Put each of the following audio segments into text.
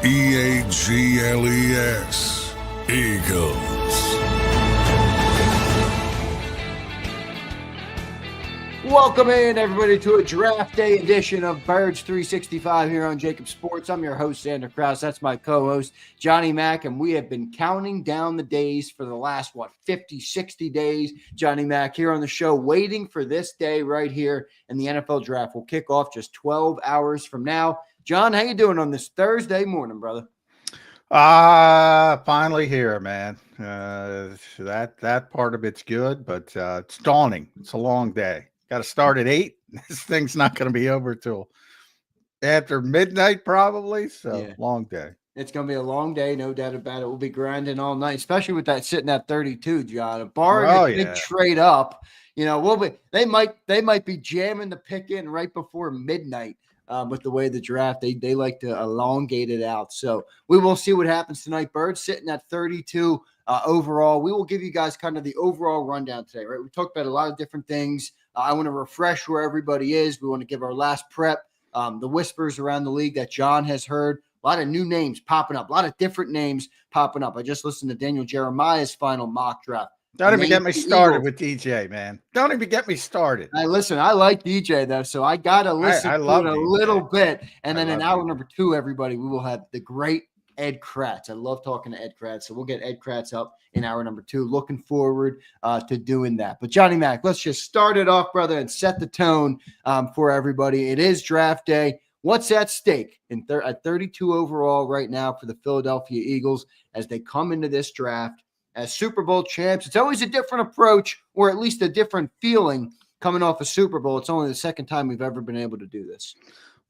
EAGLES, Eagles. Welcome in, everybody, to a draft day edition of Birds 365 here on JAKIB Sports. I'm your host, Zander Krause. That's my co-host, Johnny Mack, and we have been counting down the days for the last, 50, 60 days, Johnny Mack, here on the show, waiting for this day right here, and the NFL draft will kick off just 12 hours from now. John, how you doing on this Thursday morning, brother? Finally here, man. That part of it's good, but it's dawning. It's a long day. Got to start at 8. This thing's not going to be over till after midnight, probably. So yeah. Long day. It's going to be a long day, no doubt about it. We'll be grinding all night, especially with that sitting at 32, John. Barring a big trade up, they might be jamming the pick in right before midnight. With the way the draft, they like to elongate it out. So we will see what happens tonight. Birds sitting at 32 overall. We will give you guys kind of the overall rundown today, right? We talked about a lot of different things. I want to refresh where everybody is. We want to give our last prep, the whispers around the league that John has heard. A lot of new names popping up, a lot of different names popping up. I just listened to Daniel Jeremiah's final mock draft. Don't even get me started with DJ, man. Don't even get me started. I like DJ, though, so I got to listen to it a little bit. And then in hour number 2, everybody, we will have the great Ed Kracz. I love talking to Ed Kracz, so we'll get Ed Kracz up in hour number 2. Looking forward to doing that. But, Johnny Mack, let's just start it off, brother, and set the tone for everybody. It is draft day. What's at stake at 32 overall right now for the Philadelphia Eagles as they come into this draft? As Super Bowl champs, it's always a different approach, or at least a different feeling coming off a Super Bowl. It's only the second time we've ever been able to do this.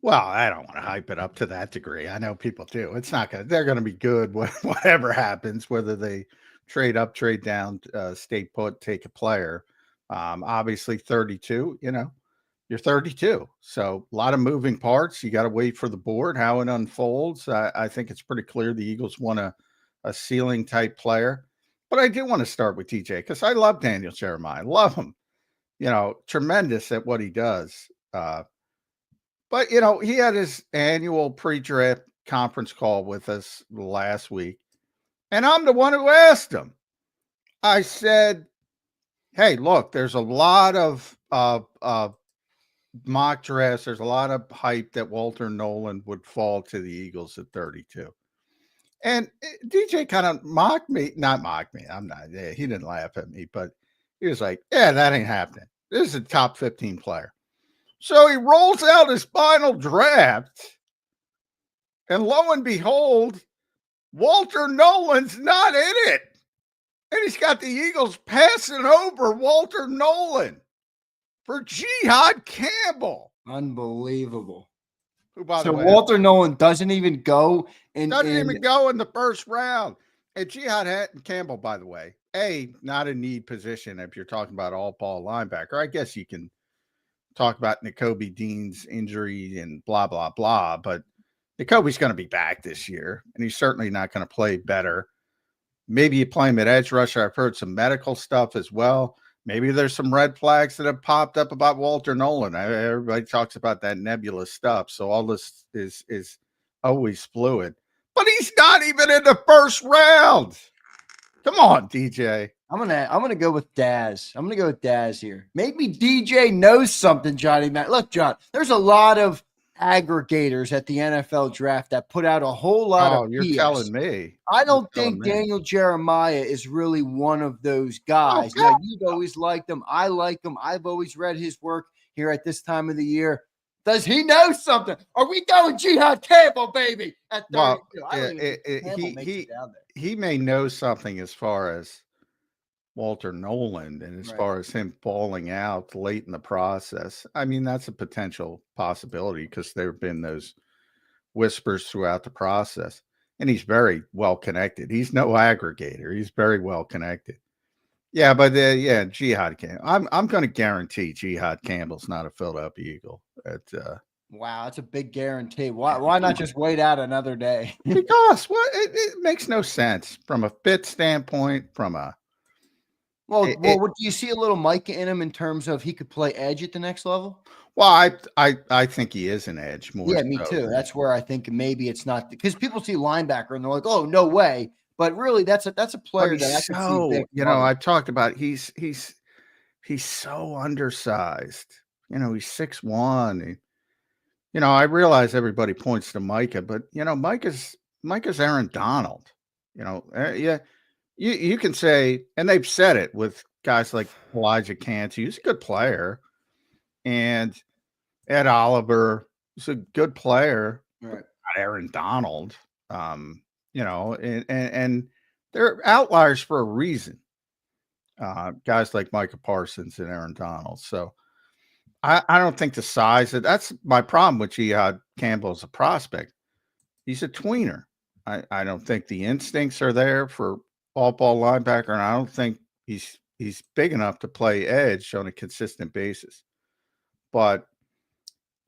Well, I don't want to hype it up to that degree. I know people do. It's not going to, they're going to be good whatever happens, whether they trade up, trade down, stay put, take a player. Obviously 32, you're 32. So a lot of moving parts. You got to wait for the board, how it unfolds. I think it's pretty clear the Eagles want a ceiling type player. But I do want to start with DJ because I love Daniel Jeremiah. Love him. Tremendous at what he does. But, he had his annual pre-draft conference call with us last week. And I'm the one who asked him. I said, hey, look, there's a lot of mock drafts. There's a lot of hype that Walter Nolan would fall to the Eagles at 32. And DJ kind of not mocked me. I'm not, he didn't laugh at me, but he was like, yeah, that ain't happening. This is a top 15 player. So he rolls out his final draft. And lo and behold, Walter Nolan's not in it. And he's got the Eagles passing over Walter Nolan for Jihad Campbell. Unbelievable. Who, by the way, Walter Nolan doesn't even go in the first round. And Jihad Campbell, by the way, not a need position if you're talking about all-ball linebacker. I guess you can talk about Nakobe Dean's injury and blah, blah, blah. But Nakobe's going to be back this year, and he's certainly not going to play better. Maybe you play him at edge rusher. I've heard some medical stuff as well. Maybe there's some red flags that have popped up about Walter Nolan. Everybody talks about that nebulous stuff. So all this is always fluid. But he's not even in the first round. Come on, DJ. I'm gonna go with Daz. I'm gonna go with Daz here. Maybe DJ knows something, Johnny Mack. Look, John, there's a lot of aggregators at the NFL draft that put out a whole lot of you're telling me. I don't think Daniel Jeremiah is really one of those guys. Now, you've always liked him. I like him. I've always read his work here at this time of the year. Does he know something? Are we going Jihad Campbell, baby, at 32? He may know something as far as Walter Nolan and as far as him falling out late in the process. I mean, that's a potential possibility because there have been those whispers throughout the process. And he's very well connected. He's no aggregator. He's very well connected. Yeah, but Jihad Campbell. I'm going to guarantee Jihad Campbell's not a Philadelphia Eagle. Wow, that's a big guarantee. Why not just wait out another day? Because it makes no sense from a fit standpoint, from a Well, do you see a little Micah in him in terms of he could play edge at the next level? Well, I think he is an edge more. Yeah, me so too. That's where I think maybe it's not because people see linebacker and they're like, "Oh, no way!" But really, that's a But player that I he's can see big. I've talked about he's so undersized. He's 6'1". I realize everybody points to Micah, but Micah's Aaron Donald. Yeah, you can say, and they've said it with guys like Elijah Canty, who's a good player, and Ed Oliver is a good player, but Right. not Aaron Donald. And they're outliers for a reason. Guys like Micah Parsons and Aaron Donald. So I don't think the size that's my problem with Jihad Campbell as a prospect. He's a tweener. I don't think the instincts are there for all ball linebacker, and I don't think he's big enough to play edge on a consistent basis. But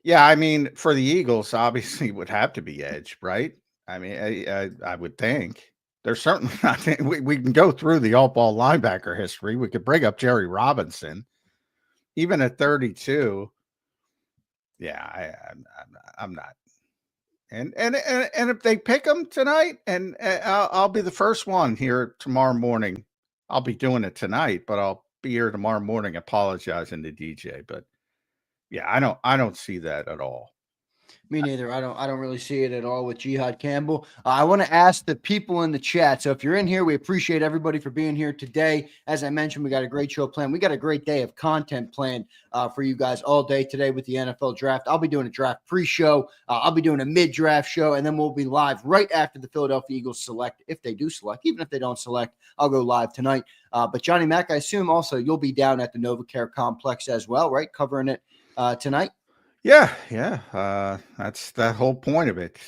yeah, I mean, for the Eagles, obviously it would have to be edge, right? I mean, I would think. There's certainly not. We can go through the all ball linebacker history. We could bring up Jerry Robinson, even at 32. Yeah, I'm not. And if they pick him tonight, and I'll be the first one here tomorrow morning. I'll be doing it tonight, but I'll be here tomorrow morning apologizing to DJ. But yeah, I don't see that at all. Me neither. I don't really see it at all with Jihad Campbell. I want to ask the people in the chat. So if you're in here, we appreciate everybody for being here today. As I mentioned, we got a great show planned. We got a great day of content planned for you guys all day today with the NFL draft. I'll be doing a draft pre-show. I'll be doing a mid-draft show, and then we'll be live right after the Philadelphia Eagles select. If they do select, even if they don't select, I'll go live tonight. But Johnny Mac, I assume also you'll be down at the NovaCare complex as well, right? Covering it tonight. Yeah. That's that whole point of it.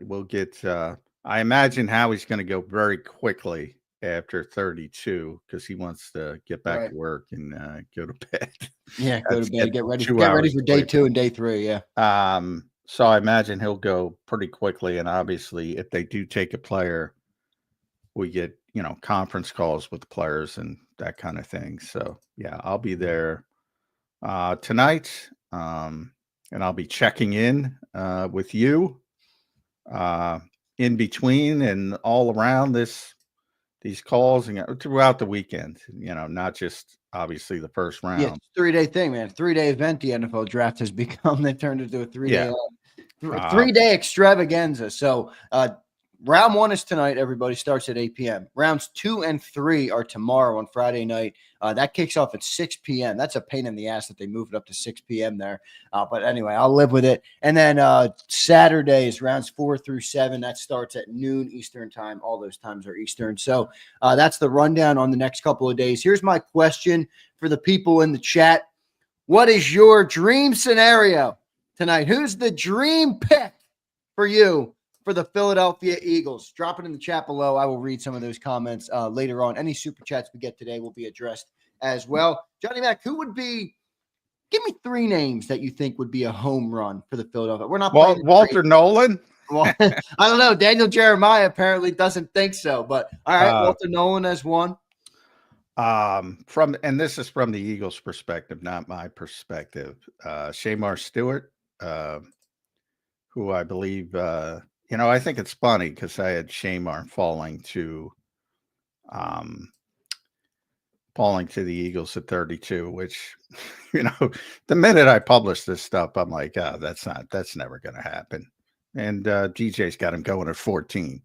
We'll get. I imagine Howie's going to go very quickly after 32 because he wants to get back to work and go to bed. Yeah, go to bed. Get ready for day 2 and day 3. Yeah. So I imagine he'll go pretty quickly, and obviously, if they do take a player, we get conference calls with the players and that kind of thing. So yeah, I'll be there tonight. And I'll be checking in with you in between and all around these calls and throughout the weekend. Not just obviously the first round. Yeah, it's a 3-day thing, man. 3-day event. The NFL draft has become. They've turned into a 3-day, 3-day extravaganza. So round 1 is tonight. Everybody starts at 8 p.m. Rounds 2 and 3 are tomorrow on Friday night. That kicks off at 6 p.m. That's a pain in the ass that they moved it up to 6 p.m. there. But anyway, I'll live with it. And then Saturday is rounds 4 through 7. That starts at noon Eastern time. All those times are Eastern. So that's the rundown on the next couple of days. Here's my question for the people in the chat. What is your dream scenario tonight? Who's the dream pick for you for the Philadelphia Eagles? Drop it in the chat below. I will read some of those comments later on. Any super chats we get today will be addressed as well. Johnny Mac, who would be? Give me 3 names that you think would be a home run for the Philadelphia. We're not Walter Nolan. Well, I don't know. Daniel Jeremiah apparently doesn't think so. But all right, Walter Nolan as one. And this is from the Eagles' perspective, not my perspective. Shamar Stewart, who I believe. I think it's funny because I had Shamar falling to the Eagles at 32, which, the minute I published this stuff, I'm like, that's never going to happen. And DJ's got him going at 14.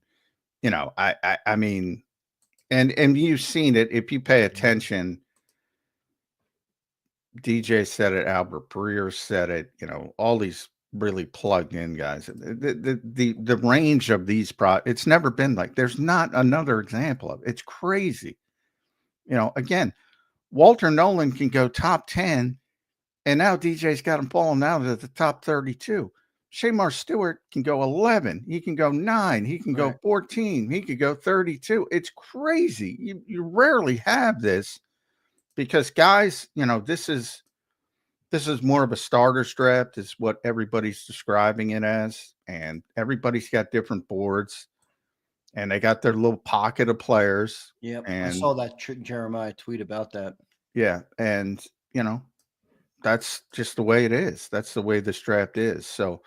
I mean, and you've seen it. If you pay attention, DJ said it, Albert Breer said it, all these really plugged in guys. The range of these it's never been like, there's not another example of it. It's crazy. Again, Walter Nolan can go top 10, and now DJ's got him falling down to the top 32. Shamar Stewart can go 11. He can go 9. He can go 14. He could go 32. It's crazy. You rarely have this because guys, this is more of a starter's draft is what everybody's describing it as. And everybody's got different boards. And they got their little pocket of players. Yeah, I saw that Jeremiah tweet about that. Yeah, and that's just the way it is. That's the way this draft is. So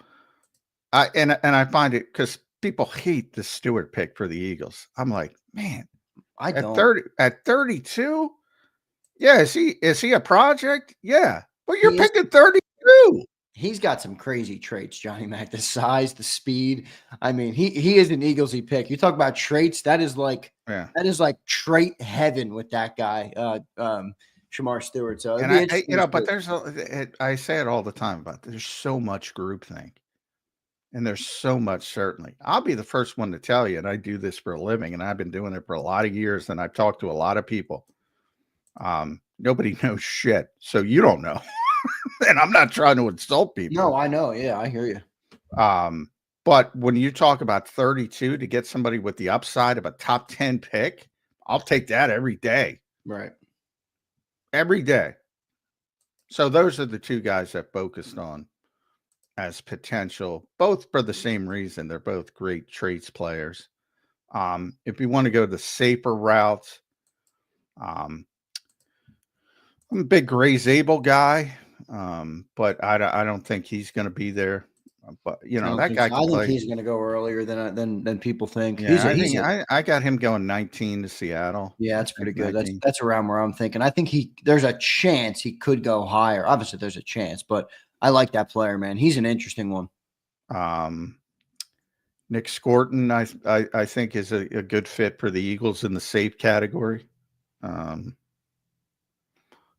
I find it because people hate the Stewart pick for the Eagles. I'm like, man, I don't. 32? Yeah, is he a project? Yeah. But you're He is. picking 32. He's got some crazy traits, Johnny Mac. The size, the speed. I mean, he is an Eaglesy pick. You talk about traits. That is like trait heaven with that guy, Shamar Stewart. So it'd be interesting. But I say it all the time about there's so much groupthink, and there's so much certainly. I'll be the first one to tell you, and I do this for a living, and I've been doing it for a lot of years, and I've talked to a lot of people. Nobody knows shit, so you don't know. And I'm not trying to insult people. No, I know. Yeah, I hear you. But when you talk about 32 to get somebody with the upside of a top 10 pick, I'll take that every day. Right. Every day. So those are the two guys that focused on as potential, both for the same reason. They're both great traits players. If you want to go the safer route, I'm a big Gray Zabel guy. But I don't think he's going to be there. But that guy. I think he's going to go earlier than people think. Yeah, I got him going 19 to Seattle. Yeah, that's pretty good. That's around where I'm thinking. I think there's a chance he could go higher. Obviously, there's a chance, but I like that player, man. He's an interesting one. Nick Scorton, I think is a good fit for the Eagles in the safe category.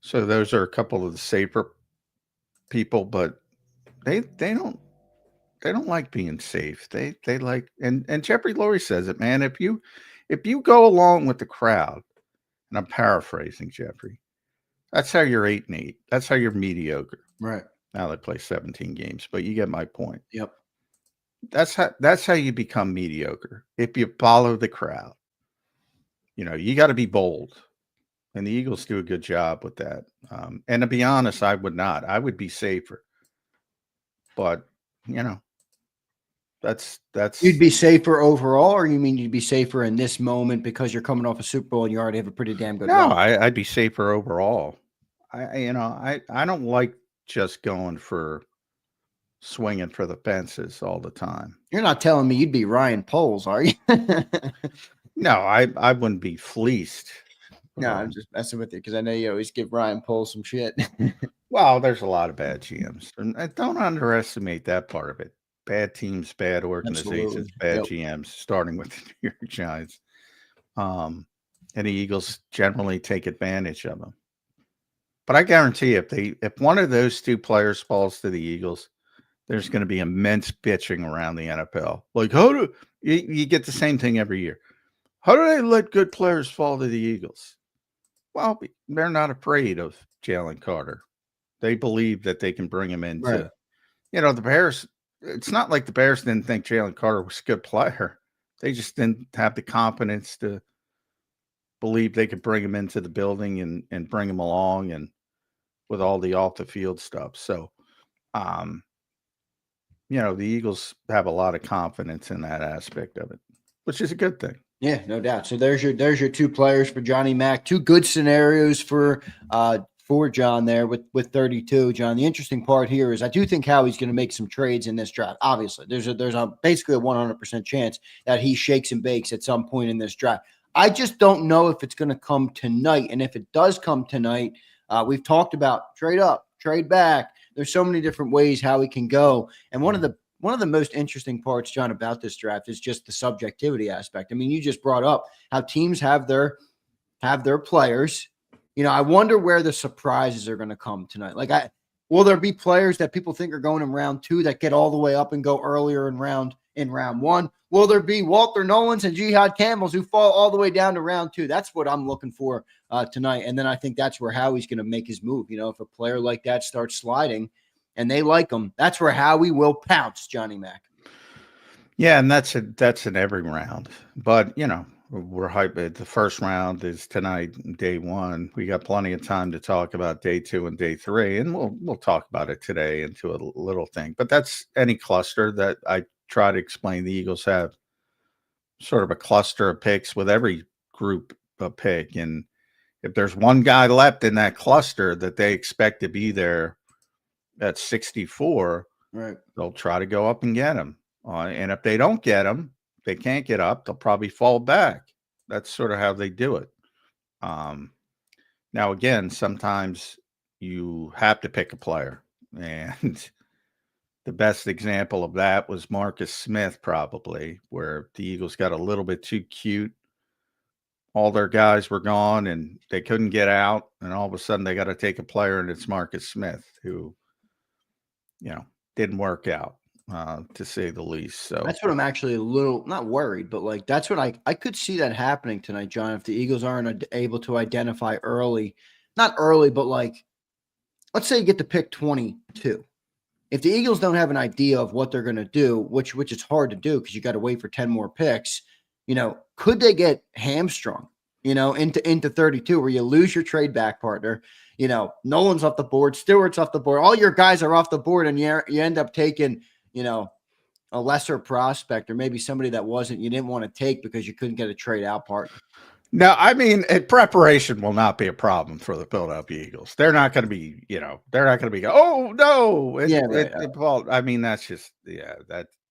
So those are a couple of the safer people, but they don't like being safe. They like, and Jeffrey Lurie says it, man. If you go along with the crowd, and I'm paraphrasing Jeffrey, that's how you're 8-8. That's how you're mediocre. Right. Now they play 17 games, but you get my point. Yep. That's how you become mediocre. If you follow the crowd, you got to be bold. And the Eagles do a good job with that. And to be honest, I would not. I would be safer. But, that's you'd be safer overall, or you mean you'd be safer in this moment because you're coming off a Super Bowl and you already have a pretty damn good run? I'd be safer overall. I don't like just going for swinging for the fences all the time. You're not telling me you'd be Ryan Poles, are you? No, I wouldn't be fleeced. No, I'm just messing with you because I know you always give Ryan Poles some shit. Well, there's a lot of bad GMs. And don't underestimate that part of it. Bad teams, bad organizations, bad GMs, starting with the New York Giants. And the Eagles generally take advantage of them. But I guarantee if one of those two players falls to the Eagles, there's going to be immense bitching around the NFL. Like, how do you get the same thing every year? How do they let good players fall to the Eagles? Well, they're not afraid of Jalen Carter. They believe that they can bring him into, the Bears. It's not like the Bears didn't think Jalen Carter was a good player. They just didn't have the confidence to believe they could bring him into the building and bring him along and with all the off the field stuff. So, the Eagles have a lot of confidence in that aspect of it, which is a good thing. Yeah, no doubt. So there's your two players for Johnny Mac. Two good scenarios for John there with 32. John, the interesting part here is I do think Howie's going to make some trades in this draft. Obviously, there's basically a 100% chance that he shakes and bakes at some point in this draft. I just don't know if it's going to come tonight. And if it does come tonight, we've talked about trade up, trade back. There's so many different ways Howie can go. And one of the most interesting parts, John, about this draft is just the subjectivity aspect. I mean, you just brought up how teams have their players. I wonder where the surprises are going to come tonight. Like, will there be players that people think are going in round 2 that get all the way up and go earlier in round 1? Will there be Walter Nolans and Jihad Campbells who fall all the way down to round 2? That's what I'm looking for tonight. And then I think that's where Howie's going to make his move. If a player like that starts sliding and they like him, that's where Howie will pounce, Johnny Mac. Yeah, and that's in every round. But, we're hyped. The first round is tonight, day 1. We got plenty of time to talk about day 2 and day 3, and we'll talk about it today into a little thing. But that's any cluster that I try to explain. The Eagles have sort of a cluster of picks with every group pick, and if there's one guy left in that cluster that they expect to be there at 64, right, they'll try to go up and get him. And if they don't get him, they can't get up, they'll probably fall back. That's sort of how they do it. Now, again, sometimes you have to pick a player. And the best example of that was Marcus Smith, probably, where the Eagles got a little bit too cute. All their guys were gone and they couldn't get out. And all of a sudden they got to take a player, and it's Marcus Smith, who, didn't work out, to say the least. So that's what I'm actually a little not worried, but like that's what I could see that happening tonight, John. If the Eagles aren't able to identify early, not early, but like let's say you get to pick 22. If the Eagles don't have an idea of what they're going to do, which is hard to do because you got to wait for 10 more picks, could they get hamstrung, into 32 where you lose your trade back partner, Nolan's off the board, Stewart's off the board, all your guys are off the board, and you end up taking, a lesser prospect or maybe somebody that you didn't want to take because you couldn't get a trade out partner. No, I mean, preparation will not be a problem for the Philadelphia Eagles. They're not going to be, oh no. I mean, that's just,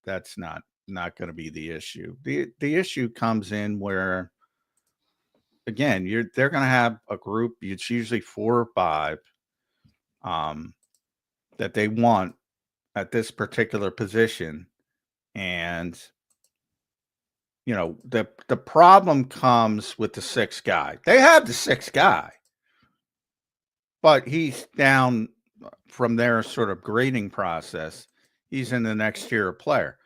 that's not going to be the issue. The issue comes in where, again, they're going to have a group. It's usually 4 or 5 that they want at this particular position. And, the problem comes with the 6th guy. They have the 6th guy, but he's down from their sort of grading process. He's in the next tier of player.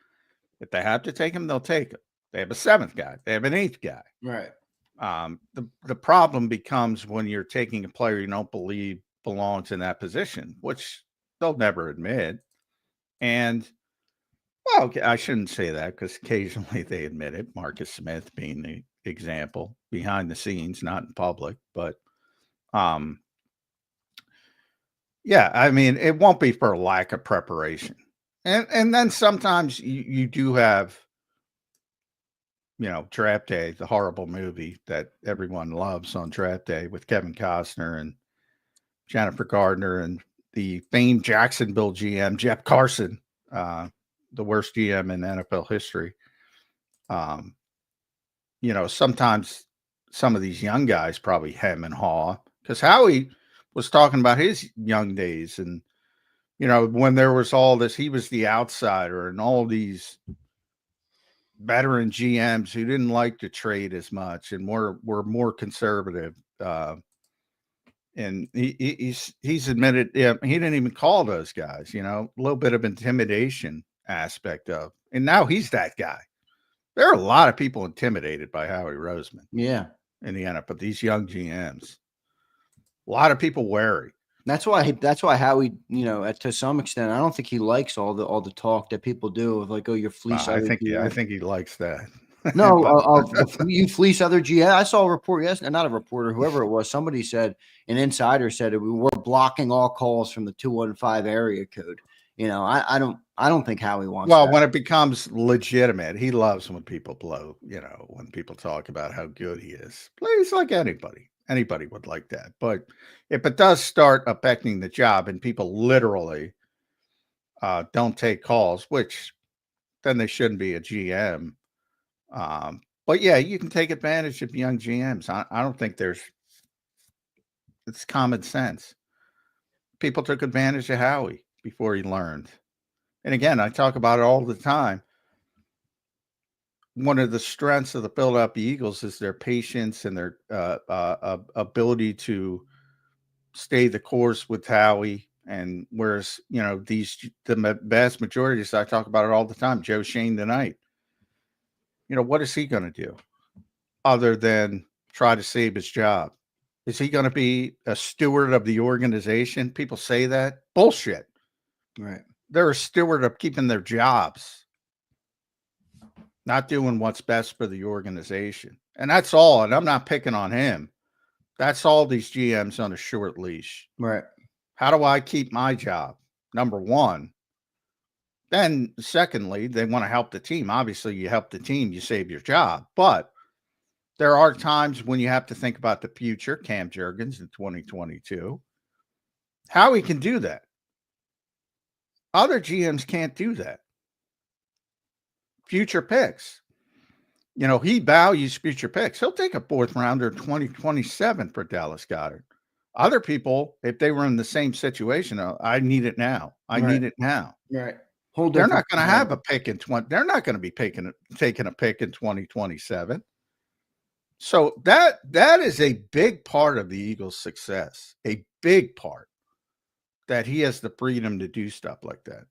If they have to take him, they'll take him. They have a 7th guy. They have an 8th guy. Right. The problem becomes when you're taking a player you don't believe belongs in that position, which they'll never admit. And, well, okay, I shouldn't say that because occasionally they admit it. Marcus Smith being the example behind the scenes, not in public. But, yeah, I mean, it won't be for lack of preparation. And then sometimes you do have, Draft Day, the horrible movie that everyone loves on Draft Day with Kevin Costner and Jennifer Gardner and the famed Jacksonville GM, Jeff Carson, the worst GM in NFL history. Sometimes some of these young guys probably hem and haw because Howie was talking about his young days. And, when there was all this, he was the outsider and all these veteran GMs who didn't like to trade as much and were more conservative. And he's admitted, he didn't even call those guys, a little bit of intimidation aspect of, and now he's that guy. There are a lot of people intimidated by Howie Roseman. Yeah. In the NFL, but these young GMs, a lot of people wary. That's why Howie, to some extent, I don't think he likes all the talk that people do of like, oh, you're fleece. I think he likes that. No, you fleece other GM. I saw a report yesterday, not a reporter, whoever it was. Somebody said, an insider said we were blocking all calls from the 215 area code. I don't think Howie wants. Well, that. When it becomes legitimate, he loves when people blow. When people talk about how good he is. He's like anybody would like that. But if it does start affecting the job and people literally don't take calls, which then they shouldn't be a GM. But yeah, you can take advantage of young GMs. I don't think it's common sense. People took advantage of Howie before he learned. And again, I talk about it all the time. One of the strengths of the Philadelphia Eagles is their patience and their ability to stay the course with Howie. And whereas, the vast majority, I talk about it all the time, Joe Shane tonight. What is he going to do other than try to save his job? Is he going to be a steward of the organization? People say that. Bullshit. Right. They're a steward of keeping their jobs, not doing what's best for the organization. And that's all. And I'm not picking on him. That's all these GMs on a short leash. Right. How do I keep my job? Number one. Then secondly, they want to help the team. Obviously, you help the team, you save your job. But there are times when you have to think about the future. Cam Jurgens in 2022. Howie can do that. Other GMs can't do that. Future picks. He values future picks. He'll take a 4th rounder in 2027 for Dallas Goedert. Other people, if they were in the same situation, I need it now. I need it now. Right. They're not going to have a pick in 20. They're not going to be taking a pick in 2027. So that is a big part of the Eagles' success. A big part that he has the freedom to do stuff like that.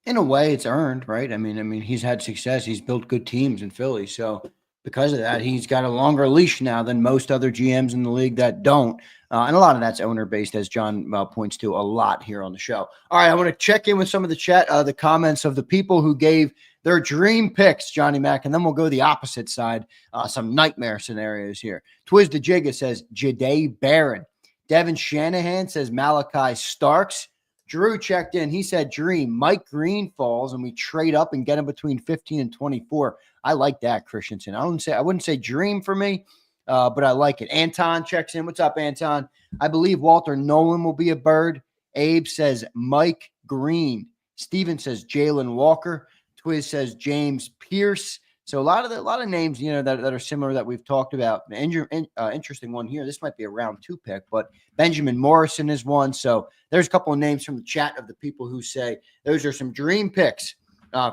In a way, it's earned, right? I mean, he's had success. He's built good teams in Philly. So because of that, he's got a longer leash now than most other GMs in the league that don't. And a lot of that's owner-based, as John points to a lot here on the show. All right, I want to check in with some of the chat, the comments of the people who gave their dream picks, Johnny Mac, and then we'll go the opposite side, some nightmare scenarios here. Twiz the Jigga says Jahdae Barron. Devin Shanahan says Malachi Starks. Drew checked in. He said, dream, Mike Green falls and we trade up and get him between 15 and 24. I like that, Christensen. I wouldn't say dream for me, but I like it. Anton checks in. What's up, Anton? I believe Walter Nolan will be a bird. Abe says Mike Green. Steven says Jalen Walker. Twiz says James Pierce. So a lot of names, that are similar that we've talked about. Interesting one here. This might be a round 2 pick, but Benjamin Morrison is one. So there's a couple of names from the chat of the people who say those are some dream picks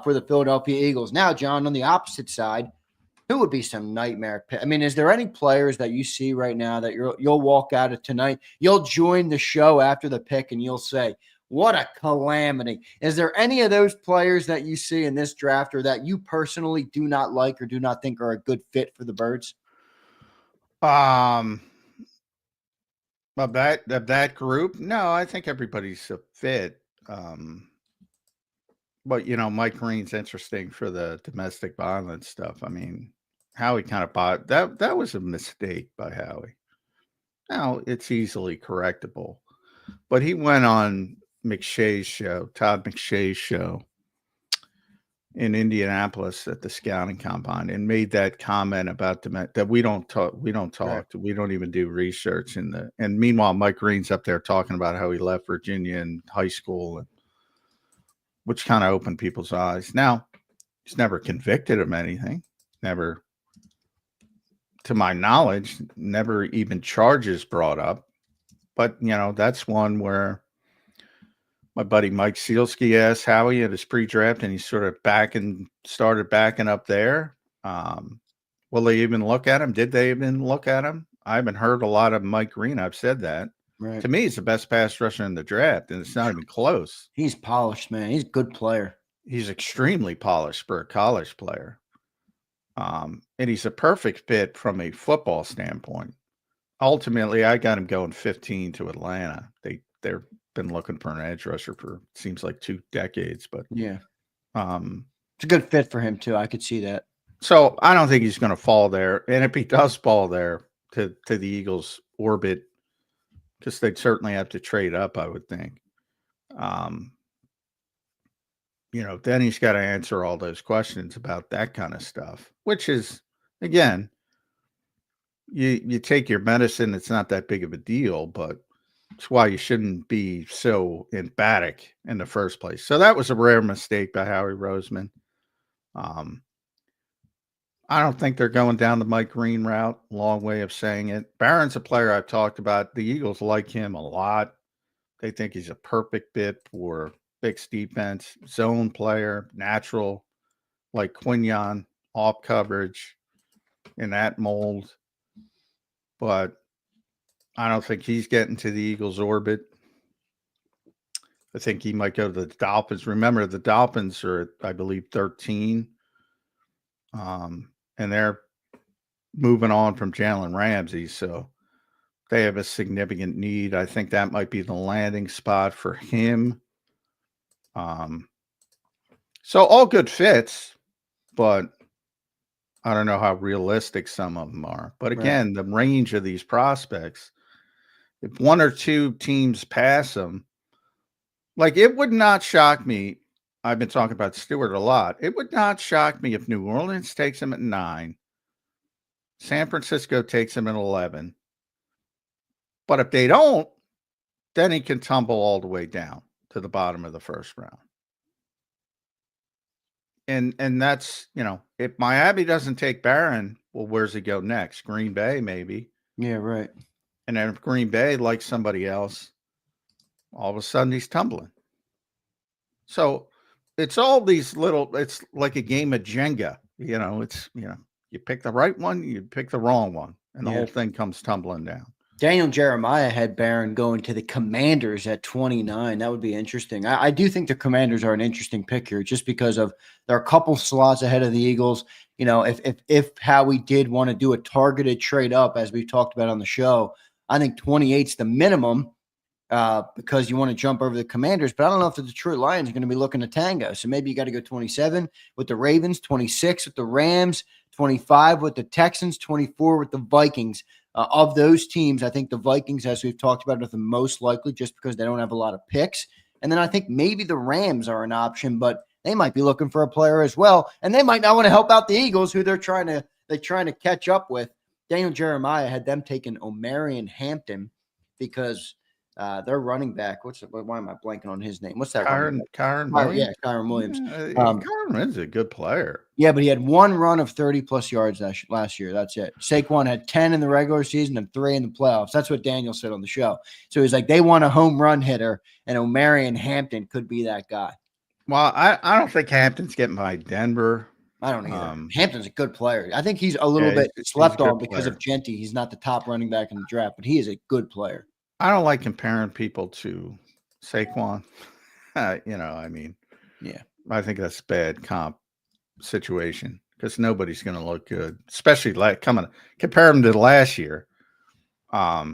for the Philadelphia Eagles. Now, John, on the opposite side, who would be some nightmare pick? I mean, is there any players that you see right now that you'll walk out of tonight? You'll join the show after the pick and you'll say, what a calamity. Is there any of those players that you see in this draft or that you personally do not like or do not think are a good fit for the Birds? Of that group? No, I think everybody's a fit. But Mike Green's interesting for the domestic violence stuff. I mean, Howie kind of bought that was a mistake by Howie. Now it's easily correctable. But he went on Todd McShay's show in Indianapolis at the scouting combine and made that comment about that we don't talk, right. We don't even do research and meanwhile Mike Green's up there talking about how he left Virginia in high school, which kind of opened people's eyes. Now, he's never convicted of anything, never, to my knowledge, never even charges brought up. But that's one where my buddy Mike Sealski asked Howie at his pre-draft, and he sort of started backing up there. Will they even look at him? Did they even look at him? I haven't heard a lot of Mike Green. I've said that. Right. To me, he's the best pass rusher in the draft, and it's not even close. He's polished, man. He's a good player. He's extremely polished for a college player. And he's a perfect fit from a football standpoint. Ultimately, I got him going 15 to Atlanta. They're been looking for an edge rusher for seems like 2 decades, but yeah, it's a good fit for him too. I could see that. So I don't think he's going to fall there, and if he does fall there to the Eagles' orbit, because they'd certainly have to trade up, I would think. Then he's got to answer all those questions about that kind of stuff, which is, again, you take your medicine. It's not that big of a deal, but it's why you shouldn't be so emphatic in the first place. So that was a rare mistake by Howie Roseman. I don't think they're going down the Mike Green route. Long way of saying it. Barron's a player I've talked about. The Eagles like him a lot. They think he's a perfect fit for fixed defense, zone player, natural, like Quinyon, off coverage in that mold. But I don't think he's getting to the Eagles' orbit. I think he might go to the Dolphins. Remember, the Dolphins are, I believe, 13. And they're moving on from Jalen Ramsey. So they have a significant need. I think that might be the landing spot for him. So all good fits, but I don't know how realistic some of them are. But again, the range of these prospects, if 1 or 2 teams pass them, like it would not shock me. I've been talking about Stewart a lot. It would not shock me if New Orleans takes him at 9, San Francisco takes him at 11. But if they don't, then he can tumble all the way down to the bottom of the first round. And that's, if Miami doesn't take Barron, well, where's he go next? Green Bay, maybe. Yeah, right. And then if Green Bay likes somebody else, all of a sudden he's tumbling. So it's all these little, it's like a game of Jenga. You pick the right one, you pick the wrong one, and the whole thing comes tumbling down. Daniel Jeremiah had Barron going to the Commanders at 29. That would be interesting. I do think the Commanders are an interesting pick here just because of they're a couple slots ahead of the Eagles. If Howie did want to do a targeted trade up, as we've talked about on the show, I think 28's the minimum because you want to jump over the Commanders. But I don't know if the Detroit Lions are going to be looking to tango. So maybe you got to go 27 with the Ravens, 26 with the Rams, 25 with the Texans, 24 with the Vikings. Of those teams, I think the Vikings, as we've talked about, are the most likely just because they don't have a lot of picks. And then I think maybe the Rams are an option, but they might be looking for a player as well. And they might not want to help out the Eagles, who they're trying to catch up with. Daniel Jeremiah had them taking Omarion Hampton because their running back. Why am I blanking on his name? What's that? Kyron Williams. Yeah, Kyron Williams. Kyron Williams is a good player. Yeah, but he had one run of 30-plus yards last year. That's it. Saquon had 10 in the regular season and 3 in the playoffs. That's what Daniel said on the show. So he's like, they want a home run hitter, and Omarion Hampton could be that guy. Well, I don't think Hampton's getting by Denver. I don't either. Hampton's a good player. I think he's a little bit slept on because of Genty. He's not the top running back in the draft, but he is a good player. I don't like comparing people to Saquon. I think that's a bad comp situation because nobody's going to look good, especially compare them to last year. I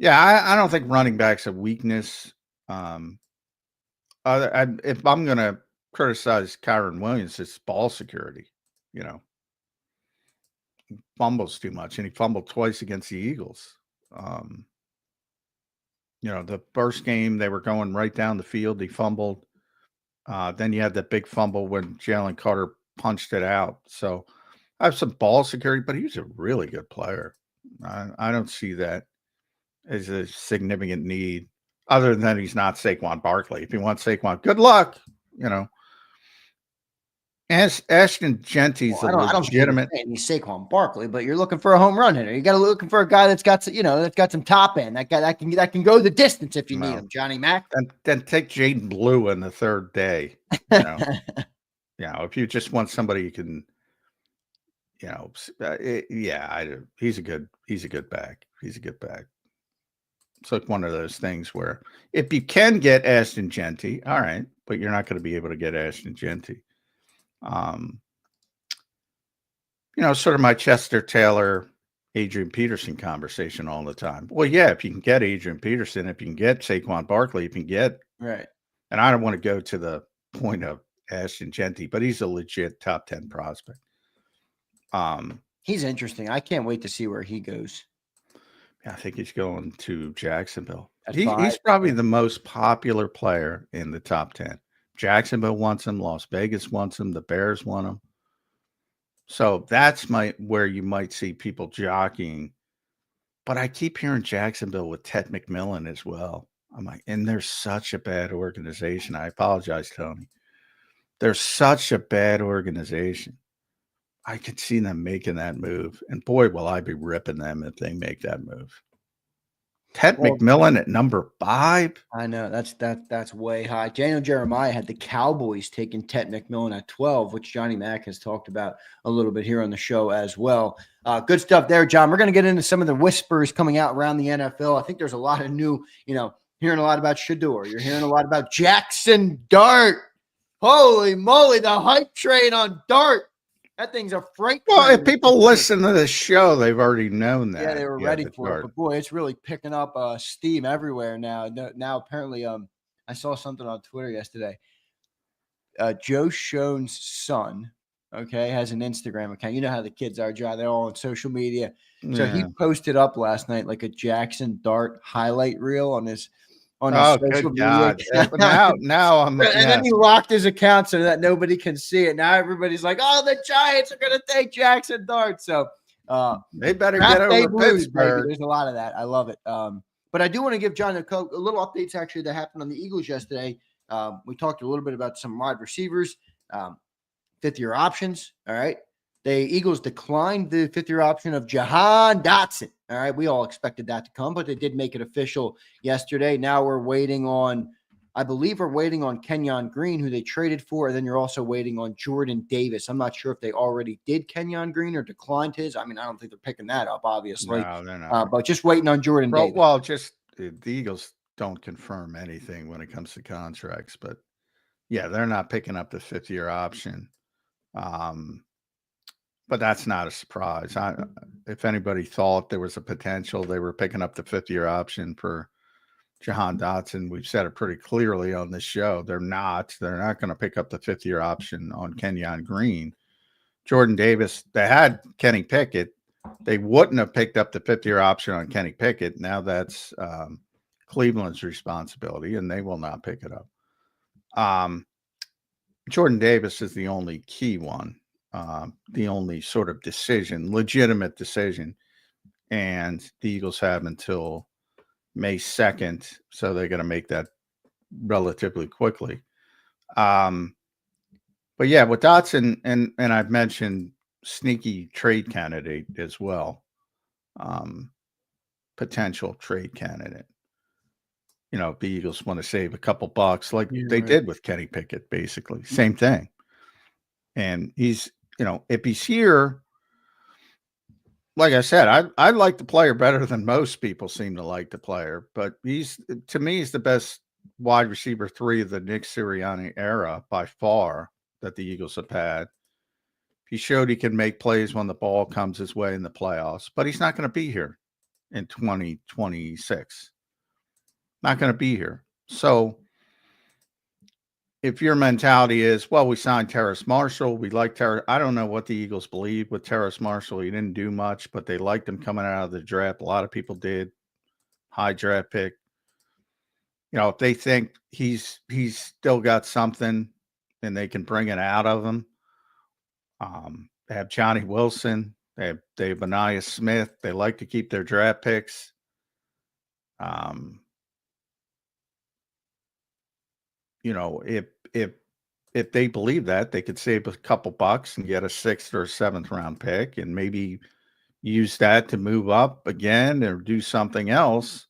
don't think running back's a weakness. If I'm going to criticize Kyron Williams, it's ball security. He fumbles too much, and he fumbled twice against the Eagles. The first game they were going right down the field. He fumbled. Then you had that big fumble when Jalen Carter punched it out. So I have some ball security, but he's a really good player. I don't see that as a significant need other than he's not Saquon Barkley. If you want Saquon, good luck, Ashton Genty's a legitimate. He's Saquon Barkley, but you're looking for a home run hitter. You got to looking for a guy that's got some top end. That guy that can go the distance if you need him. Johnny Mack. Then take Jaden Blue in the third day. If you just want somebody you can, he's a good back. He's a good back. It's like one of those things where if you can get Ashton Genty, all right, but you're not going to be able to get Ashton Genty. Sort of my Chester Taylor, Adrian Peterson conversation all the time. Well, yeah, if you can get Adrian Peterson, if you can get Saquon Barkley, if you can get right. And I don't want to go to the point of Ashton Genty, but he's a legit top 10 prospect. He's interesting. I can't wait to see where he goes. I think he's going to Jacksonville. He's probably the most popular player in the top 10. Jacksonville wants him. Las Vegas wants him. The Bears want him. So that's where you might see people jockeying. But I keep hearing Jacksonville with Ted McMullen as well. I'm like, and they're such a bad organization. I apologize, Tony. They're such a bad organization. I could see them making that move. And boy, will I be ripping them if they make that move. Ted McMullen at number 5. I know that's way high. Daniel Jeremiah had the Cowboys taking Ted McMullen at 12, which Johnny Mack has talked about a little bit here on the show as well. Good stuff there, John. We're going to get into some of the whispers coming out around the NFL. I think there's a lot of new, hearing a lot about Shador. You're hearing a lot about Jackson Dart. Holy moly, the hype train on Dart. That thing's a freight train. Well, if people listen to this show, they've already known that. Yeah, they were ready for it. But boy, it's really picking up steam everywhere now. Now, apparently, I saw something on Twitter yesterday. Joe Schoen's son, has an Instagram account. You know how the kids are, John. They're all on social media. So he posted up last night like a Jackson Dart highlight reel on his social media. now I'm and then he locked his account so that nobody can see it. Now everybody's like, oh, the Giants are going to take Jackson Dart. So they better get over Pittsburgh. There's a lot of that. I love it. But I do want to give John a little updates actually that happened on the Eagles yesterday. We talked a little bit about some wide receivers. fifth-year options. All right. The Eagles declined the fifth-year option of Jahan Dotson. All right. We all expected that to come, but they did make it official yesterday. Now we're waiting on, I believe we're waiting on Kenyon Green, who they traded for. And then you're also waiting on Jordan Davis. I'm not sure if they already did Kenyon Green or declined his. I mean, I don't think they're picking that up, obviously. No, they're not. But just waiting on Jordan Davis. Well, just the Eagles don't confirm anything when it comes to contracts, but yeah, they're not picking up the fifth-year option. But that's not a surprise. If anybody thought there was a potential, they were picking up the fifth-year option for Jahan Dotson. We've said it pretty clearly on this show. They're not. They're not going to pick up the fifth-year option on Kenyon Green. Jordan Davis, they had Kenny Pickett. They wouldn't have picked up the fifth-year option on Kenny Pickett. Now that's Cleveland's responsibility, and they will not pick it up. Jordan Davis is the only key one, the only sort of decision, legitimate decision. And the Eagles have until May 2nd, so they're going to make that relatively quickly. But yeah, with Dotson, and I've mentioned sneaky trade candidate as well, potential trade candidate. You know, if the Eagles want to save a couple bucks, like they did with Kenny Pickett, basically same thing. And he's, you know, if he's here, like I said, I like the player better than most people seem to like the player, but to me, he's the best wide receiver 3 of the Nick Sirianni era by far that the Eagles have had. He showed he can make plays when the ball comes his way in the playoffs, but he's not going to be here in 2026. Not going to be here. So if your mentality is, well, we signed Terrace Marshall, we like Terrace. I don't know what the Eagles believe with Terrace Marshall. He didn't do much, but they liked him coming out of the draft. A lot of people did. High draft pick. You know, if they think he's still got something and they can bring it out of him, they have Johnny Wilson. They have Anaya Smith. They like to keep their draft picks. You know, if they believe that, they could save a couple bucks and get a 6th or 7th round pick and maybe use that to move up again or do something else.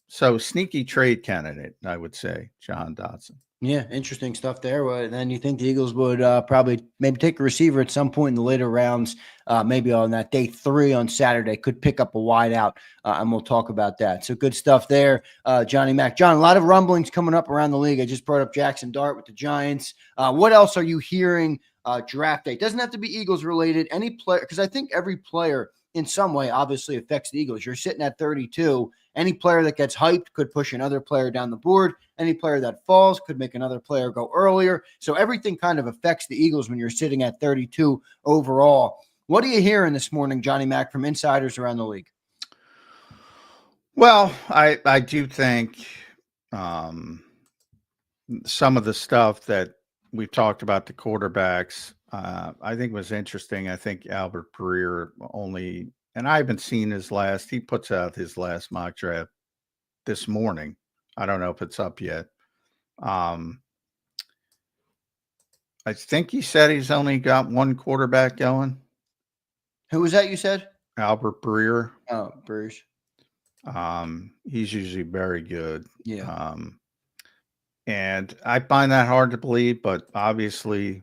So sneaky trade candidate, I would say, Jahan Dotson. Yeah, interesting stuff there. Well, then you think the Eagles would probably maybe take a receiver at some point in the later rounds, maybe on that day 3 on Saturday, could pick up a wide out, and we'll talk about that. So good stuff there, Johnny Mac. John, a lot of rumblings coming up around the league. I just brought up Jackson Dart with the Giants. What else are you hearing draft day? Doesn't have to be Eagles related. Any player, because I think every player in some way obviously affects the Eagles. You're sitting at 32. Any player that gets hyped could push another player down the board. Any player that falls could make another player go earlier. So everything kind of affects the Eagles when you're sitting at 32 overall. What are you hearing this morning, Johnny Mac, from insiders around the league? Well, I do think some of the stuff that we've talked about, the quarterbacks, I think was interesting. I think Albert Breer only, and I haven't seen his last, he puts out his last mock draft this morning. I don't know if it's up yet. I think he said he's only got one quarterback going. Who was that you said? Albert Breer. Oh, Breers. He's usually very good. Yeah. And I find that hard to believe, but obviously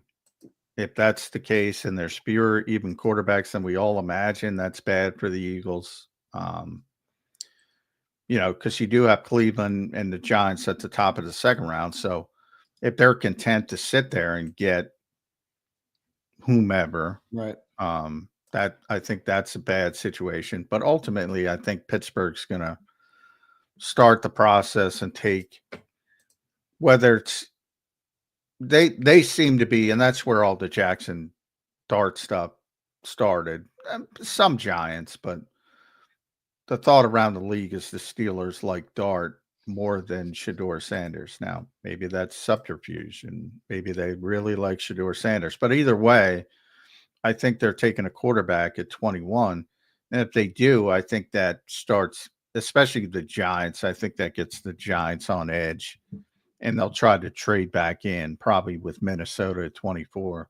if that's the case and there's fewer even quarterbacks than we all imagine, that's bad for the Eagles. You know, because you do have Cleveland and the Giants at the top of the second round. So if they're content to sit there and get whomever, right, that I think that's a bad situation. But ultimately, I think Pittsburgh's going to start the process and take, whether it's, they seem to be, and that's where all the Jackson Dart stuff started. Some Giants, but the thought around the league is the Steelers like Dart more than Shedeur Sanders. Now, maybe that's subterfuge, and maybe they really like Shedeur Sanders. But either way, I think they're taking a quarterback at 21. And if they do, I think that starts, especially the Giants, I think that gets the Giants on edge. and they'll try to trade back in, probably with Minnesota at 24,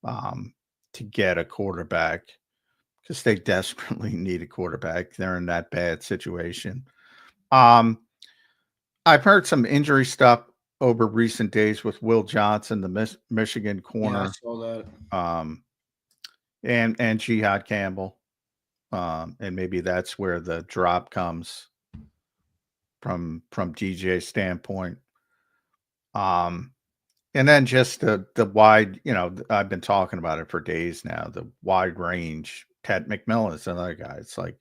to get a quarterback because they desperately need a quarterback. They're in that bad situation. I've heard some injury stuff over recent days with Will Johnson, the Michigan corner. Yeah, I saw that. And Jihad Campbell. And maybe that's where the drop comes from DJ's standpoint. And then just the wide, I've been talking about it for days now, the wide range. Ted McMullen is another guy. It's like,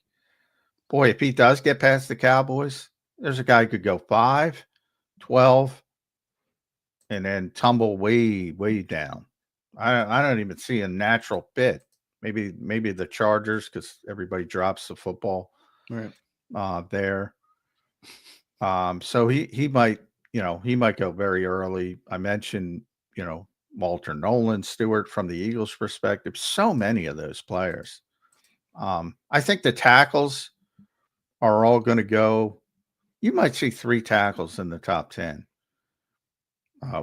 boy, if he does get past the Cowboys, there's a guy who could go 5, 12, and then tumble way, way down. I don't even see a natural fit. Maybe the Chargers, because everybody drops the football right there. So he might, he might go very early. I mentioned, Walter Nolan, Stewart from the Eagles' perspective. So many of those players. I think the tackles are all going to go. You might see 3 tackles in the top 10.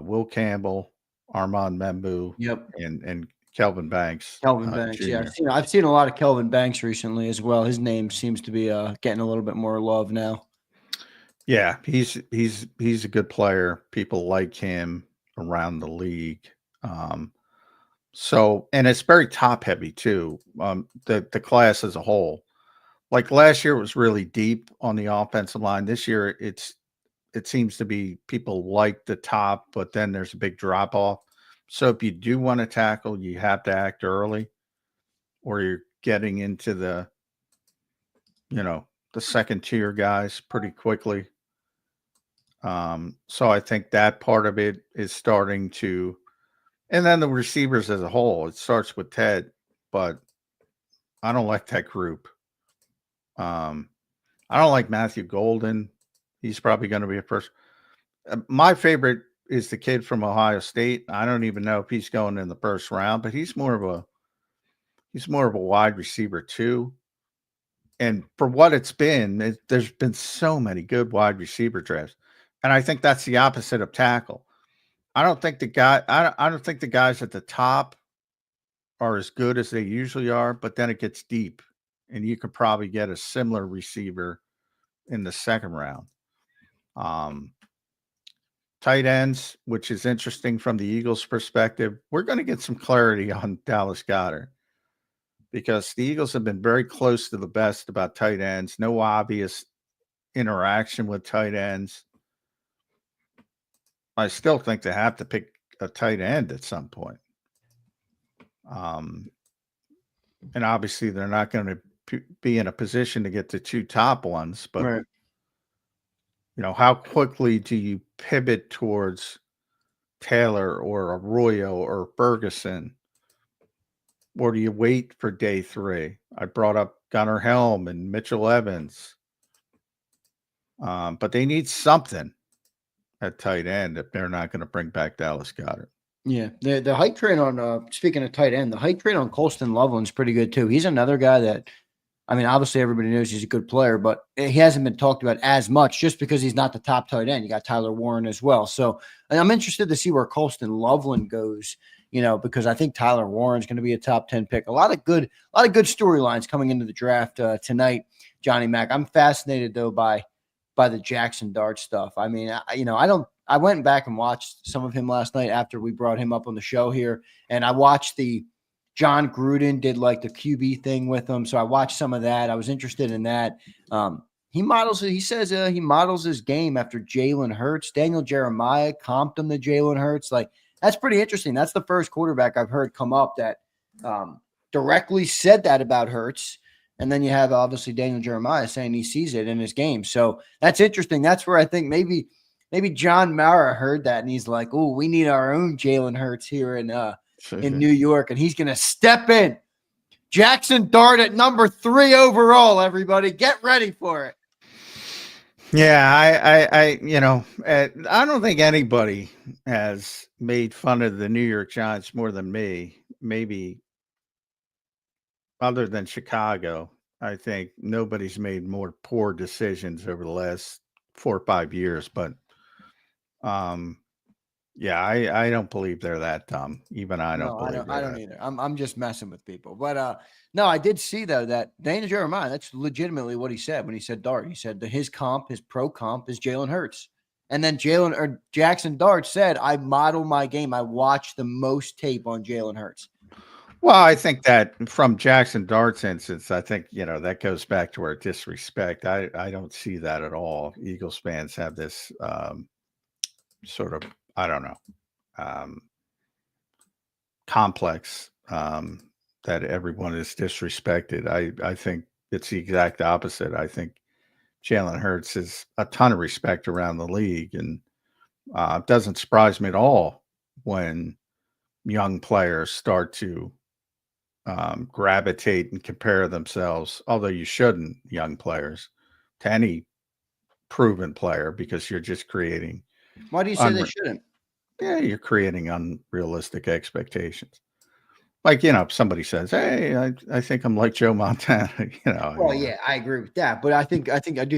Will Campbell, Armand Membu, yep, and Kelvin Banks. Kelvin Banks, Jr. yeah. I've seen a lot of Kelvin Banks recently as well. His name seems to be getting a little bit more love now. Yeah, he's a good player. People like him around the league. So, and it's very top heavy too. The class as a whole. Like last year, it was really deep on the offensive line. This year, it seems to be people like the top, but then there's a big drop off. So if you do want to tackle, you have to act early, or you're getting into the second tier guys pretty quickly. So I think that part of it is starting to, and then the receivers as a whole, it starts with Ted, but I don't like that group. I don't like Matthew Golden. He's probably going to be a first. My favorite is the kid from Ohio State. I don't even know if he's going in the first round, but he's more of a wide receiver too. And for what it's been, there's been so many good wide receiver drafts, and I think that's the opposite of tackle. I don't think the guys at the top are as good as they usually are, but then it gets deep, and you could probably get a similar receiver in the second round. Tight ends, which is interesting from the Eagles' perspective. We're going to get some clarity on Dallas Goedert because the Eagles have been very close to the best about tight ends. No obvious interaction with tight ends. I still think they have to pick a tight end at some point. And obviously they're not going to be in a position to get the 2 top ones, but Right. How quickly do you pivot towards Taylor or Arroyo or Ferguson? Or do you wait for day 3? I brought up Gunnar Helm and Mitchell Evans. But they need something at tight end if they're not going to bring back Dallas Goedert. Yeah, the hype train on speaking of tight end, the hype train on Colston Loveland's pretty good too. He's another guy that, I mean, obviously everybody knows he's a good player, but he hasn't been talked about as much just because he's not the top tight end. You got Tyler Warren as well. So I'm interested to see where Colston Loveland goes, because I think Tyler Warren's going to be a top 10 pick. A lot of good storylines coming into the draft tonight, Johnny Mac. I'm fascinated though by the Jackson Dart stuff. I mean, I went back and watched some of him last night after we brought him up on the show here, and I watched the John Gruden did like the QB thing with him. So I watched some of that. I was interested in that. He says he models his game after Jalen Hurts. Daniel Jeremiah comped him to Jalen Hurts. Like, that's pretty interesting. That's the first quarterback I've heard come up that directly said that about Hurts. And then you have obviously Daniel Jeremiah saying he sees it in his game. So that's interesting. That's where I think maybe John Mara heard that and he's like, oh, we need our own Jalen Hurts here in New York, and he's going to step in. Jackson Dart at number 3 overall, everybody. Get ready for it. Yeah, I don't think anybody has made fun of the New York Giants more than me. Maybe other than Chicago, I think nobody's made more poor decisions over the last 4 or 5 years. But Yeah, I don't believe they're that dumb. Even I don't believe I don't either. I'm just messing with people. But no, I did see though that Dana Jeremiah, that's legitimately what he said when he said Dart. He said that his pro comp is Jalen Hurts. And then Jackson Dart said, I model my game. I watch the most tape on Jalen Hurts. Well, I think that from Jackson Dart's instance, I think, that goes back to our disrespect. I don't see that at all. Eagles fans have this sort of, I don't know, complex that everyone is disrespected. I think it's the exact opposite. I think Jalen Hurts is a ton of respect around the league, and it doesn't surprise me at all when young players start to gravitate and compare themselves, although you shouldn't, young players, to any proven player, because you're just creating. Why do you say they shouldn't? Yeah, you're creating unrealistic expectations. Like, if somebody says, "Hey, I think I'm like Joe Montana," Well, yeah, I agree with that, but I do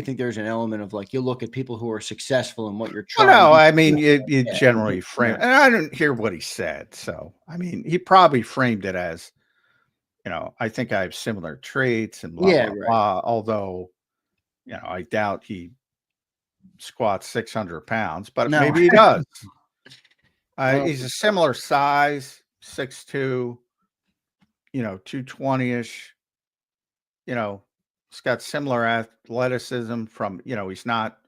think there's an element of like you look at people who are successful and what you're trying. Well, no, I mean you generally frame, and I didn't hear what he said, so I mean he probably framed it as, I think I have similar traits and blah blah blah. Although, I doubt he squats 600 pounds, but maybe he does. He's a similar size, 6'2", 220-ish. He's got similar athleticism from, he's not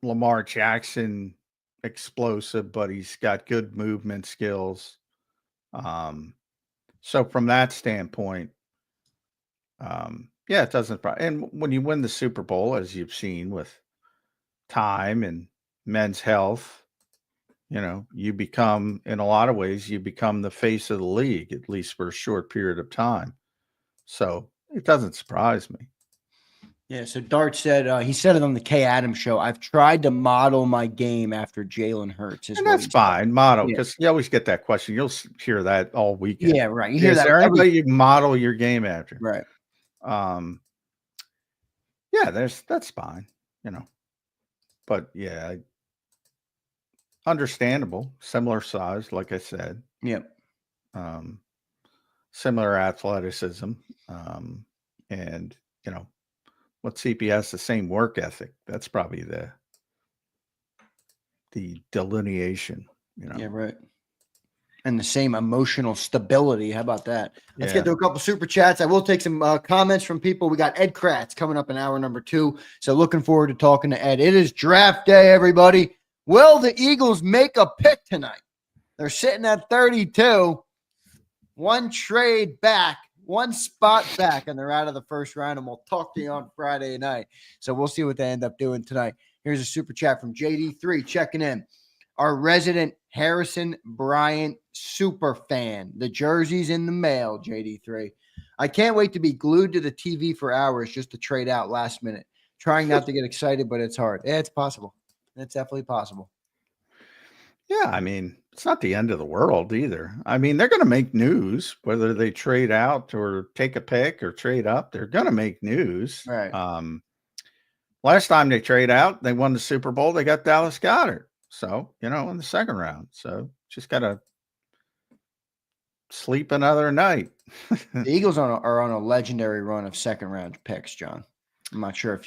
Lamar Jackson explosive, but he's got good movement skills. So from that standpoint, yeah, it doesn't. And when you win the Super Bowl, as you've seen with time and men's health, you become, in a lot of ways, you become the face of the league, at least for a short period of time. So it doesn't surprise me. Yeah. So Dart said, he said it on the Kay Adams show. I've tried to model my game after Jalen Hurts. And that's fine. Model, because you always get that question. You'll hear that all weekend. Yeah, right. You hear that. Is there anybody you model your game after? Right. Yeah, that's fine, But yeah, understandable. Similar size, like I said. Yep. Similar athleticism. And what CPS, the same work ethic. That's probably the delineation, Yeah, right. And the same emotional stability. How about that? Let's get to a couple super chats. I will take some comments from people. We got Ed Kracz coming up in hour number 2. So looking forward to talking to Ed. It is draft day, everybody. Will the Eagles make a pick tonight? They're sitting at 32. One trade back, one spot back, and they're out of the first round. And we'll talk to you on Friday night. So we'll see what they end up doing tonight. Here's a super chat from JD3 checking in. Our resident Harrison Bryant super fan. The jersey's in the mail, JD3. I can't wait to be glued to the TV for hours just to trade out last minute. Trying not to get excited, but it's hard. Yeah, it's possible. It's definitely possible. Yeah, I mean, it's not the end of the world either. I mean, they're going to make news, whether they trade out or take a pick or trade up. They're going to make news. Right. Last time they trade out, they won the Super Bowl. They got Dallas Goedert. So, in the second round. So just got to sleep another night. The Eagles are on a legendary run of second round picks, John. I'm not sure if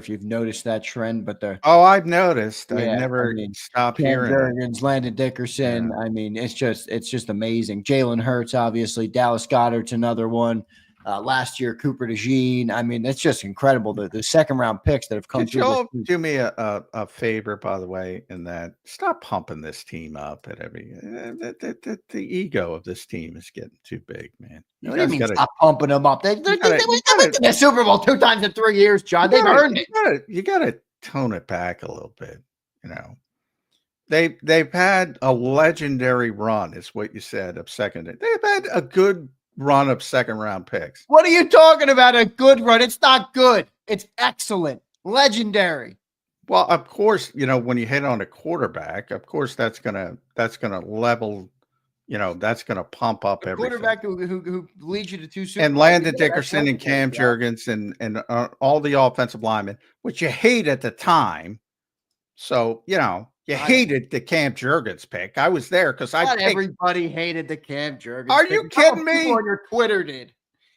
you've noticed that trend, but I've noticed. I never stopped hearing Jurgens, Landon Dickerson. Yeah. I mean, it's just amazing. Jalen Hurts, obviously. Dallas Goedert's another one. Last year, Cooper DeJean. I mean, it's just incredible. The second round picks that have come through. Could you do me a favor, by the way, in that stop pumping this team up at every. The ego of this team is getting too big, man. What do you mean stop pumping them up? They went to the Super Bowl 2 times in 3 years, John. They've earned it. You got to tone it back a little bit. They've had a legendary run, is what you said, of second. They've had a good run of second round picks. What are you talking about? A good run? It's not good. It's excellent. Legendary. Well, of course, when you hit on a quarterback, of course that's gonna level, that's gonna pump up everything. Quarterback who leads you to 2 Super Bowls. And Landon Dickerson and Cam Jurgens and all the offensive linemen, which you hate at the time, So, you hated the Cam Jurgens pick. I was there because everybody hated the Cam Jurgens. Are you kidding me? People on your Twitter did.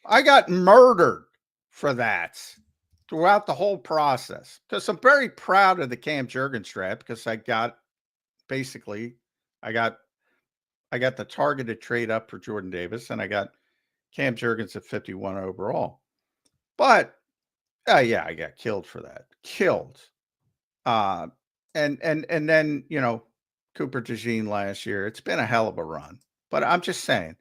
I got murdered for that throughout the whole process because I'm very proud of the Cam Jurgens draft because I got the targeted trade up for Jordan Davis and I got Cam Jurgens at 51 overall. But yeah, I got killed for that. Killed. And then, Cooper DeJean last year. It's been a hell of a run. But I'm just saying,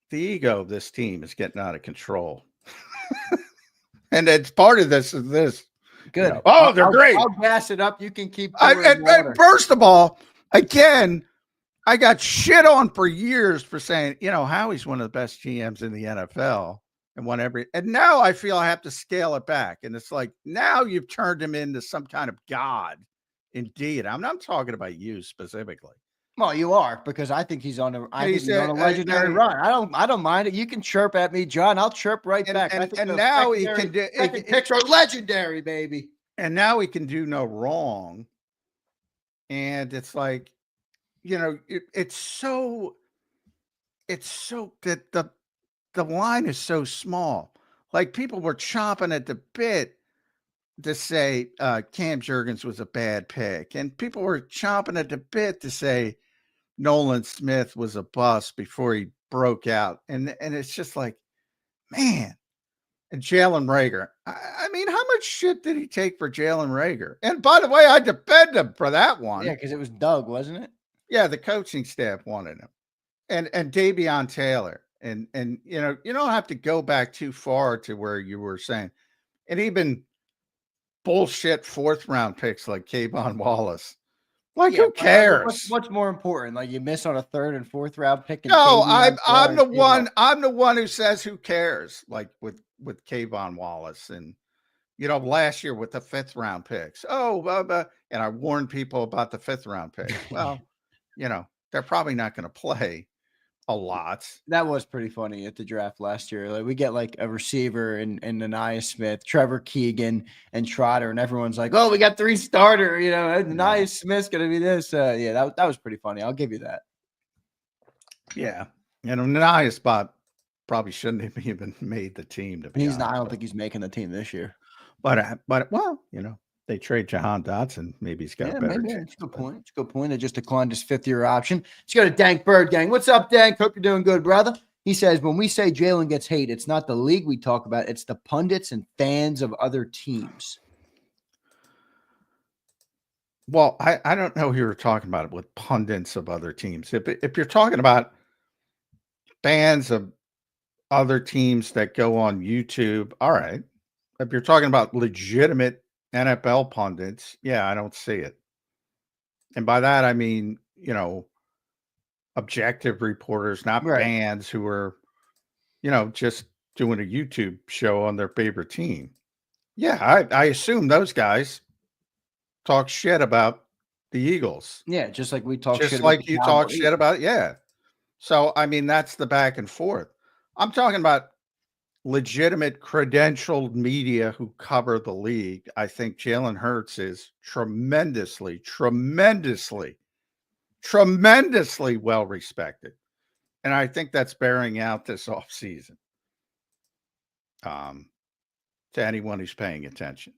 the ego of this team is getting out of control. And it's part of this is this. Good. They're great. I'll gas it up. You can keep and first of all, again, I got shit on for years for saying, Howie's one of the best GMs in the NFL and now I feel I have to scale it back. And it's like, now you've turned him into some kind of god. Indeed. I'm not talking about you specifically. Well, you are, because I think he's on a legendary run. I don't mind it. You can chirp at me, John. I'll chirp right back. And now he can do picks are legendary, baby. And now he can do no wrong. And it's like, it's so that the line is so small. Like people were chomping at the bit to say Cam Jurgens was a bad pick. And people were chomping at the bit to say Nolan Smith was a bust before he broke out. And it's just like, man. And Jalen Reagor. I mean, how much shit did he take for Jalen Reagor? And by the way, I defend him for that one. Yeah, because it was Doug, wasn't it? Yeah, the coaching staff wanted him. And Davion Taylor. And you don't have to go back too far to where you were saying. And even bullshit 4th round picks like Kayvon Wallace. Like, who cares? What's more important? Like you miss on a 3rd and 4th round pick. No, I'm the one. I'm the one who says who cares. Like with Kayvon Wallace and last year with the 5th round picks. And I warned people about the 5th round pick. Well, they're probably not going to play a lot. That was pretty funny at the draft last year. Like we get like a receiver and Anaya Smith, Trevor Keegan, and Trotter, and everyone's like, "Oh, we got 3 starter." Anaya Smith's gonna be this. That was pretty funny. I'll give you that. Yeah, and Anaya spot probably shouldn't have even made the team. He's not. I don't think he's making the team this year. But well, they trade Jahan Dotson. Maybe he's got a better chance. It's a good point. It's a good point. They just declined his 5th-year option. Let's go to Dank Bird Gang. What's up, Dank? Hope you're doing good, brother. He says, when we say Jalen gets hate, it's not the league we talk about. It's the pundits and fans of other teams. Well, I don't know who you're talking about with pundits of other teams. If you're talking about fans of other teams that go on YouTube, all right. If you're talking about legitimate NFL pundits, yeah, I don't see it. And by that, I mean, objective reporters, not fans who are, just doing a YouTube show on their favorite team. Yeah, I assume those guys talk shit about the Eagles. Yeah, just like we talk shit about. Just like you talk shit about, yeah. So, I mean, that's the back and forth. I'm talking about legitimate credentialed media who cover the league. I think Jalen Hurts is tremendously well respected. And I think that's bearing out this offseason. To anyone who's paying attention.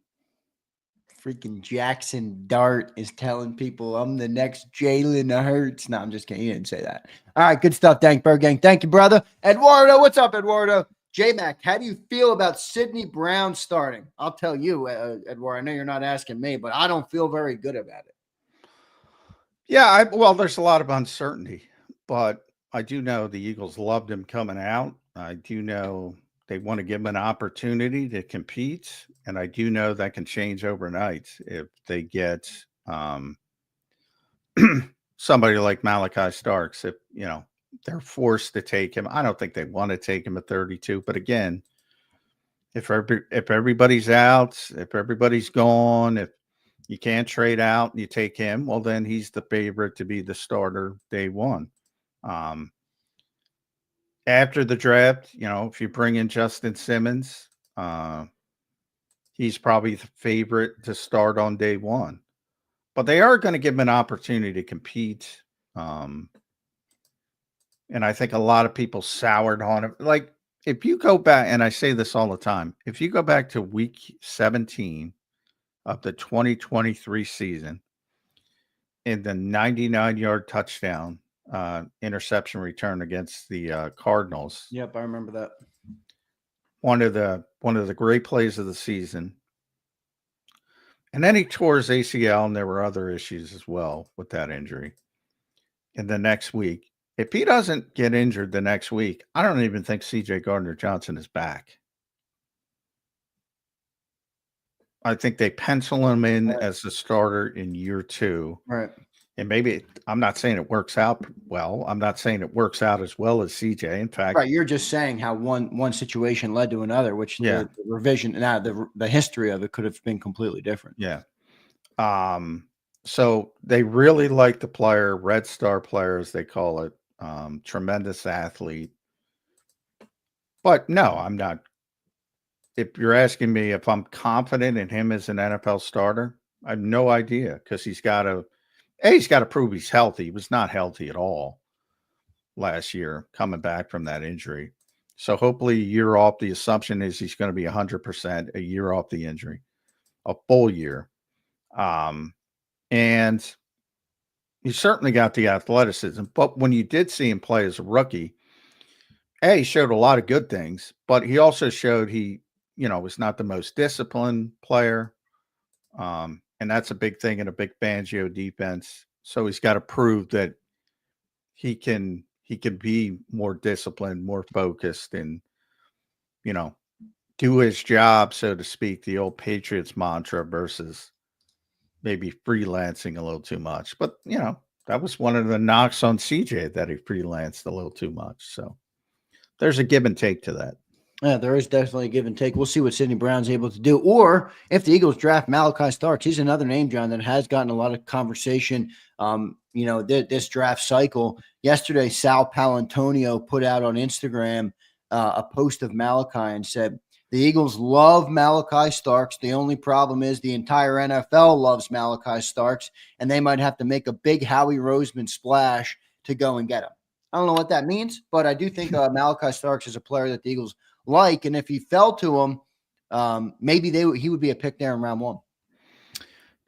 Freaking Jackson Dart is telling people I'm the next Jalen Hurts. No, I'm just kidding. He didn't say that. All right, good stuff, Dank Bird Gang. Thank you, brother. Eduardo, what's up, Eduardo? J-Mac, how do you feel about Sidney Brown starting? I'll tell you, Eduardo, I know you're not asking me, but I don't feel very good about it. Yeah, well, there's a lot of uncertainty, but I do know the Eagles loved him coming out. I do know they want to give him an opportunity to compete, and I do know that can change overnight if they get somebody like Malachi Starks. If they're forced to take him, I don't think they want to take him at 32. But again, if everybody's out, if everybody's gone, if you can't trade out and you take him, well, then he's the favorite to be the starter day one. After the draft, if you bring in Justin Simmons, he's probably the favorite to start on day one. but they are going to give him an opportunity to compete. And I think a lot of people soured on it. Like, if you go back, and I say this all the time, if you go back to week 17 of the 2023 season in the 99-yard touchdown interception return against the Cardinals. Yep, I remember that. One of the great plays of the season. And then he tore his ACL, and there were other issues as well with that injury. And the next week, if he doesn't get injured the next week, I don't even think C.J. Gardner-Johnson is back. I think they pencil him in as the starter in year 2. Right. And maybe I'm not saying it works out well. I'm not saying it works out as well as CJ. In fact, right. You're just saying how one situation led to another, which the revision, the history of it could have been completely different. Yeah. So they really like the player, Red Star player, as they call it. Tremendous athlete. But no, I'm not. If you're asking me if I'm confident in him as an NFL starter, I have no idea, because he's got to prove he's healthy. He was not healthy at all last year coming back from that injury. So hopefully a year off. The assumption is he's going to be 100% a year off the injury, a full year. And he certainly got the athleticism. But when you did see him play as a rookie, he showed a lot of good things, but he also showed he, was not the most disciplined player. And that's a big thing in a big Fangio defense. So he's got to prove that he can be more disciplined, more focused, and, do his job, so to speak, the old Patriots mantra, versus maybe freelancing a little too much. But, that was one of the knocks on CJ, that he freelanced a little too much. So there's a give and take to that. Yeah, there is definitely a give and take. We'll see what Sidney Brown's able to do. Or if the Eagles draft Malachi Starks, he's another name, John, that has gotten a lot of conversation, this draft cycle. Yesterday, Sal Palantonio put out on Instagram a post of Malachi and said, the Eagles love Malachi Starks. The only problem is the entire NFL loves Malachi Starks, and they might have to make a big Howie Roseman splash to go and get him. I don't know what that means, but I do think Malachi Starks is a player that the Eagles like, and if he fell to him, maybe he would be a pick there in round 1.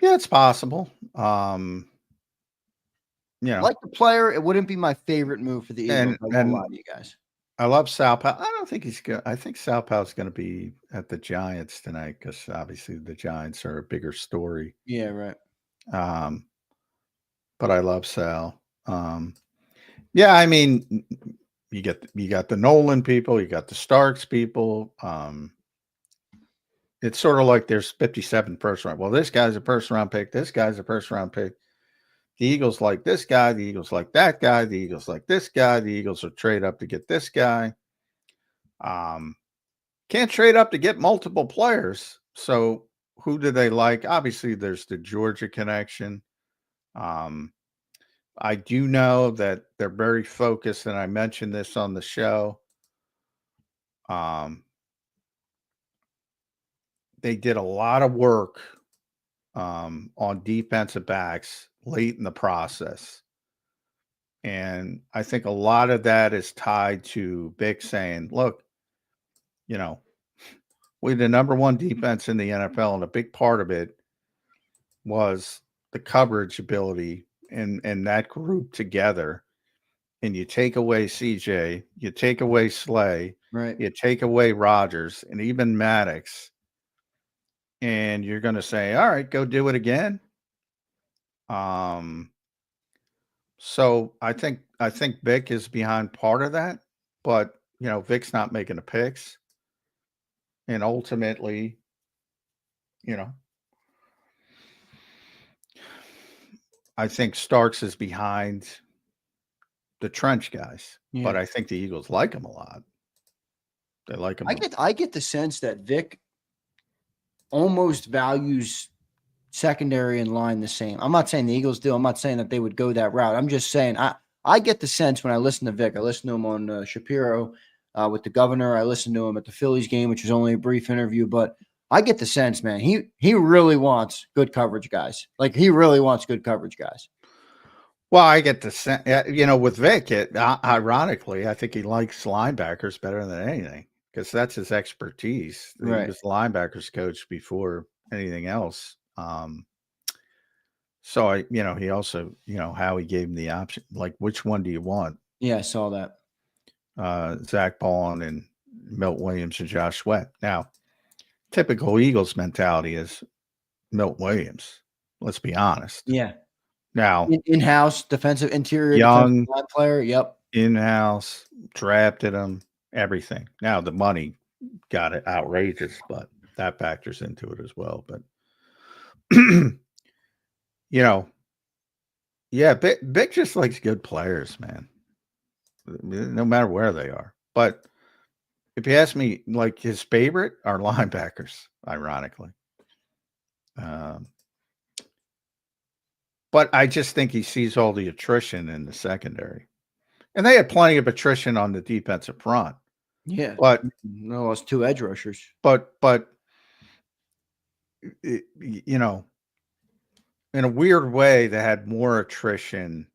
Yeah, it's possible. Like the player, it wouldn't be my favorite move for the Eagles. I won't lie to you guys. I love Sal Powell. I don't think he's good. I think Sal Powell's going to be at the Giants tonight, because obviously the Giants are a bigger story. Yeah, right. But I love Sal. Yeah, I mean, you got the Nolan people, you got the Starks people. It's sort of like there's 57 first round. Well, this guy's a first round pick. This guy's a first round pick. The Eagles like this guy. The Eagles like that guy. The Eagles like this guy. The Eagles will trade up to get this guy. Can't trade up to get multiple players. So who do they like? Obviously, there's the Georgia connection. I do know that they're very focused, and I mentioned this on the show. They did a lot of work on defensive backs late in the process. And I think a lot of that is tied to Vic saying, look, we're the number 1 defense in the NFL, and a big part of it was the coverage ability and that group together. And you take away CJ, you take away Slay, right? You take away Rodgers and even Maddox, and you're going to say, all right, go do it again. So I think Vic is behind part of that, but Vic's not making the picks. And ultimately, I think Starks is behind the trench guys, but I think the Eagles like him a lot. They like him. I get the sense that Vic almost values secondary and line the same. I'm not saying the Eagles do. I'm not saying that they would go that route. I'm just saying I get the sense when I listen to Vic. I listened to him on Shapiro with the Governor. I listened to him at the Phillies game, which was only a brief interview, but I get the sense, man, he really wants good coverage guys. Like, he really wants good coverage guys. Well, I get the sense, with Vic, ironically, I think he likes linebackers better than anything because that's his expertise. He Right. was the linebackers coach before anything else. So he also, Howie gave him the option, like, which one do you want? Yeah, I saw that. Zach Bond and Milt Williams and Josh Sweat. Now, typical Eagles mentality is Milt Williams. Let's be honest. Yeah. Now, in-house defensive interior young defensive player. Yep. In-house, drafted him, everything. Now the money got it outrageous, but that factors into it as well. But yeah, Vic just likes good players, man. No matter where they are. But if you ask me, like, his favorite are linebackers, ironically. But I just think he sees all the attrition in the secondary. And they had plenty of attrition on the defensive front. Yeah. But no, it's 2 edge rushers. But in a weird way, they had more attrition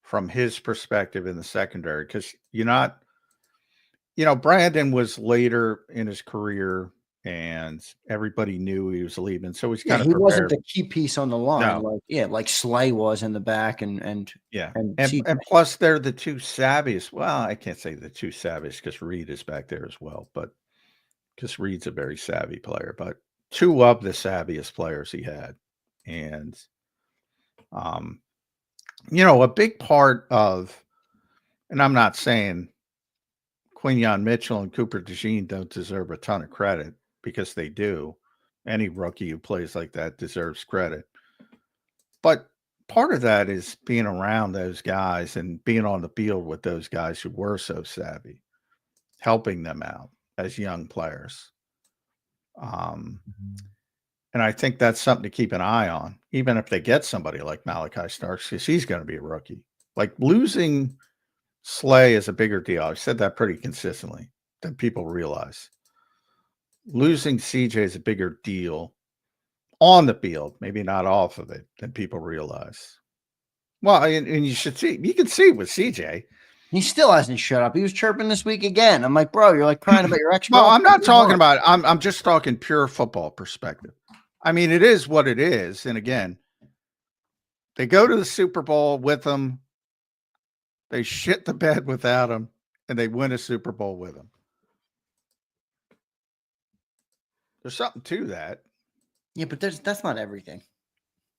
from his perspective in the secondary because Brandon was later in his career and everybody knew he was leaving, so he's kind of he prepared. wasn't the key piece on the line, like Slay was in the back, and plus they're the 2 savviest. Well, I can't say the 2 savviest because Reed is back there as well, but because Reed's a very savvy player, but 2 of the savviest players he had, and a big part of, and I'm not saying Quinyon Mitchell and Cooper DeJean don't deserve a ton of credit, because they do. Any rookie who plays like that deserves credit. But part of that is being around those guys and being on the field with those guys who were so savvy, helping them out as young players. And I think that's something to keep an eye on, even if they get somebody like Malachi Starks, because he's going to be a rookie. Like, losing Slay is a bigger deal. I've said that pretty consistently than people realize. Losing CJ is a bigger deal on the field, maybe not off of it, than people realize. Well, and you can see with CJ. He still hasn't shut up. He was chirping this week again. I'm like, bro, you're like crying about your ex. Well, I'm not talking about it. I'm just talking pure football perspective. I mean, it is what it is. And again, they go to the Super Bowl with him. They shit the bed without him, and they win a Super Bowl with him. There's something to that. Yeah, but that's not everything.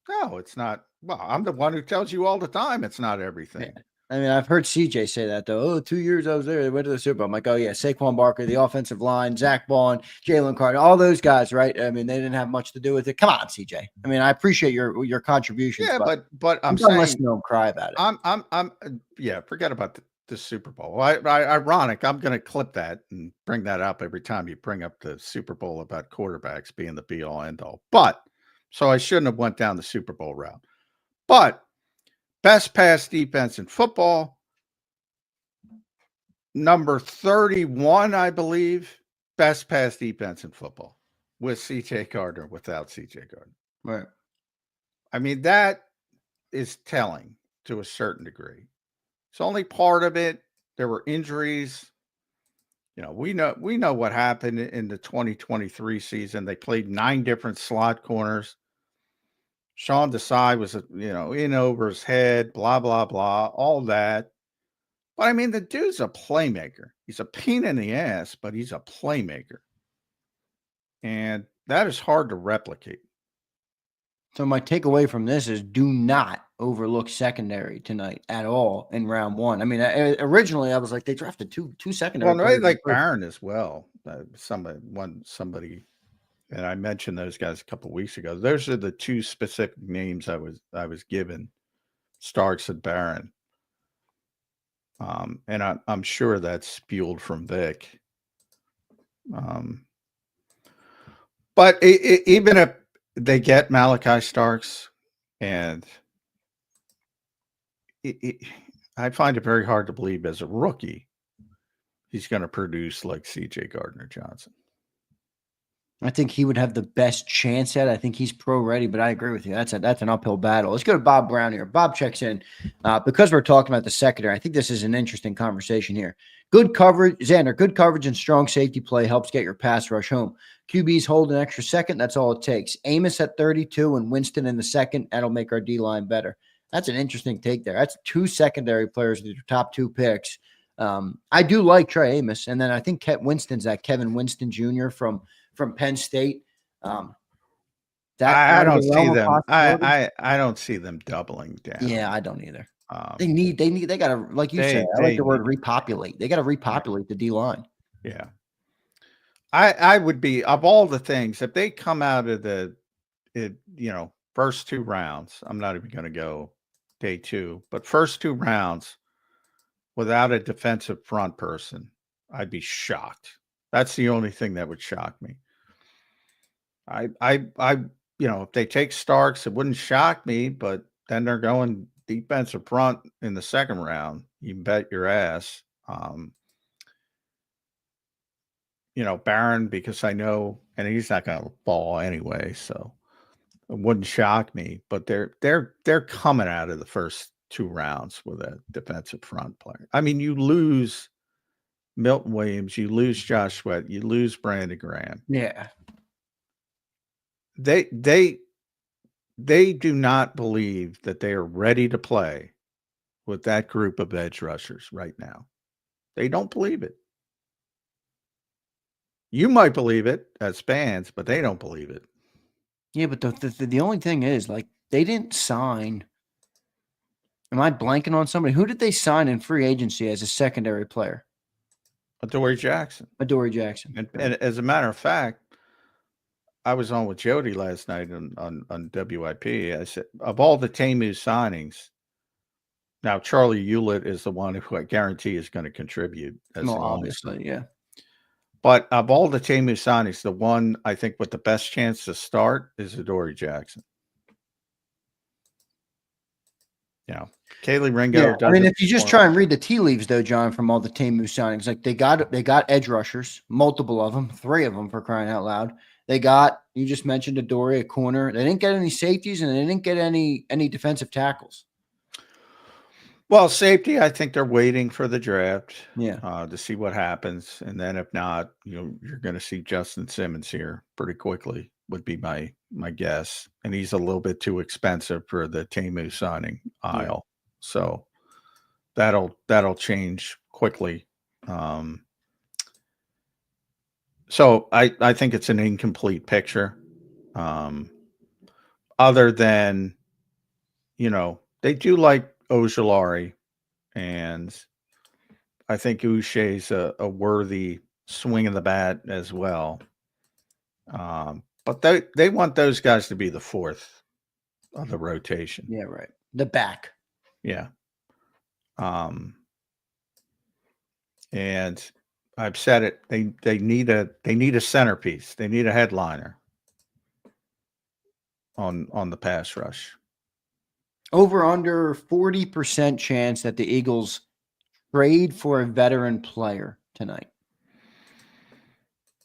No, it's not. Well, I'm the one who tells you all the time it's not everything. Yeah. I mean, I've heard CJ say that, though. Oh, 2 years I was there. They went to the Super Bowl. I'm like, oh, yeah, Saquon Barkley, the offensive line, Zach Bond, Jalen Carter, all those guys, right? I mean, they didn't have much to do with it. Come on, CJ. I mean, I appreciate your contributions. Yeah, but I'm saying, listening to him cry about it. I'm forget about the Super Bowl. Ironic. I'm going to clip that and bring that up every time you bring up the Super Bowl about quarterbacks being the be all end all. But so I shouldn't have went down the Super Bowl route. But best pass defense in football, number 31, I believe. Best pass defense in football with CJ Gardner, without CJ Gardner. Right. I mean, that is telling to a certain degree. It's only part of it. There were injuries. We know what happened in the 2023 season. They played 9 different slot corners. Sean Desai was, in over his head, blah, blah, blah, all that. But I mean, the dude's a playmaker. He's a pain in the ass, but he's a playmaker. And that is hard to replicate. So my takeaway from this is do not overlook secondary tonight at all in round 1. I mean, originally I was like, they drafted two secondary. Well, like Barron as well. Somebody, and I mentioned those guys a couple of weeks ago. Those are the 2 specific names I was given, Starks and Barron. And I'm sure that's fueled from Vic. But even if they get Malachi Starks, and I find it very hard to believe as a rookie he's going to produce like CJ Gardner Johnson. I think he would have the best chance at it. I think he's pro ready, but I agree with you. That's an uphill battle. Let's go to Bob Brown here. Bob checks in because we're talking about the secondary. I think this is an interesting conversation here. Good coverage, Zander. Good coverage and strong safety play helps get your pass rush home. QBs hold an extra second. That's all it takes. Amos at 32 and Winston in the second. That'll make our D line better. That's an interesting take there. That's two secondary players with your top two picks. I do like Trey Amos, and then I think Winston's that Kevin Winston Jr. from Penn State. I don't see them. I don't see them doubling down. Yeah, I don't either. They gotta, like you said, I like the word repopulate. They gotta repopulate the D line. Yeah. I would be, of all the things, if they come out of the first two rounds, I'm not even gonna go day two, but first two rounds without a defensive front person, I'd be shocked. That's the only thing that would shock me. If they take Starks, it wouldn't shock me, but then they're going defensive front in the second round. You bet your ass. Barron, because I know, and he's not going to fall anyway, so it wouldn't shock me. But they're coming out of the first two rounds with a defensive front player. I mean, you lose Milton Williams, you lose Josh Sweat, you lose Brandon Graham. Yeah. They do not believe that they are ready to play with that group of edge rushers right now. They don't believe it. You might believe it as fans, but they don't believe it. Yeah, but the only thing is, like, they didn't sign. Am I blanking on somebody? Who did they sign in free agency as a secondary player? Adoree Jackson. And as a matter of fact, I was on with Jody last night on WIP. I said, of all the Tamu signings, now Charlie Hewlett is the one who I guarantee is going to contribute. Obviously, yeah. But of all the Tamu signings, the one I think with the best chance to start is Adoree Jackson. Kaylee Ringo. Yeah, I mean, if you just try and read the tea leaves, though, John, from all the Tamu signings, like they got edge rushers, multiple of them, 3 of them for crying out loud. They got, you just mentioned Adoree, a corner. They didn't get any safeties, and they didn't get any defensive tackles. Well, safety, I think they're waiting for the draft, to see what happens, and then if not, you're going to see Justin Simmons here pretty quickly. Would be my guess, and he's a little bit too expensive for the Tamu signing aisle, so that'll change quickly. So I think it's an incomplete picture. Other than, they do like Ojulari, and I think Uche's a worthy swing of the bat as well. But they want those guys to be the fourth of the rotation. Yeah, right. The back. Yeah. And I've said it. They need a centerpiece. They need a headliner on the pass rush. Over under 40% chance that the Eagles trade for a veteran player tonight.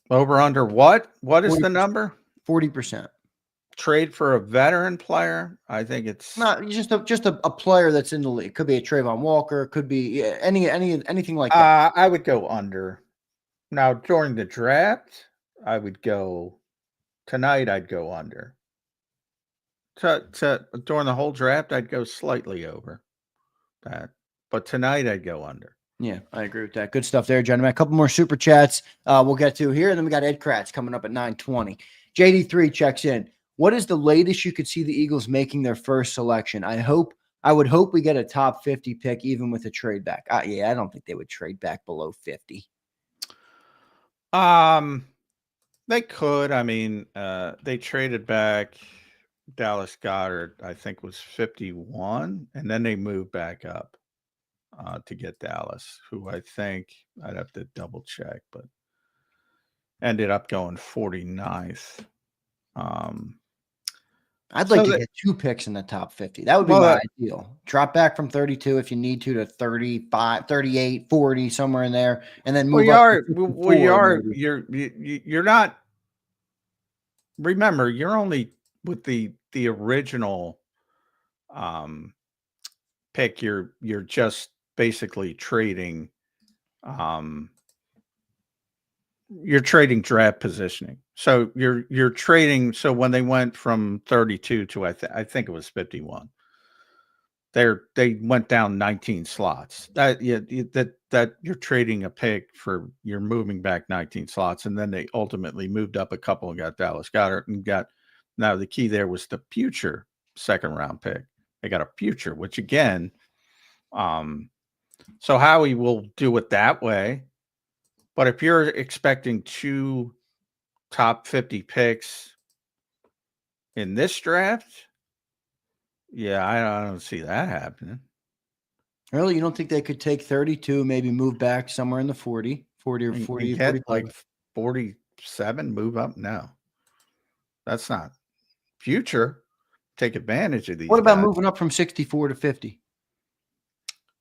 Over under what? What is the number? 40%. Trade for a veteran player? I think it's not just a player that's in the league. Could be a Trayvon Walker. Could be anything like that. I would go under. Now during the draft, I would go tonight. I'd go under. During the whole draft, I'd go slightly over that, but tonight I'd go under. Yeah, I agree with that. Good stuff there, gentlemen. A couple more super chats we'll get to here, and then we got Ed Kracz coming up at 9:20. JD3 checks in. What is the latest you could see the Eagles making their first selection? I would hope we get a top 50 pick, even with a trade back. I don't think they would trade back below 50. They could. I mean, they traded back Dallas Goedert, I think was 51, and then they moved back up to get Dallas, who I think I'd have to double check, but ended up going 49th. I'd like to get 2 picks in the top 50. That would be my ideal. Drop back from 32 if you need to 35, 38, 40, somewhere in there, and then move up. You're not remember, you're only with the original pick. You're just basically trading. You're trading draft positioning. So you're trading. So when they went from 32 to I think it was 51, they went down 19 slots. That you're trading a pick for, you're moving back 19 slots, and then they ultimately moved up a couple and got Dallas Goedert and got. Now the key there was the future second round pick. They got a future, which again, so Howie will do it that way. But if you're expecting 2 top 50 picks in this draft, yeah, I don't see that happening. Really? You don't think they could take 32, maybe move back somewhere in the 40 or 40, get 45? like 47, move up? No, that's not future. Take advantage of these What about guys. moving up from 64 to 50?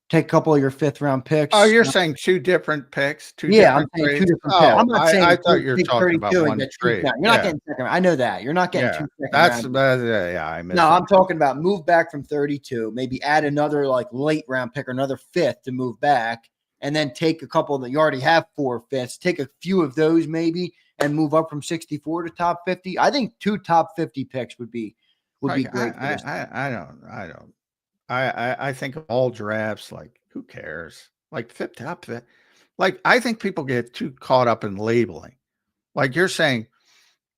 Take a couple of your 5th round picks. Oh, you're saying 2 different picks? Yeah, I'm different saying 2 trades? different picks. I'm not saying I thought you were talking about one trade. You're not getting second. I know that. You're not getting 2 second round. Yeah, I missed No, that. I'm talking about move back from 32, maybe add another like late round pick or another 5th to move back, and then take a couple that you already have 4 5ths, take a few of those maybe, and move up from 64 to top 50. I think 2 top 50 picks would be great for this. I think all drafts, like, who cares? Like, top 50. Like, I think people get too caught up in labeling. Like you're saying,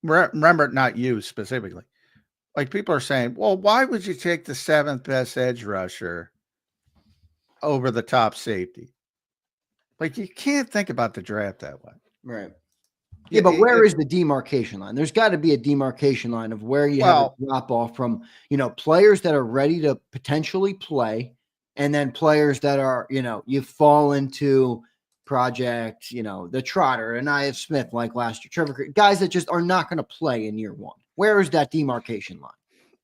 remember, not you specifically. Like, people are saying, well, why would you take the 7th best edge rusher over the top safety? Like, you can't think about the draft that way. Right. Yeah, but where is the demarcation line? There's got to be a demarcation line of where you have a drop off from, players that are ready to potentially play, and then players that are, you fall into project, the Trotter and I.F. Smith like last year, Trevor, guys that just are not going to play in year 1. Where is that demarcation line?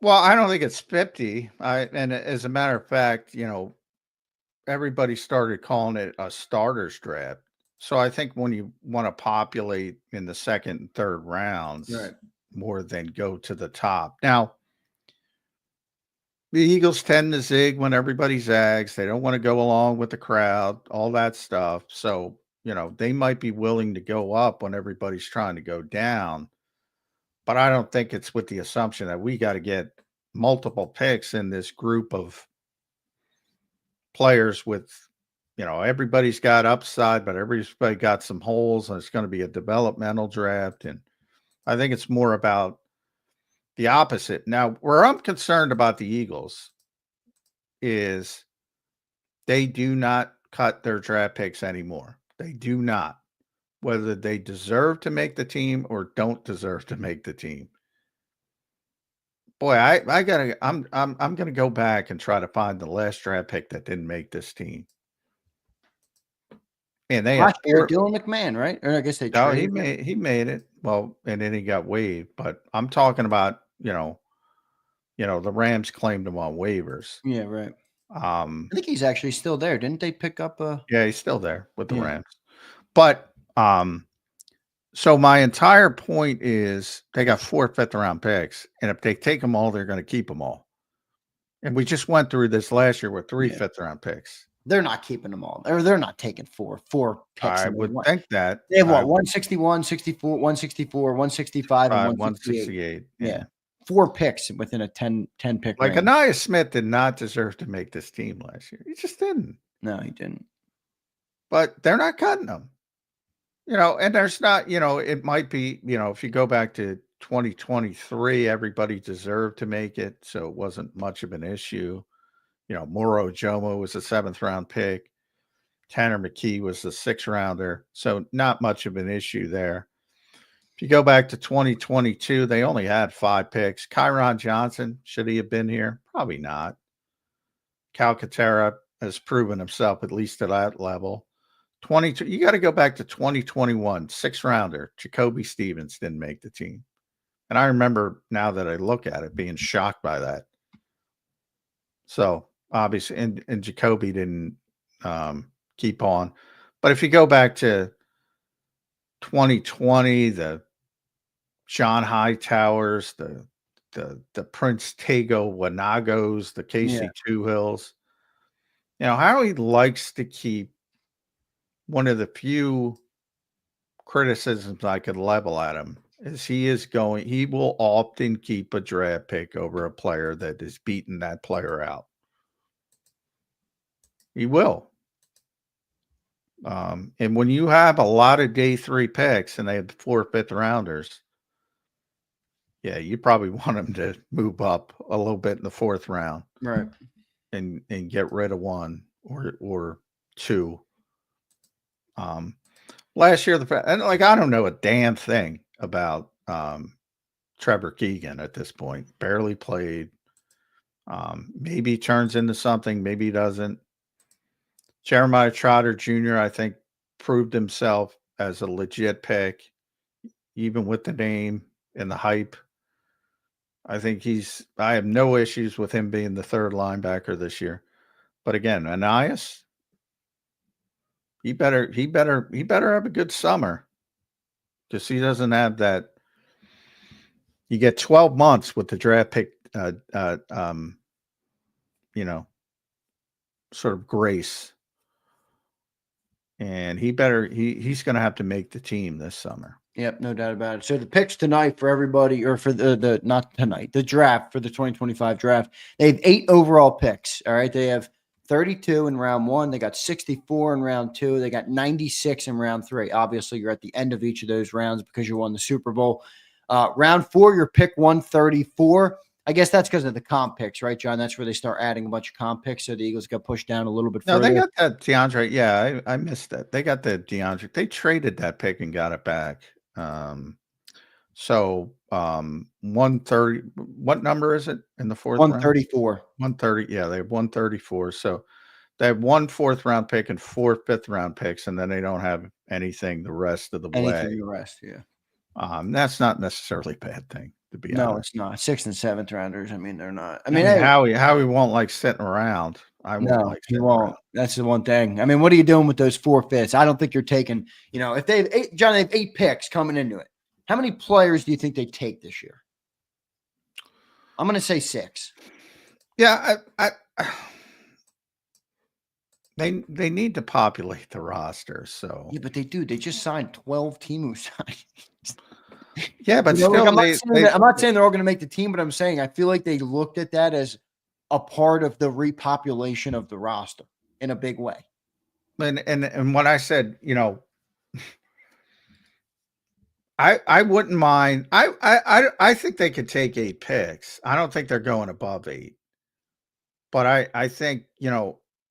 Well, I don't think it's 50. And as a matter of fact, everybody started calling it a starters draft. So I think when you want to populate in the 2nd and 3rd rounds, right, more than go to the top. Now, the Eagles tend to zig when everybody zags. They don't want to go along with the crowd, all that stuff. So, they might be willing to go up when everybody's trying to go down. But I don't think it's with the assumption that we got to get multiple picks in this group of players with, everybody's got upside, but everybody got some holes, and it's going to be a developmental draft. And I think it's more about the opposite. Now, where I'm concerned about the Eagles is they do not cut their draft picks anymore. They do not, whether they deserve to make the team or don't deserve to make the team. Boy, I'm going to go back and try to find the last draft pick that didn't make this team. And they last year, Dylan McMahon, right? Or I guess they traded him. He made it. Well, and then he got waived. But I'm talking about, the Rams claimed him on waivers. Yeah, right. I think he's actually still there. Didn't they pick up Yeah, he's still there with the Rams. But so my entire point is they got 4 5th-round picks, and if they take them all, they're going to keep them all. And we just went through this last year with 3 5th-round picks. They're not keeping them all. They're not taking four picks. I would think that. They have what? 161, 64, 164, 165, and 168. Yeah. 4 picks within a 10 pick Like, range. Anaya Smith did not deserve to make this team last year. He just didn't. No, he didn't. But they're not cutting them. And there's not, it might be, if you go back to 2023, everybody deserved to make it. So it wasn't much of an issue. Moro Jomo was a 7th-round pick. Tanner McKee was the 6th-rounder. So not much of an issue there. If you go back to 2022, they only had 5 picks. Kyron Johnson, should he have been here? Probably not. Calcaterra has proven himself at least at that level. You got to go back to 2021, 6th-rounder. Jacoby Stevens didn't make the team. And I remember, now that I look at it, being shocked by that. So obviously, and Jacoby didn't keep on. But if you go back to 2020, the John Hightowers, the Prince Tago Wanagos, the Casey Two Hills. Howie likes to keep one of the few criticisms I could level at him is he will often keep a draft pick over a player that is beating that player out. He will. And when you have a lot of day 3 picks and they have 4 5th rounders, yeah, you probably want them to move up a little bit in the 4th round. Right. And get rid of 1 or 2. Last year, I don't know a damn thing about Trevor Keegan at this point. Barely played. Maybe he turns into something. Maybe he doesn't. Jeremiah Trotter Jr., I think, proved himself as a legit pick, even with the name and the hype. I think I have no issues with him being the 3rd linebacker this year. But again, Anais, he better have a good summer, because he doesn't have that. You get 12 months with the draft pick, sort of grace, and he's going to have to make the team this summer. Yep, no doubt about it. So the picks tonight for everybody, or for the not tonight, the draft for the 2025 draft, they have 8 overall picks. All right, they have 32 in round 1. They got 64 in round 2. They got 96 in round 3. Obviously, you're at the end of each of those rounds because you won the Super Bowl. Round 4, you're pick 134. I guess that's because of the comp picks, right, John? That's where they start adding a bunch of comp picks, so the Eagles got pushed down a little bit further. No, they got that DeAndre. Yeah, I missed that. They got the DeAndre. They traded that pick and got it back. 130. What number is it in the 4th 134. round? 130. Yeah, they have 134. So they have 1 4th round pick and 4 5th round picks, and then they don't have anything the rest of the way. The rest, yeah. That's not necessarily a bad thing, to be honest. No, it's not. 6th and 7th rounders. I mean, they're not. I mean, hey, Howie won't like sitting around. He won't. That's the one thing. I mean, what are you doing with those 4 5ths? I don't think you're taking, if they have 8, John, they have 8 picks coming into it. How many players do you think they take this year? I'm going to say 6. Yeah, they need to populate the roster. So yeah, but they do. They just signed 12 Timu signings. Yeah, but still, I'm not saying they're all going to make the team, but I'm saying I feel like they looked at that as a part of the repopulation of the roster in a big way. And when I said, I wouldn't mind. I think they could take 8 picks. I don't think they're going above 8. But I think,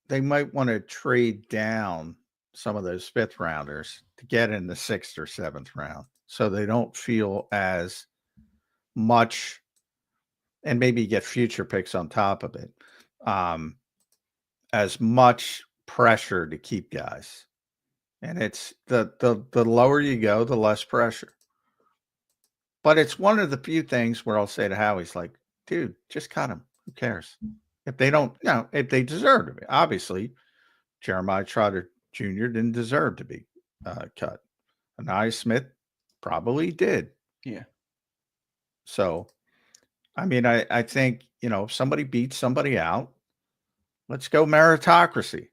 they might want to trade down some of those 5th rounders to get in the 6th or 7th round, so they don't feel as much, and maybe get future picks on top of it, as much pressure to keep guys. And it's the lower you go, the less pressure. But it's one of the few things where I'll say to Howie's like, dude, just cut him. Who cares? If they don't, if they deserve to be. Obviously, Jeremiah Trotter Jr. didn't deserve to be cut. Anais Smith probably did. Yeah. So, I mean, I think, if somebody beats somebody out, let's go meritocracy.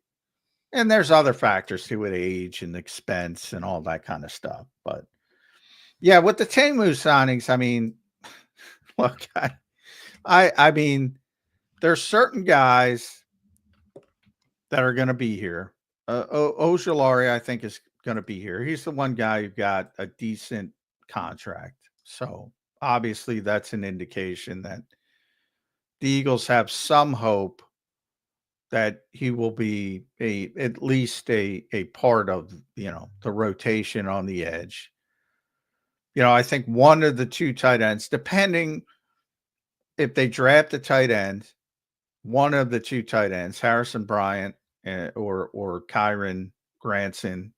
And there's other factors to it, age and expense and all that kind of stuff. But yeah, with the Tamu signings, I mean, look, I mean, there's certain guys that are going to be here. Ojulari, I think, is going to be here. He's the one guy who got a decent contract. So obviously that's an indication that the Eagles have some hope that he will be at least a part of, the rotation on the edge. I think one of the 2 tight ends, depending if they draft a tight end, one of the 2 tight ends, Harrison Bryant or Kyron Granson,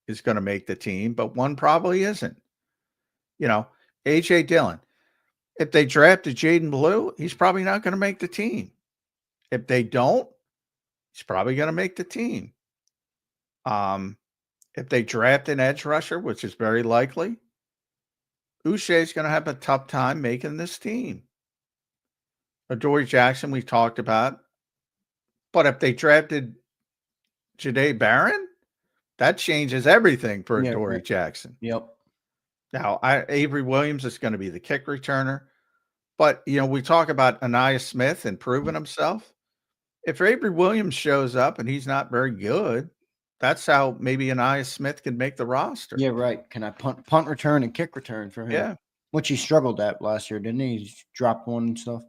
is going to make the team, but one probably isn't. A.J. Dillon. If they drafted Jaden Blue, he's probably not going to make the team. If they don't, he's probably going to make the team. If they draft an edge rusher, which is very likely, Uche's going to have a tough time making this team. Adoree Jackson, we talked about. But if they drafted Jahdae Barron, that changes everything for Adoree Jackson. Yep. Now, Avery Williams is going to be the kick returner. But, we talk about Aniyah Smith and proving himself. If Avery Williams shows up and he's not very good, that's how maybe Aniyah Smith can make the roster. Yeah, right. Can I punt return and kick return for him? Yeah. Which he struggled at last year, didn't he? He dropped one and stuff.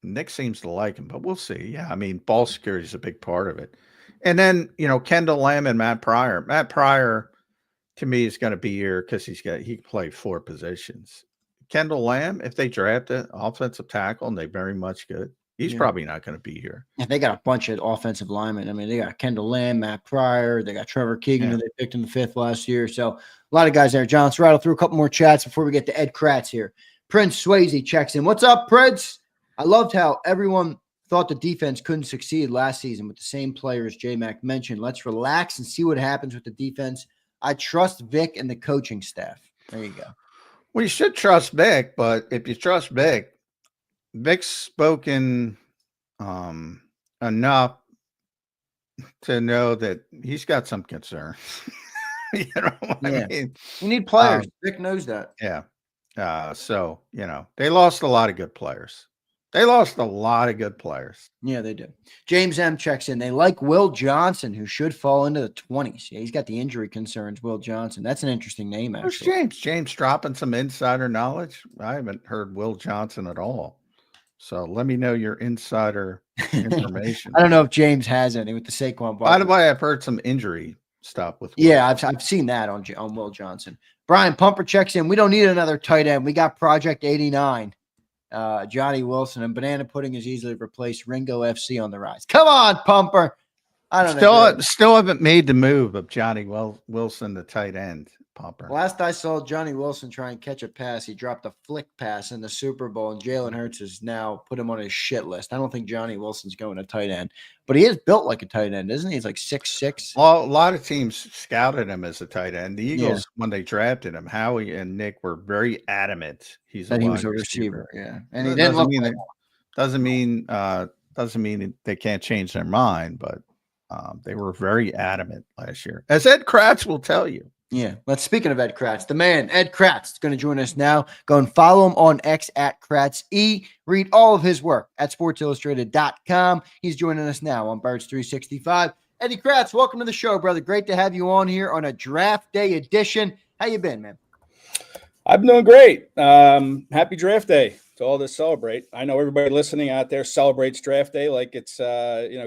Nick seems to like him, but we'll see. Yeah, I mean, ball security is a big part of it. And then, Kendall Lamb and Matt Pryor. Matt Pryor, to me, is going to be here because he can play 4 positions. Kendall Lamb, if they draft an offensive tackle and they very much good, he's probably not going to be here. Yeah, they got a bunch of offensive linemen. I mean, they got Kendall Lamb, Matt Pryor. They got Trevor Keegan, who they picked in the 5th last year. So a lot of guys there. John, let's rattle through a couple more chats before we get to Ed Kracz here. Prince Swayze checks in. What's up, Prince? I loved how everyone thought the defense couldn't succeed last season with the same players J-Mac mentioned. Let's relax and see what happens with the defense. I trust Vic and the coaching staff. There you go. Well, you should trust Vic, but if you trust Vic, Vic's spoken enough to know that he's got some concerns. I mean? You need players. Vic knows that. Yeah. So, they lost a lot of good players. Yeah, they did. James M checks in. They like Will Johnson, who should fall into the 20s. Yeah, he's got the injury concerns, Will Johnson. That's an interesting name, actually. Where's James dropping some insider knowledge. I haven't heard Will Johnson at all. So let me know your insider information. I don't know if James has any with the Saquon. By the way, I've heard some injury stuff with Will. Yeah, I've seen that on Will Johnson. Brian Pumper checks in. We don't need another tight end. We got Project 89. Johnny Wilson and Banana Pudding is easily replaced. Ringo FC on the rise. Come on, Pumper. I don't know. Still haven't made the move of Johnny Wilson, the tight end. Pumper. Last I saw Johnny Wilson try and catch a pass, he dropped a flick pass in the Super Bowl, and Jalen Hurts has now put him on his shit list. I don't think Johnny Wilson's going to tight end, but he is built like a tight end, isn't he? He's like 6'6". Well, a lot of teams scouted him as a tight end. The Eagles, when they drafted him, Howie and Nick were very adamant he was a receiver. Yeah, and he didn't doesn't mean they can't change their mind, but they were very adamant last year, as Ed Kracz will tell you. Yeah. Let's speaking of Ed Kracz, the man, Ed Kracz, is going to join us now. Go and follow him on X at KratzE. Read all of his work at sportsillustrated.com. He's joining us now on Birds 365. Eddie Kracz, welcome to the show, brother. Great to have you on here on a draft day edition. How you been, man? I've been doing great. Happy draft day to all this celebrate. I know everybody listening out there celebrates draft day like it's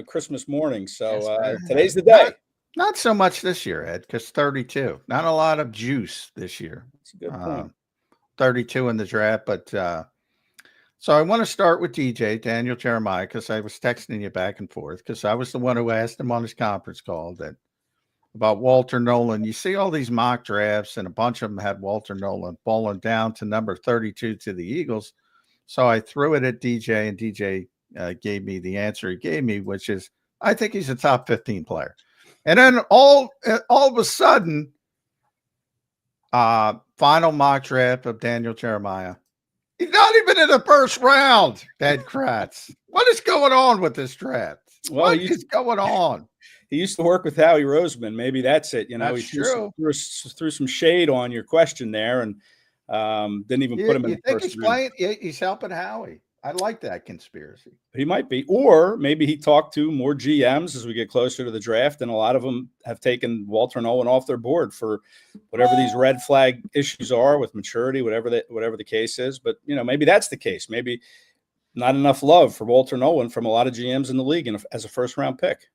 Christmas morning. So today's the day. Not so much this year, Ed, because 32. Not a lot of juice this year. That's a good point. 32 in the draft. But so I want to start with DJ, Daniel Jeremiah, because I was texting you back and forth, because I was the one who asked him on his conference call about Walter Nolan. You see all these mock drafts, and a bunch of them had Walter Nolan falling down to number 32 to the Eagles. So I threw it at DJ, and DJ gave me the answer he gave me, which is, I think he's a top 15 player. And then all of a sudden, final mock draft of Daniel Jeremiah. He's not even in the first round, Ed Kracz. What is going on with this draft? Well, what is going on? He used to work with Howie Roseman. Maybe that's it. That's he threw some shade on your question there and didn't even put him in the first round. He's helping Howie. I like that conspiracy. He might be. Or maybe he talked to more GMs as we get closer to the draft, and a lot of them have taken Walter Nolan off their board for whatever these red flag issues are with maturity, whatever the case is. But, maybe that's the case. Maybe not enough love for Walter Nolan from a lot of GMs in the league as a first-round pick.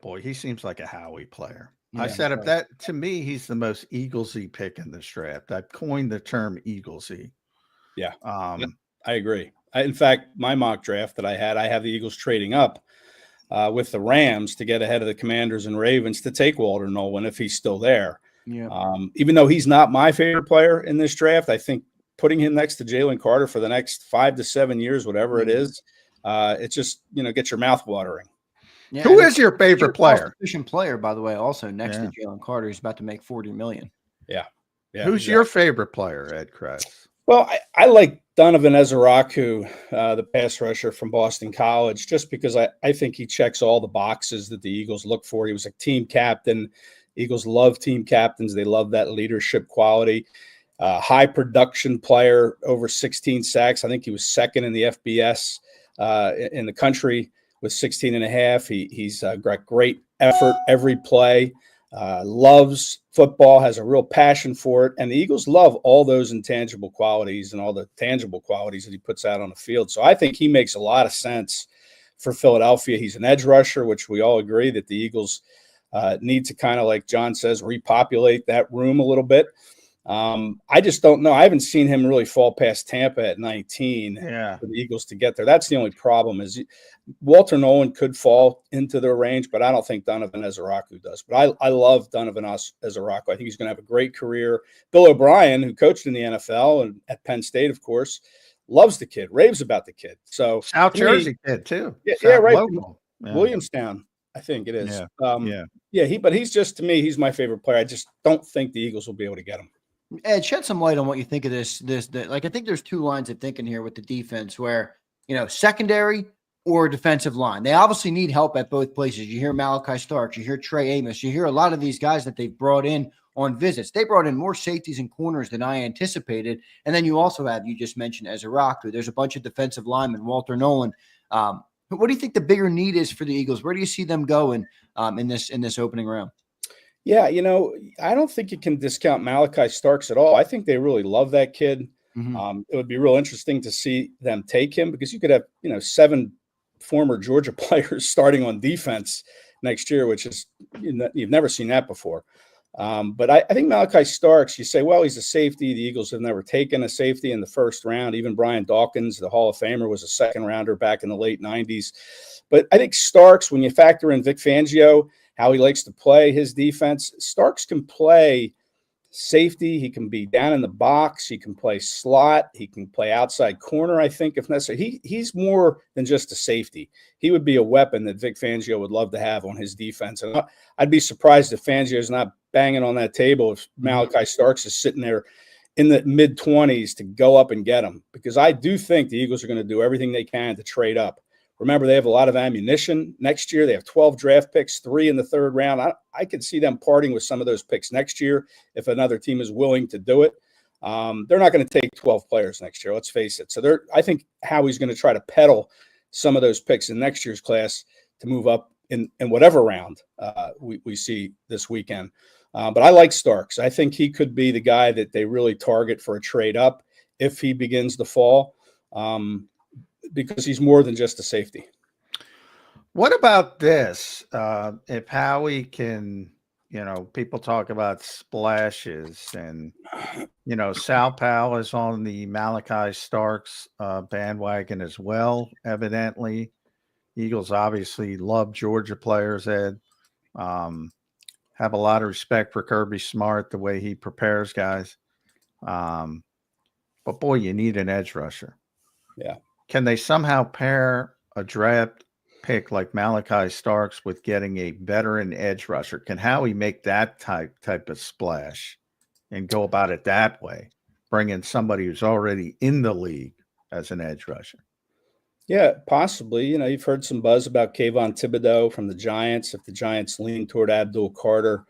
Boy, he seems like a Howie player. Yeah, I said if that, to me, he's the most Eaglesy pick in this draft. I've coined the term Eaglesy. Yeah, I agree. In fact, my mock draft that I have the Eagles trading up with the Rams to get ahead of the Commanders and Ravens to take Walter Nolan if he's still there. Yeah. Even though he's not my favorite player in this draft, I think putting him next to Jalen Carter for the next 5 to 7 years, whatever it is, it's just, gets your mouth watering. Yeah, who is your favorite player? Efficient player, by the way, also next to Jalen Carter, who's about to make $40 million. Yeah. Yeah. Who's your favorite player, Ed Kracz? Well, I like Donovan Ezeraku, the pass rusher from Boston College, just because I think he checks all the boxes that the Eagles look for. He was a team captain. Eagles love team captains. They love that leadership quality. High production player, over 16 sacks. I think he was second in the FBS in the country with 16 and a half. He's got great effort every play. Loves football, has a real passion for it, and the Eagles love all those intangible qualities and all the tangible qualities that he puts out on the field. So I think he makes a lot of sense for Philadelphia. He's an edge rusher, which we all agree that the Eagles need to kind of, like John says, repopulate that room a little bit. I just don't know. I haven't seen him really fall past Tampa at 19 for the Eagles to get there. That's the only problem. Is Walter Nolan could fall into their range, but I don't think Donovan Ezeraku does. But I love Donovan Ezeraku. I think he's going to have a great career. Bill O'Brien, who coached in the NFL and at Penn State, of course, loves the kid, raves about the kid. So South Jersey kid too. Yeah, right. Yeah. Williamstown, I think it is. But he's just, to me, he's my favorite player. I just don't think the Eagles will be able to get him. Ed, shed some light on what you think of this. Like, I think there's two lines of thinking here with the defense where, secondary or defensive line. They obviously need help at both places. You hear Malachi Starks, you hear Trey Amos, you hear a lot of these guys that they've brought in on visits. They brought in more safeties and corners than I anticipated. And then you also have, you just mentioned Ezeraku. There's a bunch of defensive linemen, Walter Nolan. What do you think the bigger need is for the Eagles? Where do you see them going in this opening round? Yeah, I don't think you can discount Malachi Starks at all. I think they really love that kid. Mm-hmm. It would be real interesting to see them take him, because you could have, 7 former Georgia players starting on defense next year, which is, you've never seen that before. But I think Malachi Starks, you say, well, he's a safety. The Eagles have never taken a safety in the first round. Even Brian Dawkins, the Hall of Famer, was a second rounder back in the late 90s. But I think Starks, when you factor in Vic Fangio, how he likes to play his defense, Starks can play safety. He can be down in the box. He can play slot. He can play outside corner, I think, if necessary. He's more than just a safety. He would be a weapon that Vic Fangio would love to have on his defense. And I'd be surprised if Fangio is not banging on that table if Malachi Starks is sitting there in the mid-20s to go up and get him, because I do think the Eagles are going to do everything they can to trade up. Remember, they have a lot of ammunition next year. They have 12 draft picks, 3 in the third round. I could see them parting with some of those picks next year if another team is willing to do it. They're not going to take 12 players next year, let's face it. So I think Howie's going to try to peddle some of those picks in next year's class to move up in whatever round we see this weekend. But I like Starks. I think he could be the guy that they really target for a trade up if he begins to fall. Because he's more than just a safety. What about this? If Howie can, people talk about splashes, and, Sal Powell is on the Malachi Starks bandwagon as well, evidently. Eagles obviously love Georgia players, Ed. Have a lot of respect for Kirby Smart, the way he prepares guys. But, boy, you need an edge rusher. Yeah. Can they somehow pair a draft pick like Malachi Starks with getting a veteran edge rusher? Can Howie make that type of splash and go about it that way, bring in somebody who's already in the league as an edge rusher? Yeah, possibly. You've heard some buzz about Kayvon Thibodeau from the Giants. If the Giants lean toward Abdul Carter,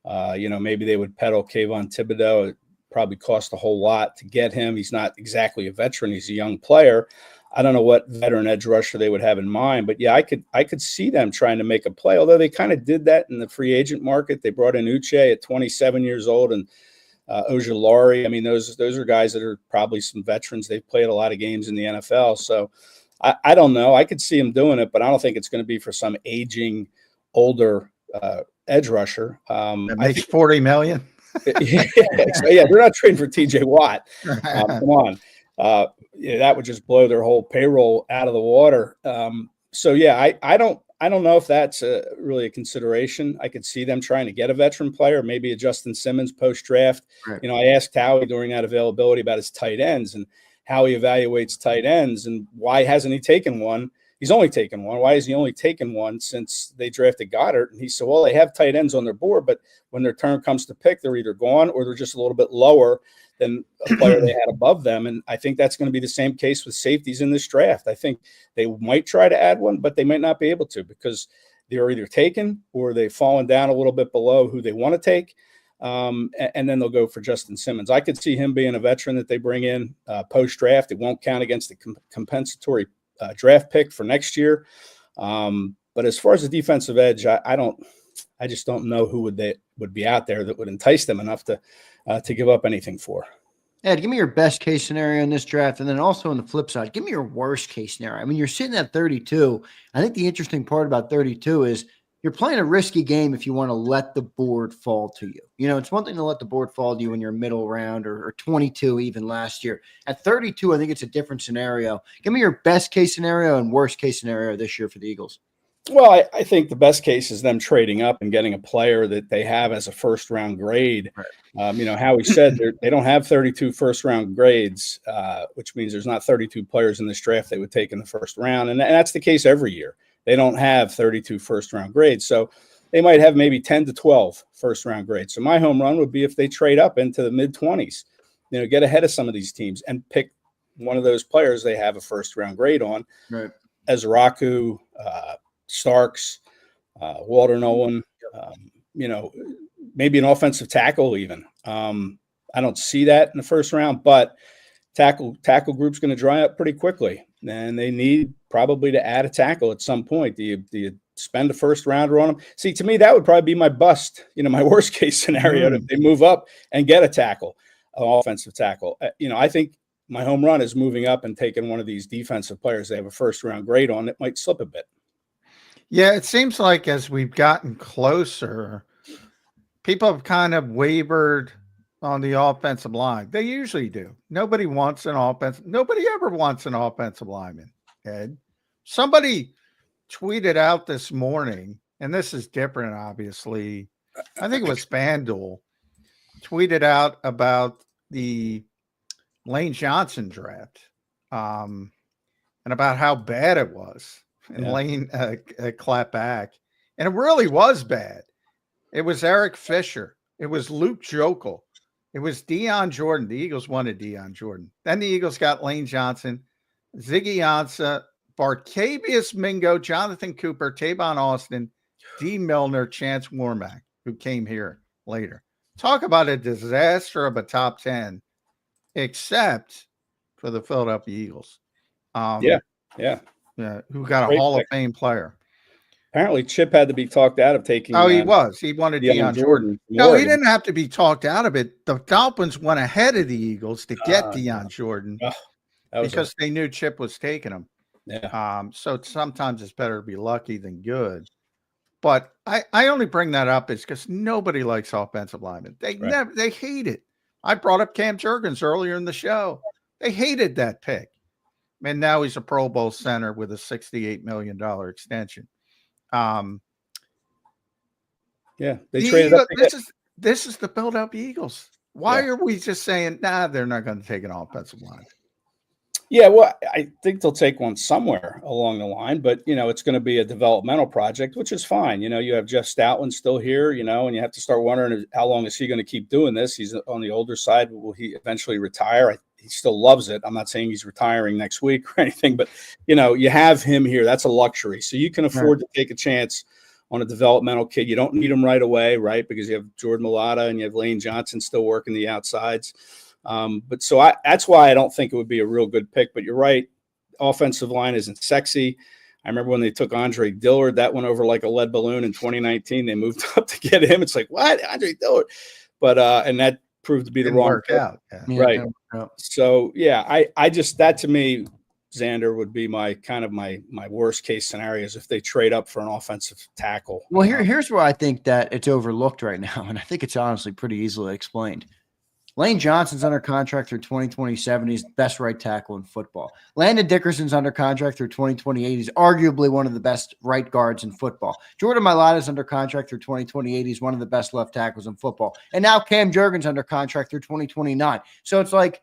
maybe they would peddle Kayvon Thibodeau. It probably cost a whole lot to get him. He's not exactly a veteran. He's a young player. I don't know what veteran edge rusher they would have in mind, but yeah, I could see them trying to make a play, although they kind of did that in the free agent market. They brought in Uche at 27 years old and Ojulari. I mean, those are guys that are probably some veterans. They've played a lot of games in the NFL. So I don't know. I could see them doing it, but I don't think it's going to be for some aging, older edge rusher. That makes $40 million. Yeah, they're not trading for TJ Watt. Come on. That would just blow their whole payroll out of the water. I don't know if that's really a consideration. I could see them trying to get a veteran player, maybe a Justin Simmons post-draft. Right. I asked Howie during that availability about his tight ends and how he evaluates tight ends and why hasn't he taken one he's only taken one. Why is he only taken one since they drafted Goddard? And he said, well, they have tight ends on their board, but when their turn comes to pick, they're either gone or they're just a little bit lower than a player they had above them. And I think that's going to be the same case with safeties in this draft. I think they might try to add one, but they might not be able to because they're either taken or they've fallen down a little bit below who they want to take. And then they'll go for Justin Simmons. I could see him being a veteran that they bring in post-draft. It won't count against the compensatory draft pick for next year. But as far as the defensive edge, I just don't know who would be out there that would entice them enough to give up anything for. Ed, give me your best case scenario in this draft, and then also on the flip side, give me your worst case scenario. I mean, you're sitting at 32. I think the interesting part about 32 is you're playing a risky game if you want to let the board fall to you. You know, it's one thing to let the board fall to you in your middle round or 22 even last year. At 32, I think it's a different scenario. Give me your best case scenario and worst case scenario this year for the Eagles. Well, I think the best case is them trading up and getting a player that they have as a first-round grade. Right. You know, Howie said they don't have 32 first-round grades, which means there's not 32 players in this draft they would take in the first round. And that's the case every year. They don't have 32 first-round grades. So they might have maybe 10 to 12 first-round grades. So my home run would be if they trade up into the mid-20s, you know, get ahead of some of these teams and pick one of those players they have a first-round grade on. Right. Ezraku, Starks, Walter Nolan, you know, maybe an offensive tackle even. I don't see that in the first round, but tackle group's going to dry up pretty quickly, and they need probably to add a tackle at some point. Do you spend a first rounder on them? See, to me, that would probably be my bust, you know, my worst case scenario if they move up and get a tackle, an offensive tackle. You know, I think my home run is moving up and taking one of these defensive players they have a first round grade on that might slip a bit. Yeah, it seems like as we've gotten closer, people have kind of wavered on the offensive line. They usually do. Nobody ever wants an offensive lineman, Ed. Somebody tweeted out this morning, and this is different, obviously. I think it was FanDuel, tweeted out about the Lane Johnson draft and about how bad it was. And yeah. Lane clapped back. And it really was bad. It was Eric Fisher. It was Luke Jokel. It was Deion Jordan. The Eagles wanted Deion Jordan. Then the Eagles got Lane Johnson, Ziggy Ansah, Barkevius Mingo, Jonathan Cooper, Tavon Austin, D. Milner, Chance Warmack, who came here later. Talk about a disaster of a top 10, except for the Philadelphia Eagles. Yeah, who got a Hall of Fame player. Apparently, Chip had to be talked out of taking. Oh, he was. He wanted Deion Jordan. No, he didn't have to be talked out of it. The Dolphins went ahead of the Eagles to get Deion Jordan because they knew Chip was taking him. Yeah. So sometimes it's better to be lucky than good. But I only bring that up is because nobody likes offensive linemen. They hate it. I brought up Cam Jurgens earlier in the show. They hated that pick. And now he's a Pro Bowl center with a $68 million extension. They traded up. This is the Philadelphia Eagles. Why are we just saying, they're not going to take an offensive line? Yeah, well, I think they'll take one somewhere along the line, but, you know, it's going to be a developmental project, which is fine. You know, you have Jeff Stoutland still here, you know, and you have to start wondering how long is he going to keep doing this? He's on the older side. Will he eventually retire? He still loves it. I'm not saying he's retiring next week or anything, but, you know, you have him here. That's a luxury. So you can afford to take a chance on a developmental kid. You don't need him right away, right? Because you have Jordan Mailata and you have Lane Johnson still working the outsides. But so that's why I don't think it would be a real good pick. But you're right. Offensive line isn't sexy. I remember when they took Andre Dillard, that went over like a lead balloon in 2019. They moved up to get him. It's like, what? Andre Dillard? But, and that proved to be the wrong pick. Yeah. Right. So, yeah, I just, that to me, Zander, would be my worst case scenarios if they trade up for an offensive tackle. Well, here's where I think that it's overlooked right now, and I think it's honestly pretty easily explained. Lane Johnson's under contract through 2027. He's the best right tackle in football. Landon Dickerson's under contract through 2028. He's arguably one of the best right guards in football. Jordan Mailata's under contract through 2028. He's one of the best left tackles in football. And now Cam Jurgens under contract through 2029. So it's like,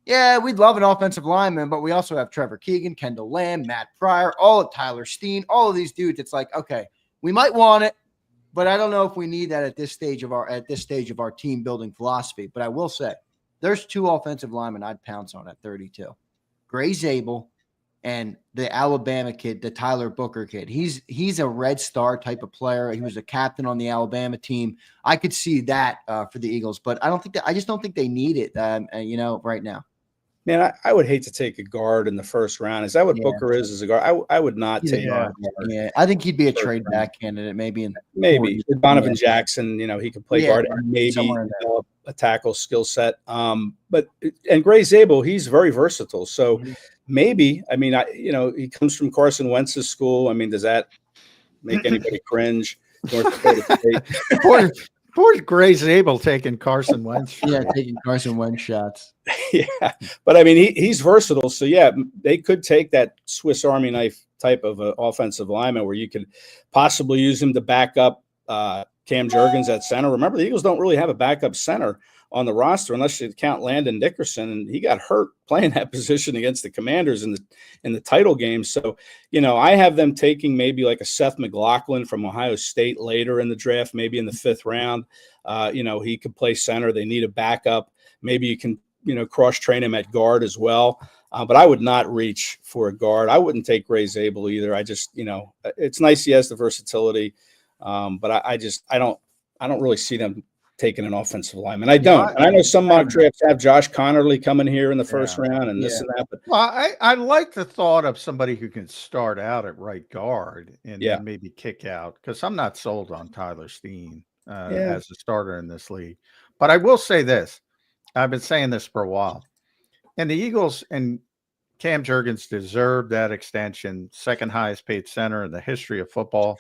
yeah, we'd love an offensive lineman, but we also have Trevor Keegan, Kendall Lamb, Matt Pryor, all of Tyler Steen, all of these dudes. It's like, okay, we might want it, but I don't know if we need that at this stage of our team building philosophy. But I will say, there's 2 offensive linemen I'd pounce on at 32. Gray Zabel and the Alabama kid, the Tyler Booker kid. He's a Red Star type of player. He was a captain on the Alabama team. I could see that for the Eagles, but I just don't think they need it, right now. Man, I would hate to take a guard in the first round. Is that what Booker is as a guard? I would not take a guard. Yeah, I think he'd be a trade back candidate, maybe. Donovan Jackson, he could play guard and maybe develop a tackle skill set. But Gray Zabel, he's very versatile. So maybe, he comes from Carson Wentz's school. I mean, does that make anybody cringe? North Dakota State. Poor Gray Zabel taking Carson Wentz. Yeah, taking Carson Wentz shots. Yeah, but he's versatile. So yeah, they could take that Swiss Army knife type of offensive lineman where you could possibly use him to back up Cam Jurgens at center. Remember, the Eagles don't really have a backup center on the roster unless you count Landon Dickerson, and he got hurt playing that position against the Commanders in the title game. So, I have them taking maybe like a Seth McLaughlin from Ohio State later in the draft, maybe in the 5th round. He could play center. They need a backup. Maybe you can, cross-train him at guard as well. But I would not reach for a guard. I wouldn't take Gray Zabel either. I just, it's nice he has the versatility. But I don't really see them taking an offensive lineman. I don't. And I know some mock drafts have Josh Connerly coming here in the first round and this and that. But I like the thought of somebody who can start out at right guard and then maybe kick out, because I'm not sold on Tyler Steen as a starter in this league. But I will say this. I've been saying this for a while. And the Eagles and Cam Jurgens deserve that extension, second highest paid center in the history of football.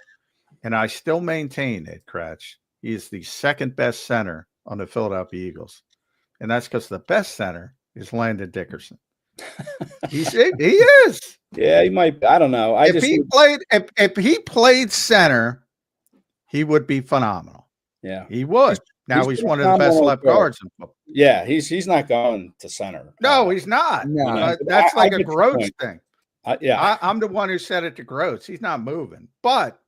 And I still maintain, Ed Kracz, he is the second best center on the Philadelphia Eagles. And that's because the best center is Landon Dickerson. He is. Yeah, he might. I don't know. If he played center, he would be phenomenal. Yeah, he would. Now he's one of the best left guards in football. Yeah, he's not going to center. No, he's not. No, that's like a Groats thing. Yeah, I'm the one who said it to Groats. He's not moving, but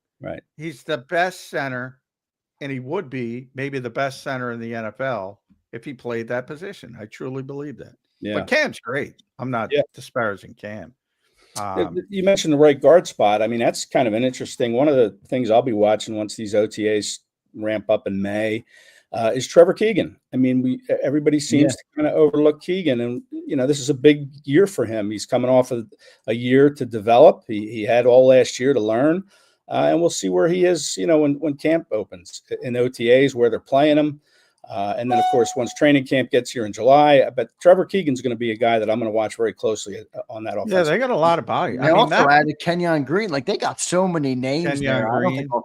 he's the best center. And he would be maybe the best center in the NFL if he played that position. I truly believe that. Yeah. But Cam's great. I'm not disparaging Cam. You mentioned the right guard spot. I mean, that's kind of an interesting. One of the things I'll be watching once these OTAs ramp up in May is Trevor Keegan. I mean, everybody seems to kind of overlook Keegan. And, this is a big year for him. He's coming off of a year to develop. He had all last year to learn. And we'll see where he is, when camp opens in OTAs, where they're playing him. And then, of course, once training camp gets here in July, but Trevor Keegan's going to be a guy that I'm going to watch very closely on that offense. Yeah, they got a lot of body. They also added Kenyon Green. Like, they got so many names there.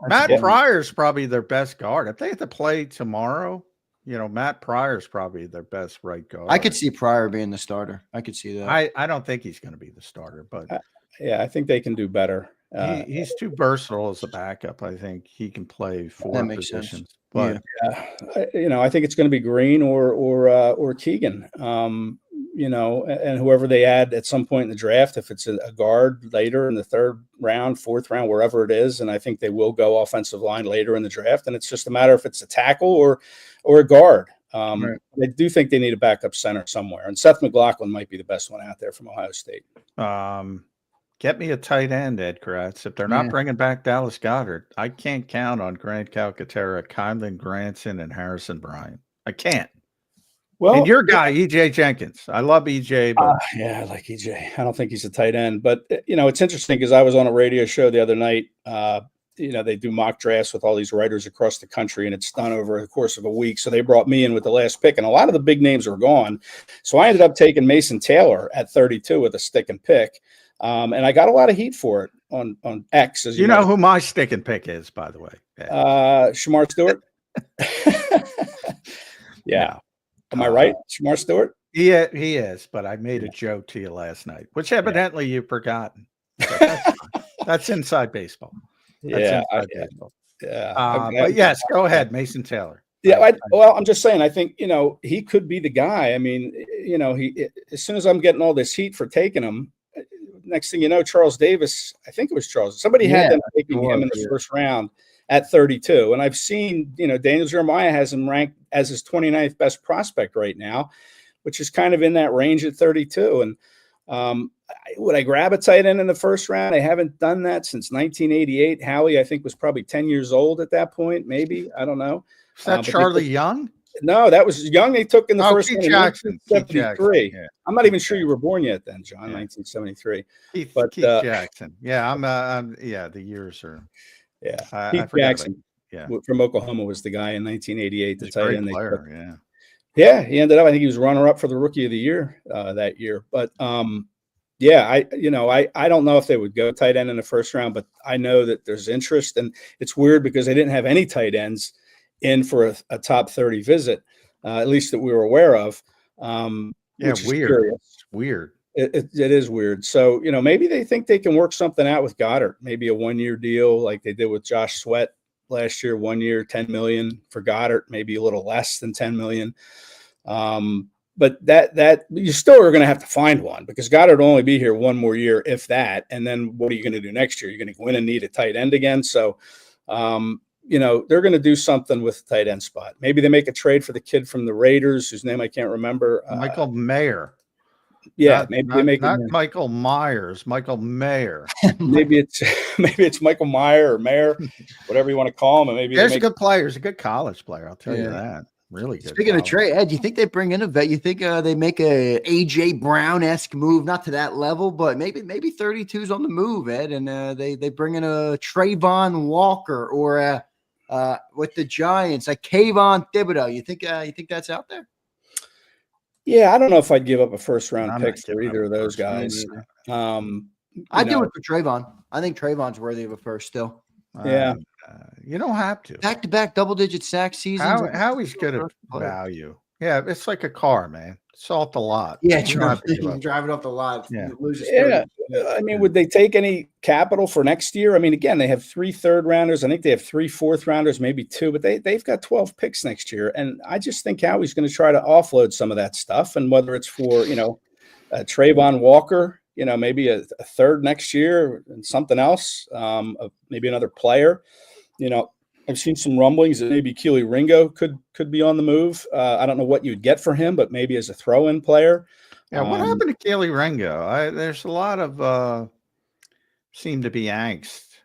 Matt Pryor's probably their best guard. If they have to play tomorrow, Matt Pryor's probably their best right guard. I could see Pryor being the starter. I could see that. I don't think he's going to be the starter, but I think they can do better. He's too versatile as a backup. I think he can play 4 positions. Sense. But I think it's going to be Green or Keegan. And whoever they add at some point in the draft, if it's a guard later in the 3rd round, 4th round, wherever it is, and I think they will go offensive line later in the draft. And it's just a matter if it's a tackle or a guard. I do think they need a backup center somewhere, and Seth McLaughlin might be the best one out there from Ohio State. Get me a tight end, Ed Kracz. If they're not bringing back Dallas Goedert, I can't count on Grant Calcaterra, Kylan Granson, and Harrison Bryant. I can't. Well, and your guy, E.J. Jenkins. I love E.J. But I like E.J. I don't think he's a tight end. But, it's interesting because I was on a radio show the other night. They do mock drafts with all these writers across the country, and it's done over the course of a week. So they brought me in with the last pick, and a lot of the big names are gone. So I ended up taking Mason Taylor at 32 with a stick and pick. And I got a lot of heat for it on X. As you know who my stick and pick is, by the way. Shamar Stewart. Yeah. Am I right? Shamar Stewart? Yeah, he is. But I made a joke to you last night, which evidently you've forgotten. That's inside baseball. Baseball. But yes, go ahead, Mason Taylor. Yeah, I'm just saying, I think, he could be the guy. I mean, you know, as soon as I'm getting all this heat for taking him, next thing you know, Charles Davis, I think it was Charles, somebody had them taking him in the first round at 32. And I've seen, you know, Daniel Jeremiah has him ranked as his 29th best prospect right now, which is kind of in that range at 32. And would I grab a tight end in the first round? I haven't done that since 1988. Howie, I think, was probably 10 years old at that point, maybe. I don't know. Is that Charlie Young? No, that was Young. They took in the first round in Jackson. 1973. Yeah. I'm not even sure you were born yet then, John, 1973. Keith Jackson. Yeah, the years are. Yeah, Keith Jackson from Oklahoma was the guy in 1988. The tight end player, yeah, he ended up. I think he was runner-up for the Rookie of the Year that year. But I don't know if they would go tight end in the first round, but I know that there's interest, and it's weird because they didn't have any tight ends in for a top 30 visit, at least that we were aware of. Weird. It is weird. So, you know, maybe they think they can work something out with Goddard, maybe a 1-year deal like they did with Josh Sweat last year, 1 year, $10 million for Goddard, maybe a little less than $10 million. But that you still are going to have to find one because Goddard will only be here 1 more year, if that. And then what are you going to do next year? You're going to go in and need a tight end again. So, you know, they're going to do something with the tight end spot. Maybe they make a trade for the kid from the Raiders, whose name I can't remember. Michael Mayer. Yeah, not Michael Myers, Michael Mayer. maybe it's Michael Meyer or Mayer, whatever you want to call him. And maybe there's a good player. He's a good college player. I'll tell you that. Really good. Speaking of trade, Ed, you think they bring in a vet? You think they make a AJ Brown-esque move, not to that level, but maybe 32's on the move, Ed, and they bring in a Trayvon Walker or with the Giants, like Kayvon Thibodeau. You think that's out there? Yeah, I don't know if I'd give up a first-round pick for either of those guys. I'd do it for Trayvon. I think Trayvon's worthy of a first still. Yeah. You don't have to. Back-to-back double-digit sack seasons. Howie's good at value. Yeah, it's like a car, man. It's off the lot. Yeah, drive it off the lot. Yeah. I mean, would they take any capital for next year? I mean, again, they have 3 third-rounders. I think they have 3 fourth-rounders, maybe 2, but they've got 12 picks next year. And I just think Howie's going to try to offload some of that stuff. And whether it's for, you know, Trayvon Walker, you know, maybe a third next year and something else, maybe another player. You know, I've seen some rumblings that maybe Keely Ringo could be on the move. I don't know what you'd get for him, but maybe as a throw-in player. Yeah, what happened to Keely Ringo? There's a lot of seem to be angst.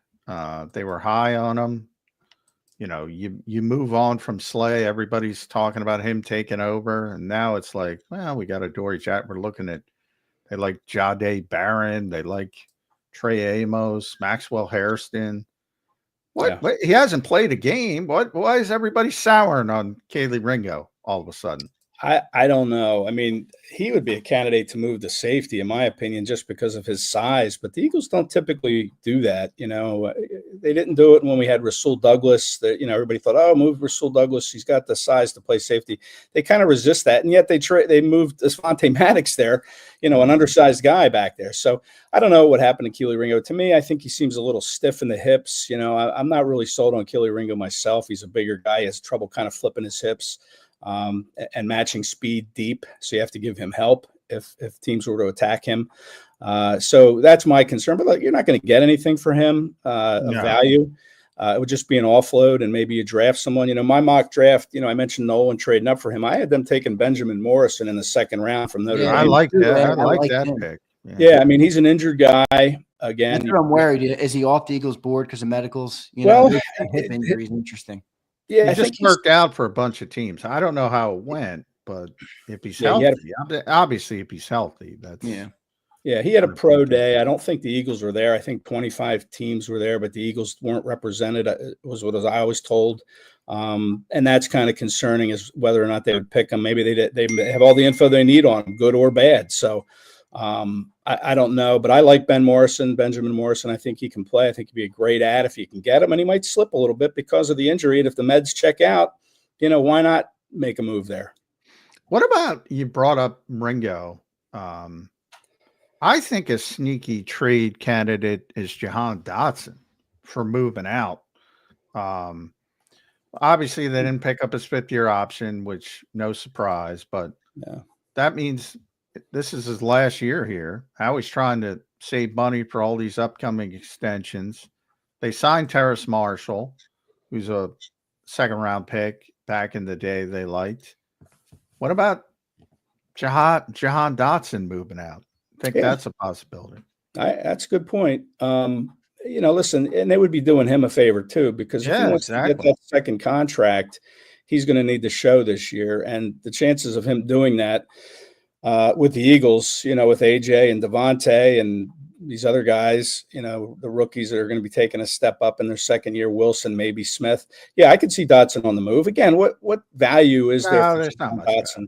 They were high on him. You know, you move on from Slay. Everybody's talking about him taking over, and now it's like, well, we got a Dory Jack. We're looking at. They like Jahdae Barron. They like Trey Amos, Maxwell Hairston. What? He hasn't played a game. Why is everybody souring on Keely Ringo all of a sudden? I don't know. I mean, he would be a candidate to move to safety, in my opinion, just because of his size. But the Eagles don't typically do that. You know, they didn't do it when we had Rasul Douglas. That, you know, everybody thought, oh, move Rasul Douglas. He's got the size to play safety. They kind of resist that, and yet they moved Asfonte Maddox there. You know, an undersized guy back there. So I don't know what happened to Keely Ringo. To me, I think he seems a little stiff in the hips. You know, I'm not really sold on Keely Ringo myself. He's a bigger guy. He has trouble kind of flipping his hips. And matching speed deep. So you have to give him help if teams were to attack him. So that's my concern. But look, you're not going to get anything for him of value. It would just be an offload and maybe you draft someone. You know, my mock draft, you know, I mentioned Nolan trading up for him. I had them taking Benjamin Morrison in the 2nd round from Notre Dame. I like that. I like that pick. Yeah, I mean, he's an injured guy. Again, I'm worried. Is he off the Eagles board because of medicals? You know, hip injury is interesting. Yeah, it just worked out for a bunch of teams. I don't know how it went, but if he's healthy, obviously, if he's healthy, that's yeah. He had a pro day. I don't think the Eagles were there. I think 25 teams were there, but the Eagles weren't represented. Was what I was told, and that's kind of concerning as whether or not they would pick him. Maybe they have all the info they need on him, good or bad. So. I don't know, but I like Benjamin Morrison. I think he can play. I think he'd be a great ad if you can get him, and he might slip a little bit because of the injury. And if the meds check out, you know, why not make a move there? What about, you brought up Ringo? I think a sneaky trade candidate is Jahan Dotson for moving out. Obviously they didn't pick up his 5th-year option, which no surprise, but that means this is his last year here. Howie's trying to save money for all these upcoming extensions. They signed Terrace Marshall, who's a second-round pick back in the day they liked. What about Jahan Dotson moving out? I think that's a possibility. That's a good point. Listen, and they would be doing him a favor too, because if he wants to get that second contract, he's going to need to show this year. And the chances of him doing that with the Eagles, with AJ and Devontae and these other guys, the rookies that are going to be taking a step up in their second year, Wilson, maybe Smith. Yeah, I could see Dotson on the move. Again, what value is there for Dotson?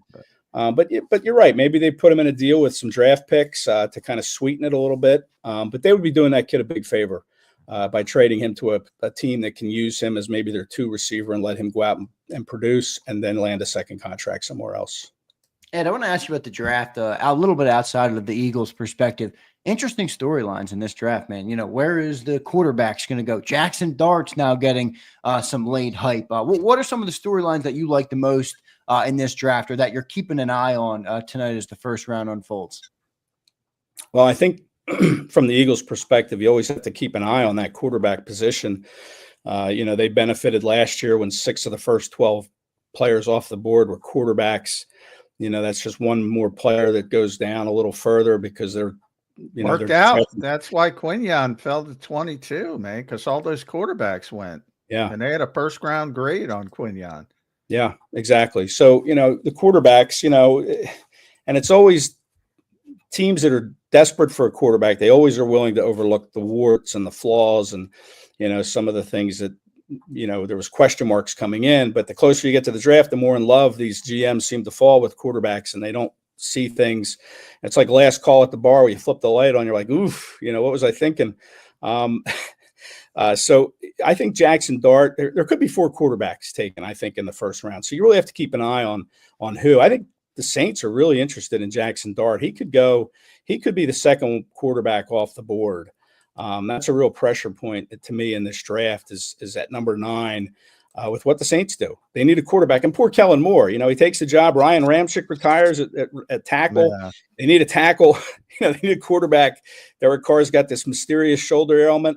But you're right. Maybe they put him in a deal with some draft picks to kind of sweeten it a little bit. But they would be doing that kid a big favor by trading him to a team that can use him as maybe their 2 receiver and let him go out and produce and then land a second contract somewhere else. Ed, I want to ask you about the draft a little bit outside of the Eagles' perspective. Interesting storylines in this draft, man. Where is the quarterbacks going to go? Jackson Dart's now getting some late hype. What are some of the storylines that you like the most in this draft, or that you're keeping an eye on tonight as the first round unfolds? Well, I think from the Eagles' perspective, you always have to keep an eye on that quarterback position. They benefited last year when 6 of the first 12 players off the board were quarterbacks. That's just one more player that goes down a little further because they're worked out. That's why Quinion fell to 22, man, because all those quarterbacks went. Yeah. And they had a first round grade on Quinion. Yeah, exactly. So, the quarterbacks, and it's always teams that are desperate for a quarterback. They always are willing to overlook the warts and the flaws and, some of the things that, there was question marks coming in. But the closer you get to the draft, the more in love these GMs seem to fall with quarterbacks, and they don't see things. It's like last call at the bar where you flip the light on. You're like, oof, what was I thinking? So I think Jackson Dart, there could be 4 quarterbacks taken, I think, in the first round. So you really have to keep an eye on who. I think the Saints are really interested in Jackson Dart. He could be the second quarterback off the board. That's a real pressure point to me in this draft is at number 9 with what the Saints do. They need a quarterback. And poor Kellen Moore, he takes the job. Ryan Ramczyk retires at tackle. Yeah. They need a tackle. They need a quarterback. Derek Carr's got this mysterious shoulder ailment.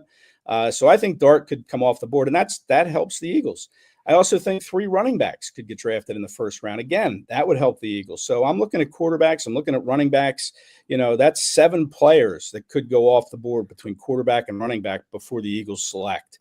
So I think Dart could come off the board, and that helps the Eagles. I also think 3 running backs could get drafted in the first round. Again, that would help the Eagles. So I'm looking at quarterbacks. I'm looking at running backs. That's 7 players that could go off the board between quarterback and running back before the Eagles select.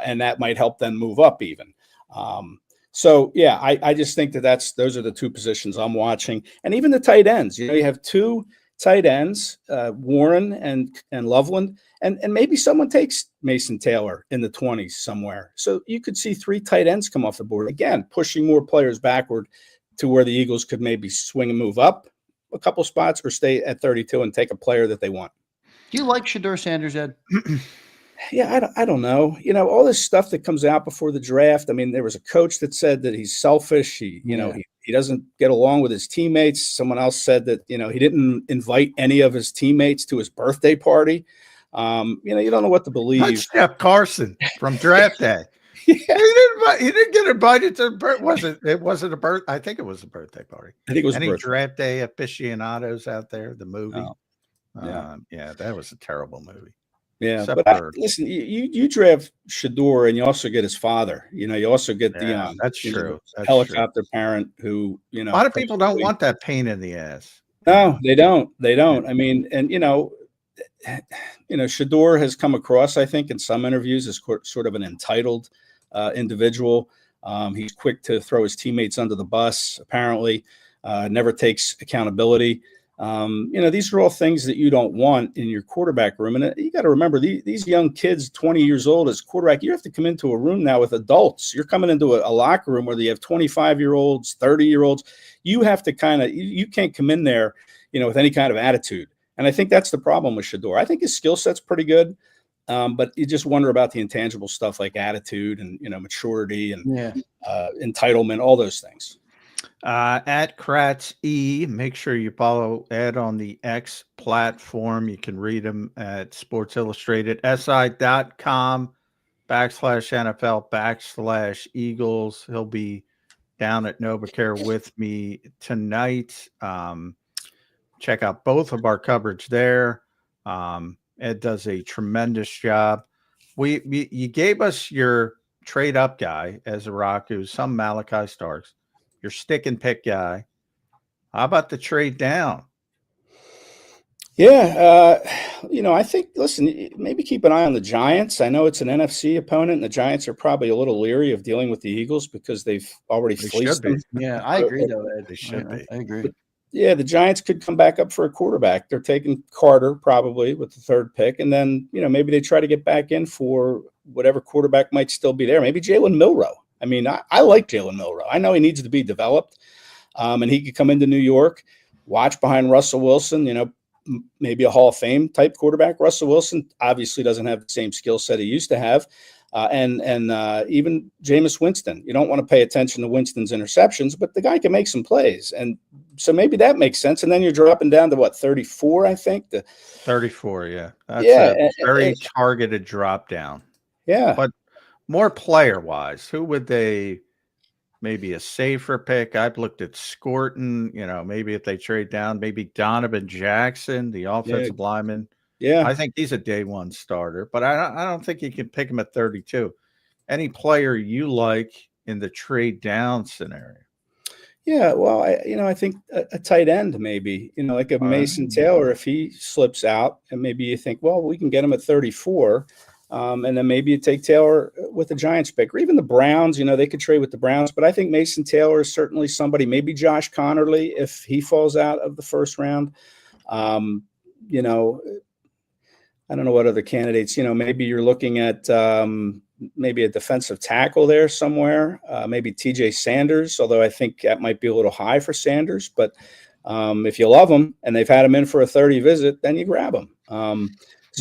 And that might help them move up even. I just think those are the 2 positions I'm watching. And even the tight ends. You have 2 tight ends, Warren and Loveland, and maybe someone takes Mason Taylor in the 20s somewhere. So you could see 3 tight ends come off the board, again, pushing more players backward to where the Eagles could maybe swing and move up a couple spots or stay at 32 and take a player that they want. Do you like Shedeur Sanders, Ed? Yeah, I don't know. All this stuff that comes out before the draft. I mean, there was a coach that said that he's selfish. He doesn't get along with his teammates. Someone else said that, he didn't invite any of his teammates to his birthday party. You don't know what to believe. That's Jeff Carson from draft day. Yeah. He didn't get invited to it wasn't a birth. I think it was a birthday party. I think it was any draft day aficionados out there, the movie. Oh. Yeah, that was a terrible movie. Yeah, but listen, you draft Shedeur and you also get his father. You also get the that's true. That's helicopter parent who, a lot of people don't want that pain in the ass. No, they don't. They don't. I mean, and Shedeur has come across, I think, in some interviews as sort of an entitled individual. He's quick to throw his teammates under the bus, apparently, never takes accountability. These are all things that you don't want in your quarterback room. And you got to remember these young kids, 20 years old as quarterback, you have to come into a room now with adults. You're coming into a locker room where you have 25-year-olds, 30-year-olds. You have to you can't come in there, with any kind of attitude. And I think that's the problem with Shedeur. I think his skill set's pretty good. But you just wonder about the intangible stuff like attitude and, maturity and entitlement, all those things. At Kracz E, make sure you follow Ed on the X platform. You can read him at Sports Illustrated, si.com/NFL/Eagles. He'll be down at NovaCare with me tonight. Check out both of our coverage there. Ed does a tremendous job. You gave us your trade up guy as a Raku, some Malachi Starks, your stick and pick guy. How about the trade down? Yeah, I think, listen, maybe keep an eye on the Giants. I know it's an NFC opponent, and the Giants are probably a little leery of dealing with the Eagles because they've already fleeced them. Yeah, I agree, though, Ed. They should be. I agree. But, yeah, the Giants could come back up for a quarterback. They're taking Carter probably with the 3rd pick, and then, maybe they try to get back in for whatever quarterback might still be there. Maybe Jalen Milroe. I mean, I like Jalen Milroe. I know he needs to be developed, and he could come into New York, watch behind Russell Wilson, maybe a Hall of Fame type quarterback. Russell Wilson obviously doesn't have the same skill set he used to have. And even Jameis Winston. You don't want to pay attention to Winston's interceptions, but the guy can make some plays. And so maybe that makes sense. And then you're dropping down to 34, I think. 34, yeah. That's a very targeted drop down. Yeah. But more player-wise, who would they maybe a safer pick? I've looked at Scorton, maybe if they trade down, maybe Donovan Jackson, the offensive lineman. Yeah. I think he's a day one starter, but I don't think you can pick him at 32. Any player you like in the trade down scenario? Yeah, well, I think a tight end maybe, like a Mason Taylor, if he slips out, and maybe you think, well, we can get him at 34. And then maybe you take Taylor with the Giants pick, or even the Browns. They could trade with the Browns, but I think Mason Taylor is certainly somebody. Maybe Josh Connerly if he falls out of the 1st round. I don't know what other candidates. Maybe you're looking at maybe a defensive tackle there somewhere. Maybe TJ Sanders, although I think that might be a little high for Sanders. But if you love him and they've had him in for a 30 visit, then you grab him.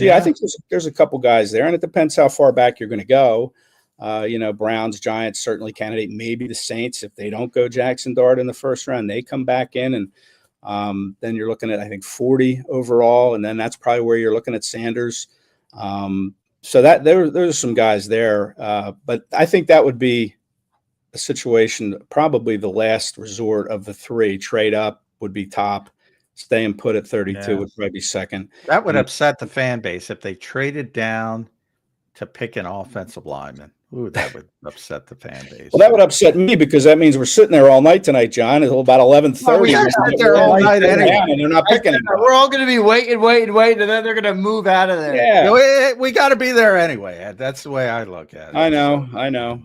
I think there's a couple guys there, and it depends how far back you're going to go. Browns, Giants, certainly candidate. Maybe the Saints, if they don't go Jackson Dart in the 1st round, they come back in, and then you're looking at, I think, 40 overall, and then that's probably where you're looking at Sanders. So that there's some guys there, but I think that would be a situation, probably the last resort of the 3. Trade up would be top. Stay and put at 32 would probably be second. That would upset the fan base if they traded down to pick an offensive lineman. Ooh, that would upset the fan base. Well, that would upset me because that means we're sitting there all night tonight, John. Until about 11:30. Well, we sit there all night anyway, and they're not picking anybody. We're all going to be waiting, and then they're going to move out of there. Yeah, we got to be there anyway, Ed. That's the way I look at it. I know.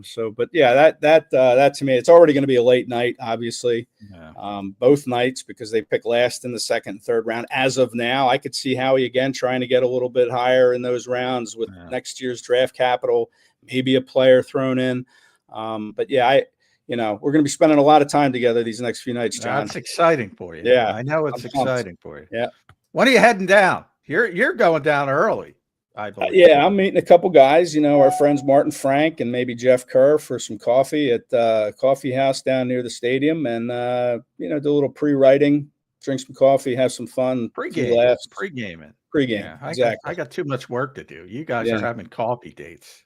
So, but yeah, that to me, it's already going to be a late night, obviously. Yeah. Both nights because they pick last in the 2nd and 3rd round. As of now, I could see Howie again trying to get a little bit higher in those rounds with next year's draft capital. Maybe a player thrown in. But yeah, we're going to be spending a lot of time together these next few nights, John. That's exciting for you. Yeah. I know it's exciting for you. Yeah. When are you heading down? You're going down early, I believe. Yeah, I'm meeting a couple guys, our friends Martin Frank and maybe Jeff Kerr for some coffee at a coffee house down near the stadium, and do a little pre-writing, drink some coffee, have some fun. Pre-gaming. Yeah, exactly. I got too much work to do. You guys are having coffee dates.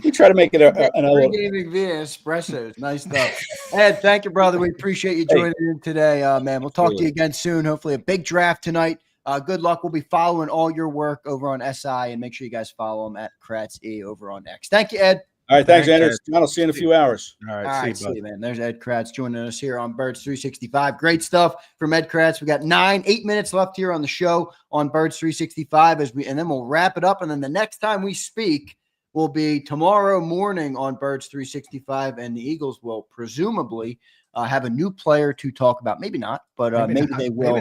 We try to make it an pre-gaming via espressos. Nice stuff. Ed, thank you, brother. We appreciate you joining in today, man. We'll talk to you again soon. Hopefully a big draft tonight. Good luck. We'll be following all your work over on SI, and make sure you guys follow him at Kracz over on X. Thank you, Ed. All right, thanks, Andrew. John, I'll see you in a few hours. All right, see you, man. There's Ed Kracz joining us here on Birds 365. Great stuff from Ed Kracz. We got 8 minutes left here on the show on Birds 365 and then we'll wrap it up. And then the next time we speak will be tomorrow morning on Birds 365, and the Eagles will presumably have a new player to talk about. Maybe not, but maybe they will.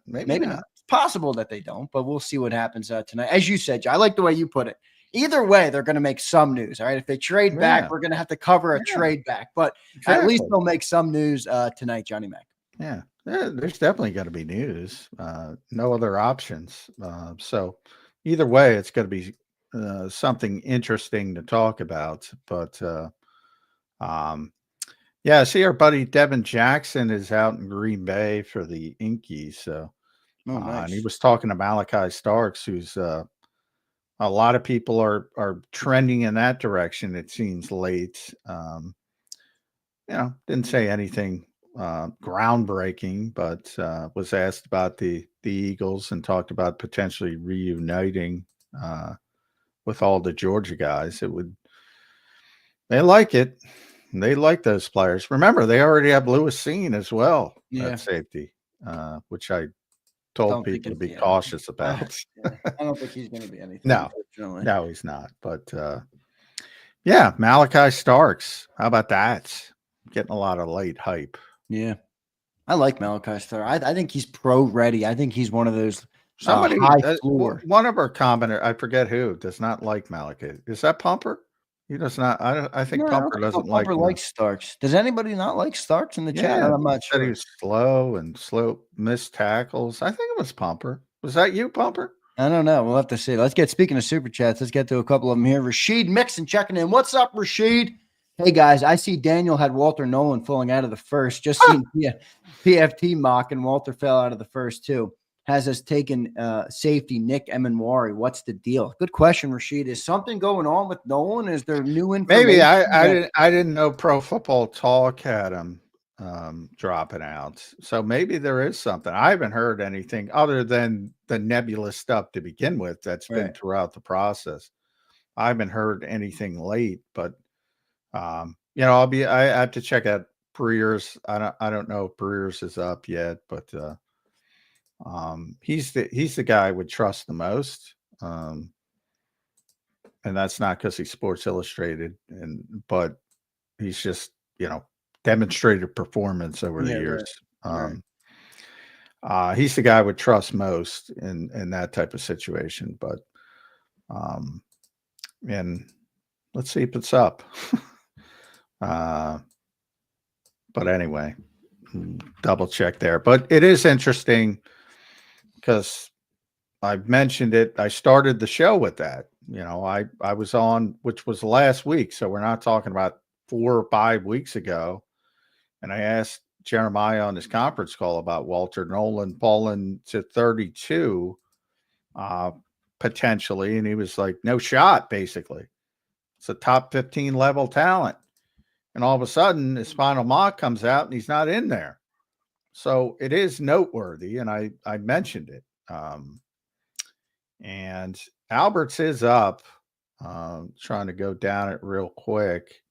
Maybe not. It's possible that they don't, but we'll see what happens tonight. As you said, I like the way you put it. Either way, they're going to make some news. All right. If they trade back, we're going to have to cover a trade back, but at least they'll make some news tonight, Johnny Mac. Yeah. There's definitely going to be news. No other options. So either way, it's going to be something interesting to talk about. But I see our buddy Devin Jackson is out in Green Bay for the Inkies. So, nice. And he was talking to Malachi Starks, who's A lot of people are trending in that direction. It seems late. Didn't say anything groundbreaking, but was asked about the Eagles and talked about potentially reuniting with all the Georgia guys. They like it. They like those players. Remember, they already have Lewis Seen as well at safety, which I told people to be cautious about. I don't think he's going to be anything. No, he's not. But Malachi Starks. How about that? Getting a lot of late hype. Yeah, I like Malachi Starks. I think he's pro ready. I think he's one of those somebody high floor. One of our commenters, I forget who, does not like Malachi. Is that Pumper? He does not. I think Pumper doesn't like him. Pumper likes Starks. Does anybody not like Starks in the chat? I'm not sure. He was slow, missed tackles. I think it was Pumper. Was that you, Pumper? I don't know. We'll have to see. Speaking of super chats, let's get to a couple of them here. Rashid Mixon checking in. What's up, Rashid? Hey, guys, I see Daniel had Walter Nolan falling out of the first. Just seen PFT mock, and Walter fell out of the first, too. Has us taken safety Nick Emanwari. What's the deal? Good question, Rashid. Is something going on with Nolan? Is there new information? Maybe I didn't know Pro Football Talk had him dropping out. So maybe there is something. I haven't heard anything other than the nebulous stuff to begin with that's been throughout the process. I haven't heard anything late, but I have to check out Breers. I don't know if Breers is up yet, but he's the guy I would trust the most. And that's not because he's Sports Illustrated, but he's just, demonstrated performance over the years. He's the guy I would trust most in that type of situation. But and let's see if it's up. But anyway, double check there. But it is interesting because I've mentioned it. I started the show with that. I was on, which was last week. So we're not talking about 4 or 5 weeks ago. And I asked Jeremiah on his conference call about Walter Nolan falling to 32 potentially. And he was like, no shot, basically. It's a top 15 level talent. And all of a sudden, his final mock comes out and he's not in there. So it is noteworthy. And I mentioned it. And Alberts is up. Trying to go down it real quick.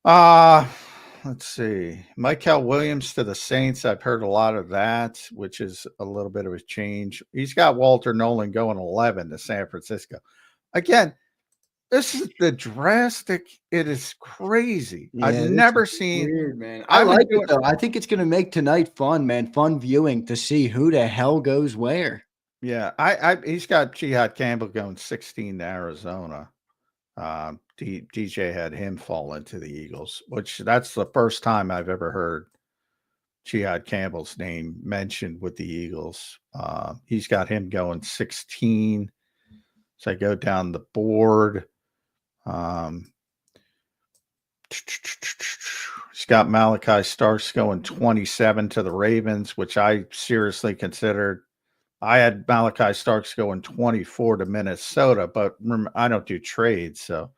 Let's see. Michael Williams to the Saints. I've heard a lot of that, which is a little bit of a change. He's got Walter Nolan going 11 to San Francisco. Again, this is the drastic. It is crazy. Yeah, I've never seen. Weird, man. I like it though. I think it's going to make tonight fun, man. Fun viewing to see who the hell goes where. Yeah, he's got Jihad Campbell going 16 to Arizona. DJ had him fall into the Eagles, which that's the first time I've ever heard Jihad Campbell's name mentioned with the Eagles. He's got him going 16. So I go down the board. He's got Malachi Starks going 27 to the Ravens, which I seriously considered. I had Malachi Starks going 24 to Minnesota, but remember, I don't do trades, so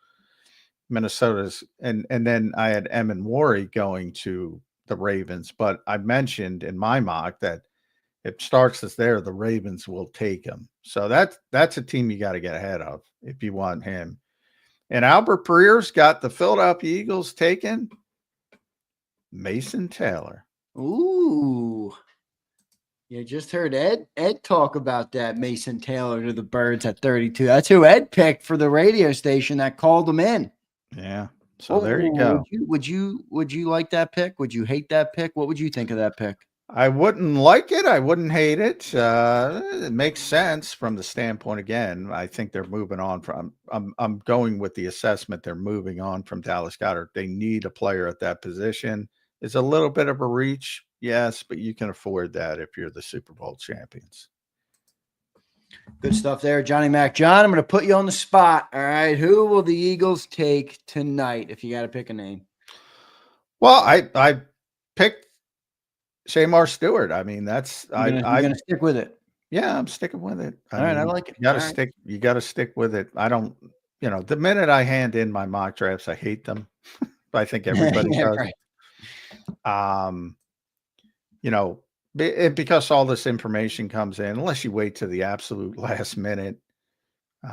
Minnesota's and then I had Emanwari going to the Ravens, but I mentioned in my mock that if Starks is there, the Ravens will take him. So that's a team you got to get ahead of if you want him. And Albert Breer's got the Philadelphia Eagles taken Mason Taylor. Ooh. You just heard Ed talk about that Mason Taylor to the Birds at 32. That's who Ed picked for the radio station that called him in. Yeah. So there you go. Would you like that pick? Would you hate that pick? What would you think of that pick? I wouldn't like it. I wouldn't hate it. It makes sense from the standpoint. Again, I think they're moving on from. I'm going with the assessment. They're moving on from Dallas Goedert. They need a player at that position. It's a little bit of a reach, yes, but you can afford that if you're the Super Bowl champions. Good stuff there, Johnny Mac. John, I'm going to put you on the spot. All right, who will the Eagles take tonight? If you got to pick a name. Well, I picked Shamar Stewart. I mean, that's I'm going to stick with it. Yeah, I'm sticking with it. All right, I like it. You got to All right. stick. You got to stick with it. I don't. The minute I hand in my mock drafts, I hate them. I think everybody Yeah, does. right. Because all this information comes in, unless you wait to the absolute last minute, it's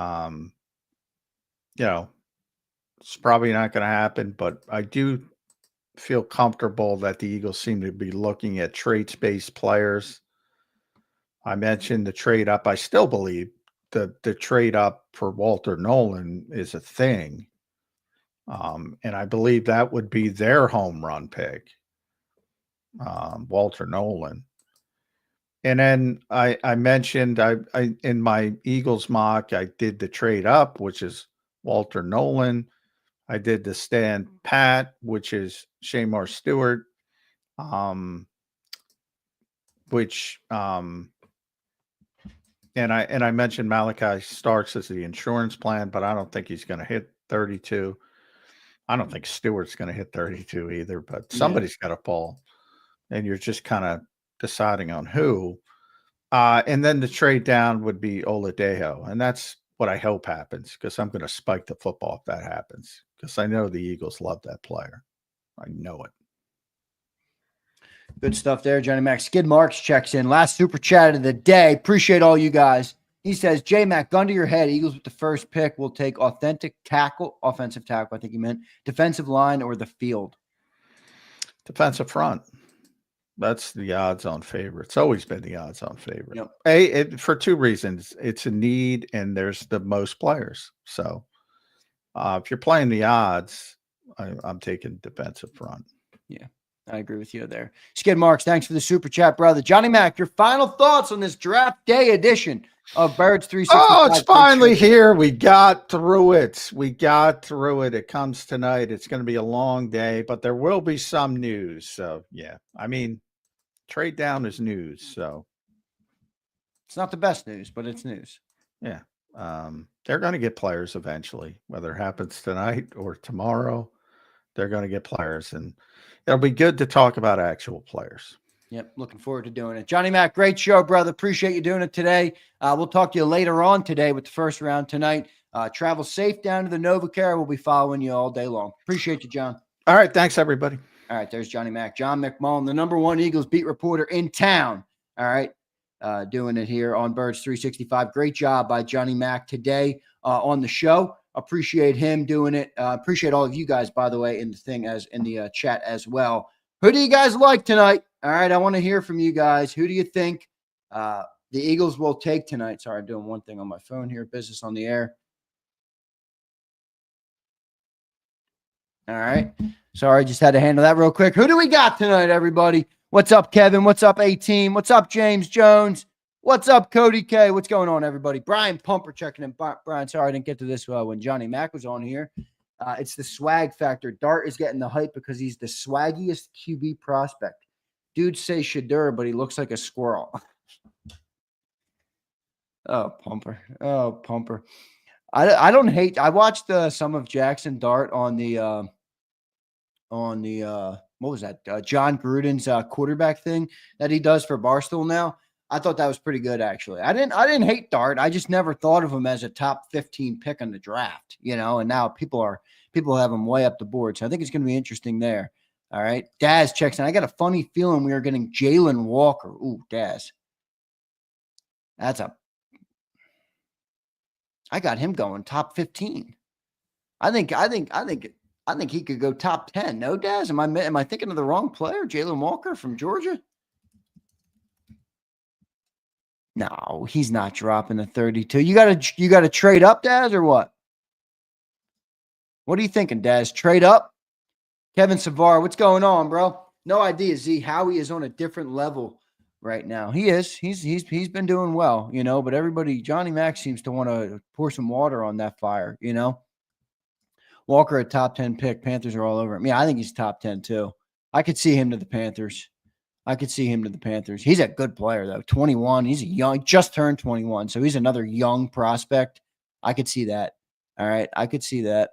probably not going to happen. But I do feel comfortable that the Eagles seem to be looking at traits-based players. I mentioned the trade up. I still believe the trade up for Walter Nolan is a thing. And I believe that would be their home run pick, Walter Nolan. And then I mentioned I in my Eagles mock, I did the trade up, which is Walter Nolan. I did the stand pat, which is Shamar Stewart, and I mentioned Malachi Starks as the insurance plan, but I don't think he's going to hit 32. I don't think Stewart's going to hit 32 either, but somebody's got to fall, and you're just kind of deciding on who. And then the trade down would be Oladejo, and that's what I hope happens, because I'm going to spike the football if that happens, because I know the Eagles love that player. I know it. Good stuff there, Johnny Mac. Skid Marks checks in. Last super chat of the day. Appreciate all you guys. He says, J Mac, gun to your head. Eagles with the first pick will take offensive tackle, I think he meant, defensive line or the field. Defensive front. That's the odds-on favorite. It's always been the odds-on favorite. Yep. For two reasons. It's a need, and there's the most players. So if you're playing the odds, I'm taking defensive front. Yeah, I agree with you there. Skid Marks, thanks for the super chat, brother. Johnny Mac, your final thoughts on this draft day edition of Birds 365. Oh, it's finally here. We got through it. It comes tonight. It's going to be a long day, but there will be some news. So, yeah, trade down is news. So it's not the best news, but it's news. Yeah. They're going to get players eventually, whether it happens tonight or tomorrow. They're going to get players, and it'll be good to talk about actual players. Yep, looking forward to doing it. Johnny Mac, great show, brother. Appreciate you doing it today. We'll talk to you later on today with the first round tonight. Travel safe down to the NovaCare. We'll be following you all day long. Appreciate you, John. All right, thanks, everybody. All right, there's Johnny Mac. John McMullen, the #1 Eagles beat reporter in town. All right, doing it here on Birds 365. Great job by Johnny Mac today on the show. Appreciate him doing it. Appreciate all of you guys, by the way, in the chat as well. Who do you guys like tonight? All right, I want to hear from you guys. Who do you think the Eagles will take tonight? Sorry, I'm doing one thing on my phone here. Business on the air. All right. Sorry, just had to handle that real quick. Who do we got tonight, everybody? What's up, Kevin? What's up, A-Team? What's up, James Jones? What's up, Cody K? What's going on, everybody? Brian Pumper checking in. Brian, sorry I didn't get to this when Johnny Mac was on here. It's the swag factor. Dart is getting the hype because he's the swaggiest QB prospect. Dudes say Shadur, but he looks like a squirrel. Oh, Pumper. I don't hate. I watched some of Jackson Dart on the what was that? John Gruden's quarterback thing that he does for Barstool now. I thought that was pretty good, actually. I didn't hate Dart. I just never thought of him as a top 15 pick in the draft, and now people have him way up the board. So I think it's going to be interesting there. All right. Daz checks in. I got a funny feeling we are getting Jalen Walker. Ooh, Daz. I got him going top 15. I think he could go top 10. No, Daz? Am I thinking of the wrong player? Jalen Walker from Georgia? No, he's not dropping the 32. You got to trade up, Daz, or what? What are you thinking, Daz? Trade up? Kevin Savard, what's going on, bro? No idea, Z. Howie is on a different level right now. He is. He's been doing well, but everybody, Johnny Mac seems to want to pour some water on that fire, Walker, a top 10 pick. Panthers are all over him. Yeah, I think he's top 10 too. I could see him to the Panthers. He's a good player, though. 21. He's just turned 21. So he's another young prospect. I could see that. All right. I could see that.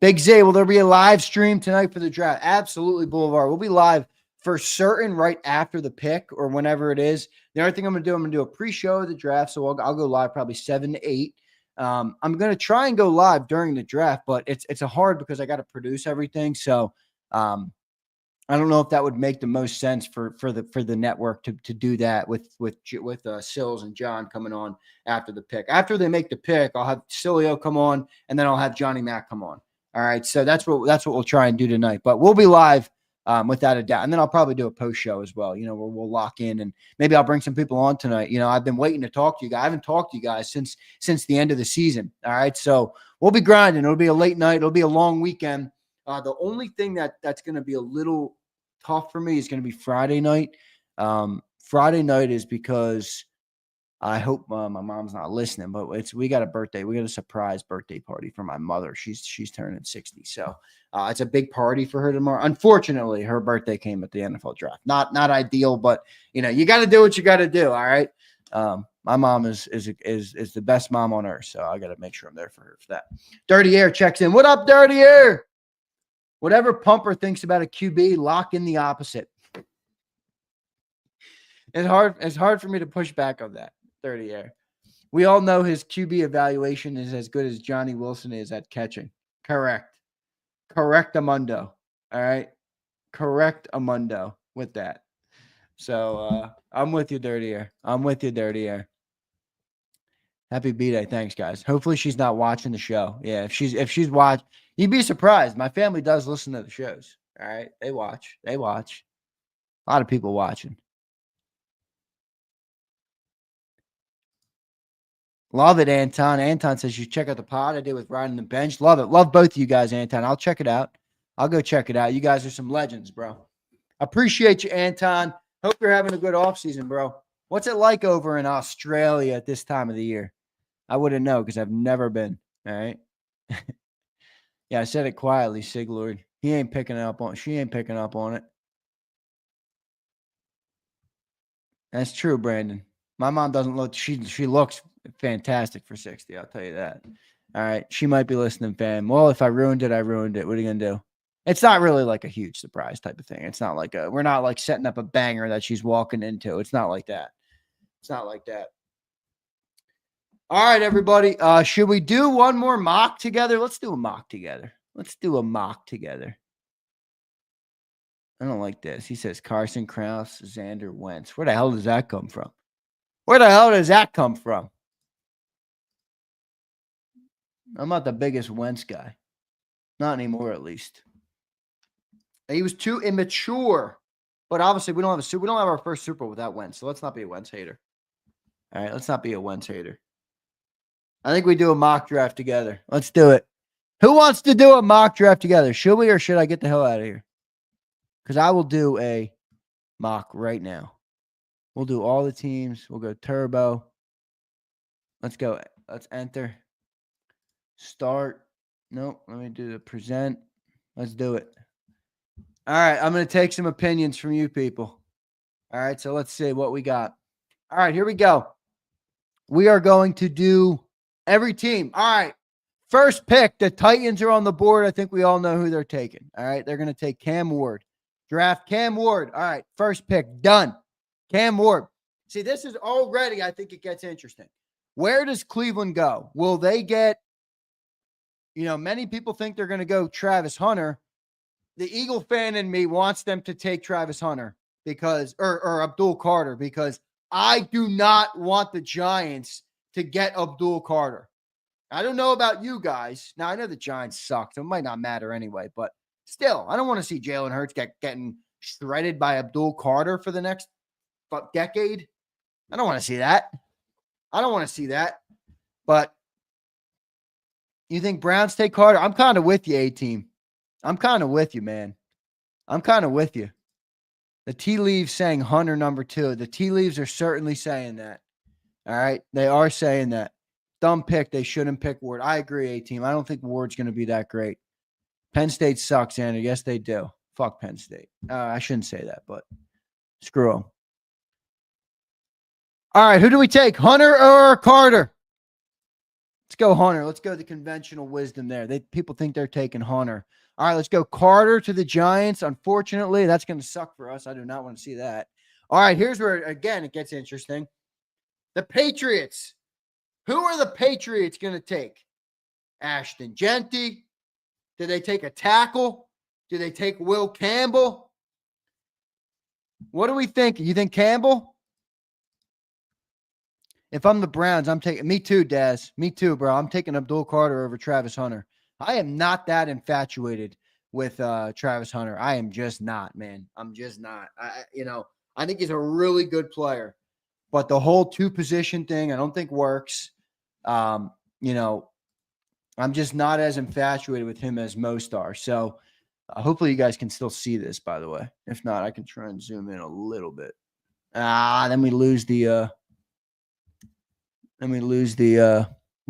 Big Z, will there be a live stream tonight for the draft? Absolutely, Boulevard. We'll be live for certain right after the pick or whenever it is. The other thing I'm going to do a pre-show of the draft. So I'll go live probably 7 to 8. I'm going to try and go live during the draft, but it's a hard because I got to produce everything. So I don't know if that would make the most sense for the network to do that with Sills and John coming on after the pick. After they make the pick, I'll have Cilio come on, and then I'll have Johnny Mac come on. All right, so that's what we'll try and do tonight. But we'll be live without a doubt, and then I'll probably do a post show as well. Where we'll lock in, and maybe I'll bring some people on tonight. I've been waiting to talk to you guys. I haven't talked to you guys since the end of the season. All right, so we'll be grinding. It'll be a late night. It'll be a long weekend. The only thing that's going to be a little tough for me is going to be Friday night. Friday night is because I hope my mom's not listening, but we got a birthday. We got a surprise birthday party for my mother. She's turning 60. So it's a big party for her tomorrow. Unfortunately, her birthday came at the NFL draft. Not ideal, but you got to do what you got to do. All right. My mom is the best mom on earth. So I got to make sure I'm there for her for that. Dirty Air checks in. What up, Dirty Air? Whatever Pumper thinks about a QB, lock in the opposite. It's hard for me to push back on that. 30 Air. We all know his QB evaluation is as good as Johnny Wilson is at catching. Correct. Correct, Amundo. All right. Correct, Amundo with that. So I'm with you, Dirty Air. I'm with you, Dirty Air. Happy B-Day. Thanks, guys. Hopefully she's not watching the show. Yeah, if she's watching, you'd be surprised. My family does listen to the shows. All right. They watch. A lot of people watching. Love it, Anton. Anton says you check out the pod I did with Riding the Bench. Love it. Love both of you guys, Anton. I'll check it out. I'll go check it out. You guys are some legends, bro. Appreciate you, Anton. Hope you're having a good offseason, bro. What's it like over in Australia at this time of the year? I wouldn't know because I've never been. All right. Yeah, I said it quietly, Siglord. She ain't picking up on it. That's true, Brandon. My mom doesn't look, she looks fantastic for 60. I'll tell you that. All right. She might be listening, fam. Well, if I ruined it, I ruined it. What are you going to do? It's not really like a huge surprise type of thing. It's not like we're not like setting up a banger that she's walking into. It's not like that. All right, everybody. Should we do one more mock together? Let's do a mock together. I don't like this. He says Carson, Krause, Zander, Wentz. Where the hell does that come from? I'm not the biggest Wentz guy. Not anymore, at least. He was too immature. But obviously, we don't have our first Super Bowl without Wentz. So let's not be a Wentz hater. All right, let's not be a Wentz hater. I think we do a mock draft together. Let's do it. Who wants to do a mock draft together? Should we or should I get the hell out of here? Because I will do a mock right now. We'll do all the teams. We'll go turbo. Let's go. Let's enter. Start. Nope. Let me do the present. Let's do it. All right. I'm going to take some opinions from you people. All right. So let's see what we got. All right. Here we go. We are going to do every team. All right. First pick. The Titans are on the board. I think we all know who they're taking. All right. They're going to take Cam Ward. Draft Cam Ward. All right. First pick. Done. Cam Ward. See, this is already, I think it gets interesting. Where does Cleveland go? Will they get, many people think they're going to go Travis Hunter. The Eagle fan in me wants them to take Travis Hunter because, or Abdul Carter, because I do not want the Giants to get Abdul Carter. I don't know about you guys. Now, I know the Giants suck, so it might not matter anyway, but still, I don't want to see Jalen Hurts getting shredded by Abdul Carter for the next decade. I don't want to see that. But you think Browns take Carter? I'm kind of with you, A-team. I'm kind of with you, man. I'm kind of with you. The tea leaves saying Hunter number 2. The tea leaves are certainly saying that. All right? They are saying that. Dumb pick. They shouldn't pick Ward. I agree, A-team. I don't think Ward's going to be that great. Penn State sucks, Xander. Yes, they do. Fuck Penn State. I shouldn't say that, but screw them. All right, who do we take? Hunter or Carter? Let's go Hunter. Let's go the conventional wisdom there. People think they're taking Hunter. All right, let's go Carter to the Giants. Unfortunately, that's going to suck for us. I do not want to see that. All right, here's where, again, it gets interesting. The Patriots. Who are the Patriots going to take? Ashton Genty? Do they take a tackle? Do they take Will Campbell? What do we think? You think Campbell? If I'm the Browns, I'm taking – me too, Daz. Me too, bro. I'm taking Abdul Carter over Travis Hunter. I am not that infatuated with Travis Hunter. I am just not, man. I'm just not. I think he's a really good player. But the whole two-position thing I don't think works. I'm just not as infatuated with him as most are. So hopefully you guys can still see this, by the way. If not, I can try and zoom in a little bit. Then we lose the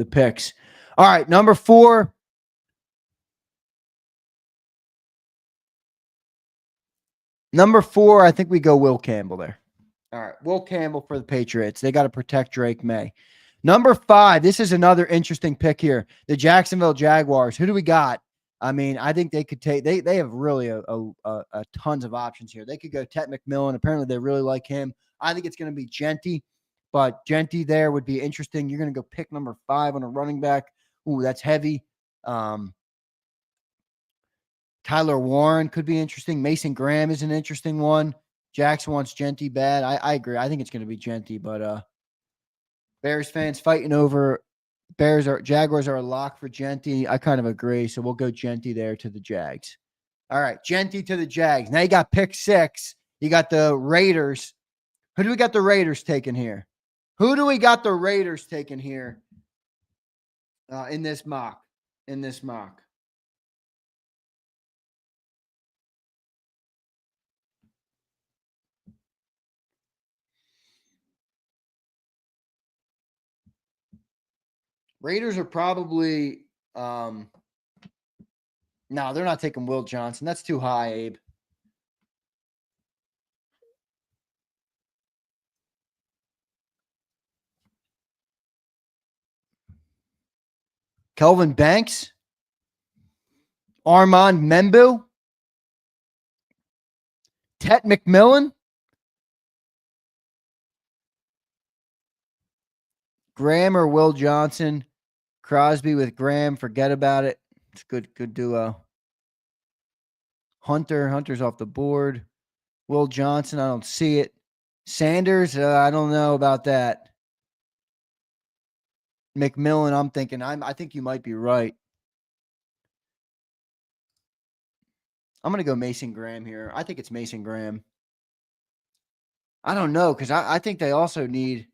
picks. All right, number 4. Number 4, I think we go Will Campbell there. All right, Will Campbell for the Patriots. They got to protect Drake May. Number 5, this is another interesting pick here. The Jacksonville Jaguars. Who do we got? I mean, I think they could take – they have really a tons of options here. They could go Ted McMullen. Apparently, they really like him. I think it's going to be Genty, but Genty there would be interesting. You're going to go pick number 5 on a running back. Ooh, that's heavy. Tyler Warren could be interesting. Mason Graham is an interesting one. Jackson wants Genty bad. I agree. I think it's going to be Genty, but Bears fans fighting over Jaguars are a lock for Genty. I kind of agree. So we'll go Genty there to the Jags. All right, Genty to the Jags. Now you got pick 6. You got the Raiders. Who do we got the Raiders taking here? Who do we got the Raiders taking here in this mock? Raiders are probably no, they're not taking Will Johnson. That's too high, Abe. Kelvin Banks, Armand Membu, Ted McMullen, Graham or Will Johnson, Crosby with Graham. Forget about it. It's good duo. Hunter's off the board. Will Johnson, I don't see it. Sanders, I don't know about that. McMillan, I'm thinking. I think you might be right. I'm going to go Mason Graham here. I think it's Mason Graham. I don't know, because I think they also need.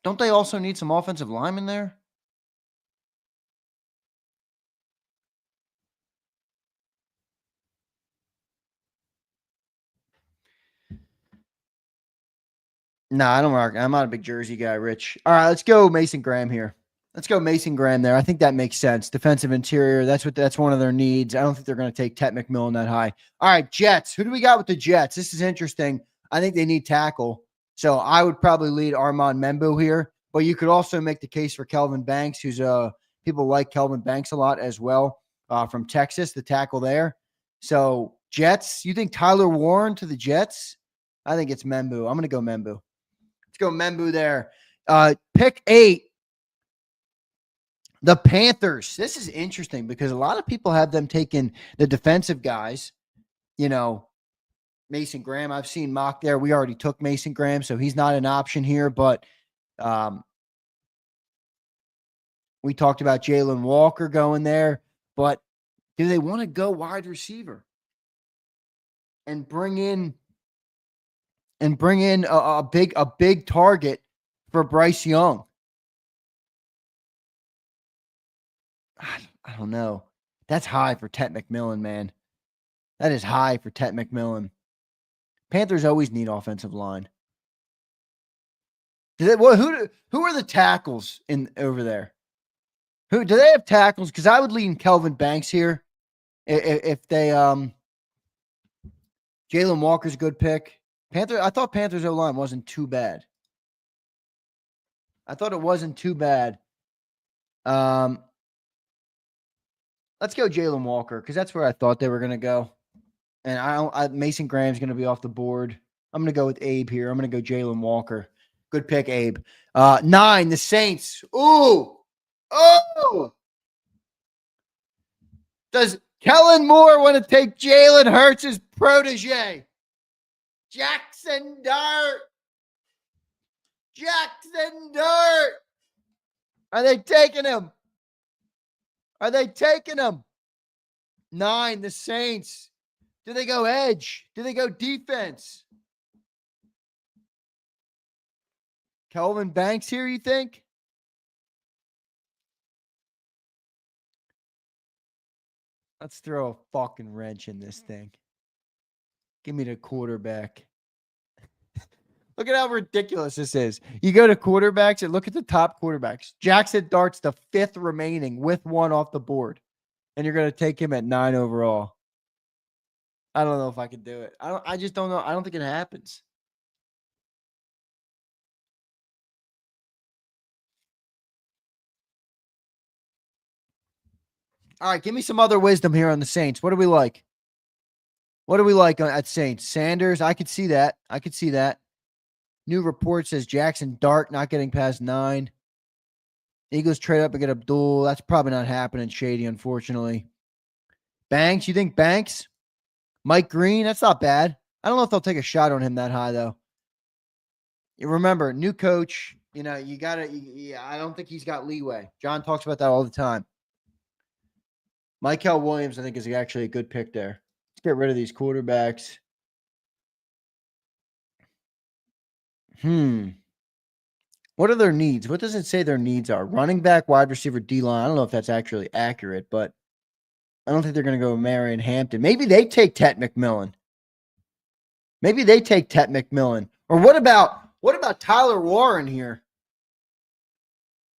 Don't they also need some offensive linemen there? No, I don't rock. I'm not a big jersey guy, Rich. All right, let's go Mason Graham here. Let's go Mason Graham there. I think that makes sense. Defensive interior, that's one of their needs. I don't think they're going to take Ted McMillan that high. All right, Jets. Who do we got with the Jets? This is interesting. I think they need tackle. So I would probably lead Armand Membu here. But you could also make the case for Kelvin Banks, who's people like Kelvin Banks a lot as well from Texas, the tackle there. So Jets, you think Tyler Warren to the Jets? I think it's Membu. I'm going to go Membu. Let's go Membu there. Pick 8. The Panthers. This is interesting because a lot of people have them taking the defensive guys. Mason Graham, I've seen mock there. We already took Mason Graham, so he's not an option here. But we talked about Jalen Walker going there. But do they want to go wide receiver and bring in a big target for Bryce Young? I don't know. That's high for Ted McMillan, man. That is high for Ted McMillan. Panthers always need offensive line. Who are the tackles over there? Who do they have tackles? Because I would lean Kelvin Banks here. If they Jalen Walker's a good pick. I thought Panthers O-line wasn't too bad. I thought it wasn't too bad. Let's go Jalen Walker because that's where I thought they were going to go. And Mason Graham's going to be off the board. I'm going to go with Abe here. I'm going to go Jalen Walker. Good pick, Abe. 9, the Saints. Ooh. Oh. Does Kellen Moore want to take Jalen Hurts' protege? Jackson Dart. Jackson Dart. Are they taking him? Are they taking him? 9, the Saints. Do they go edge? Do they go defense? Kelvin Banks here, you think? Let's throw a fucking wrench in this thing. Give me the quarterback. Look at how ridiculous this is. You go to quarterbacks and look at the top quarterbacks. Jackson Dart's the 5th remaining with 1 off the board. And you're going to take him at 9 overall. I don't know if I can do it. I just don't know. I don't think it happens. All right, give me some other wisdom here on the Saints. What do we like? What do we like at Saints? Sanders, I could see that. I could see that. New report says Jackson Dart not getting past 9. Eagles trade up and get Abdul. That's probably not happening, Shady, unfortunately. Banks, you think Banks? Mike Green, that's not bad. I don't know if they'll take a shot on him that high, though. You remember, new coach, you got to, I don't think he's got leeway. John talks about that all the time. Michael Williams, I think, is actually a good pick there. Let's get rid of these quarterbacks. What are their needs? What does it say their needs are? Running back, wide receiver, D-line. I don't know if that's actually accurate, but I don't think they're going to go Marion Hampton. Maybe they take Ted McMullen. Maybe they take Ted McMullen. Or what about Tyler Warren here?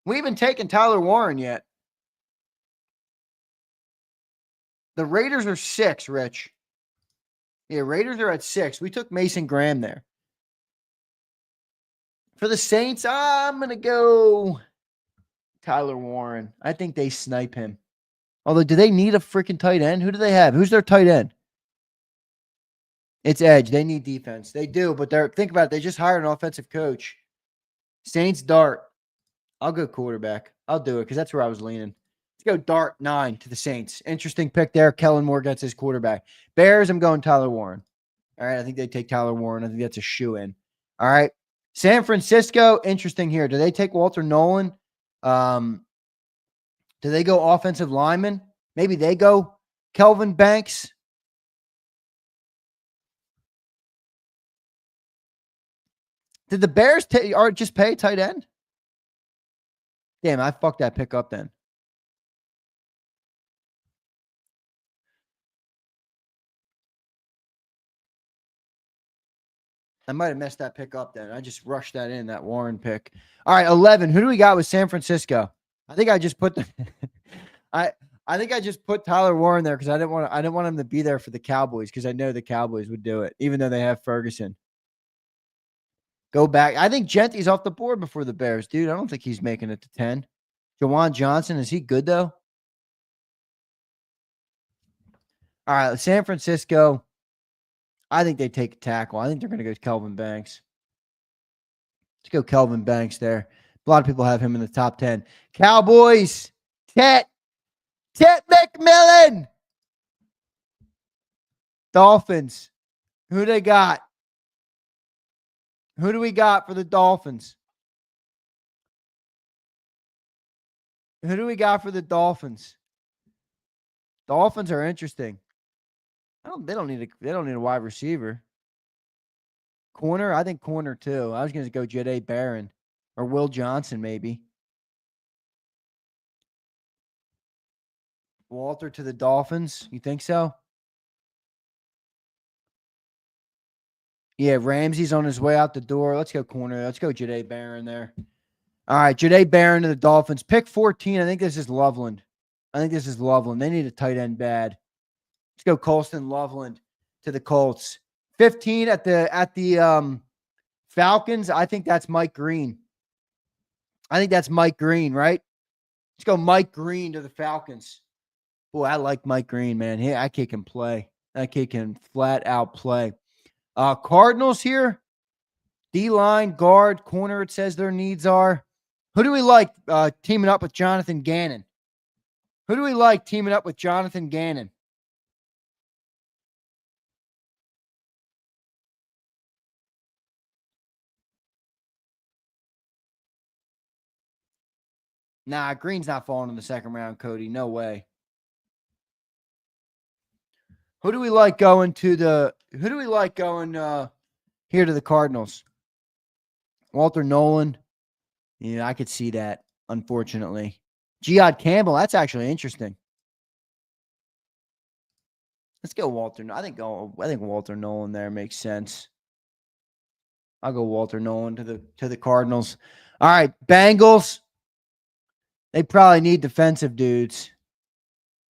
We haven't taken Tyler Warren yet. The Raiders are 6, Rich. Yeah, Raiders are at 6. We took Mason Graham there. For the Saints, I'm going to go Tyler Warren. I think they snipe him. Although, do they need a freaking tight end? Who do they have? Who's their tight end? It's edge. They need defense. They do, but think about it. They just hired an offensive coach. Saints Dart. I'll go quarterback. I'll do it because that's where I was leaning. Let's go Dart 9 to the Saints. Interesting pick there. Kellen Moore gets his quarterback. Bears, I'm going Tyler Warren. All right, I think they take Tyler Warren. I think that's a shoe-in. All right. San Francisco, interesting here. Do they take Walter Nolan? Do they go offensive lineman? Maybe they go Kelvin Banks. Did the Bears just pay tight end? Damn, I fucked that pick up then. I might have messed that pick up then. I just rushed that in, that Warren pick. All right, 11. Who do we got with San Francisco? I think I just put the I think I just put Tyler Warren there because I didn't want him to be there for the Cowboys because I know the Cowboys would do it, even though they have Ferguson. Go back. I think Genty's off the board before the Bears, dude. I don't think he's making it to 10. Jawan Johnson, is he good though? All right, San Francisco. I think they take a tackle. I think they're going to go Kelvin Banks. Let's go Kelvin Banks there. A lot of people have him in the top 10. Cowboys, Tet McMullen. Dolphins. Who they got? Who do we got for the Dolphins? Who do we got for the Dolphins? Dolphins are interesting. They don't need a wide receiver. Corner, I think corner too. I was going to go Jahdae Barron or Will Johnson maybe. Walter to the Dolphins. You think so? Yeah, Ramsey's on his way out the door. Let's go corner. Let's go Jahdae Barron there. All right, Jahdae Barron to the Dolphins. Pick 14. I think this is Loveland. They need a tight end bad. Let's go Colston Loveland to the Colts. 15 at the Falcons. I think that's Mike Green. Right? Let's go Mike Green to the Falcons. Boy, I like Mike Green, man. That kid can play. That kid can flat out play. Cardinals here. D-line, guard, corner, it says their needs are. Who do we like teaming up with Jonathan Gannon? Who do we like teaming up with Jonathan Gannon? Nah, Green's not falling in the second round, Cody. No way. Who do we like going here to the Cardinals? Walter Nolan. Yeah, I could see that, unfortunately. Jihad Campbell, that's actually interesting. Let's go Walter. I think Walter Nolan there makes sense. I'll go Walter Nolan to the Cardinals. All right, Bengals. They probably need defensive dudes.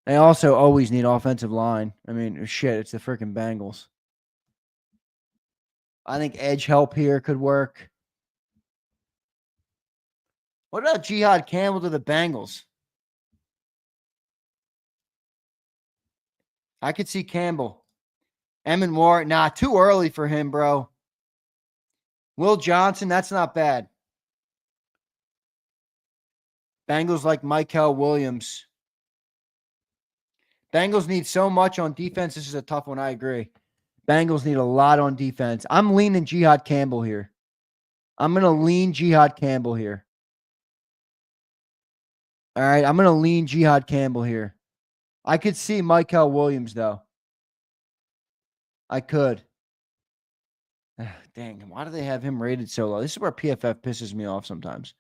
They also always need offensive line. I mean, shit, it's the freaking Bengals. I think edge help here could work. What about Jihad Campbell to the Bengals? I could see Campbell. Emmett Warren. Nah, too early for him, bro. Will Johnson, that's not bad. Bengals like Michael Williams. Bengals need so much on defense. This is a tough one. I agree. Bengals need a lot on defense. I'm leaning Jihad Campbell here. I'm going to lean Jihad Campbell here. All right, I'm going to lean Jihad Campbell here. I could see Michael Williams, though. I could. Dang, why do they have him rated so low? This is where PFF pisses me off sometimes.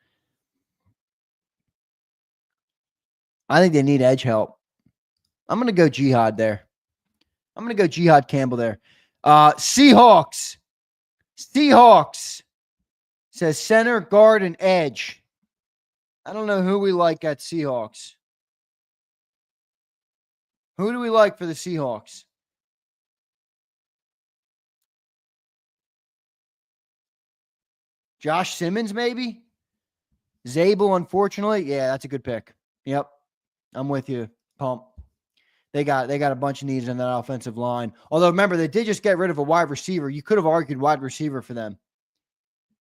I think they need edge help. I'm going to go Jihad there. I'm going to go Jihad Campbell there. Seahawks. Seahawks. Says center, guard, and edge. I don't know who we like at Seahawks. Who do we like for the Seahawks? Josh Simmons, maybe? Zabel, unfortunately. Yeah, that's a good pick. Yep. I'm with you, Pump. They got a bunch of needs on that offensive line. Although, remember, they did just get rid of a wide receiver. You could have argued wide receiver for them.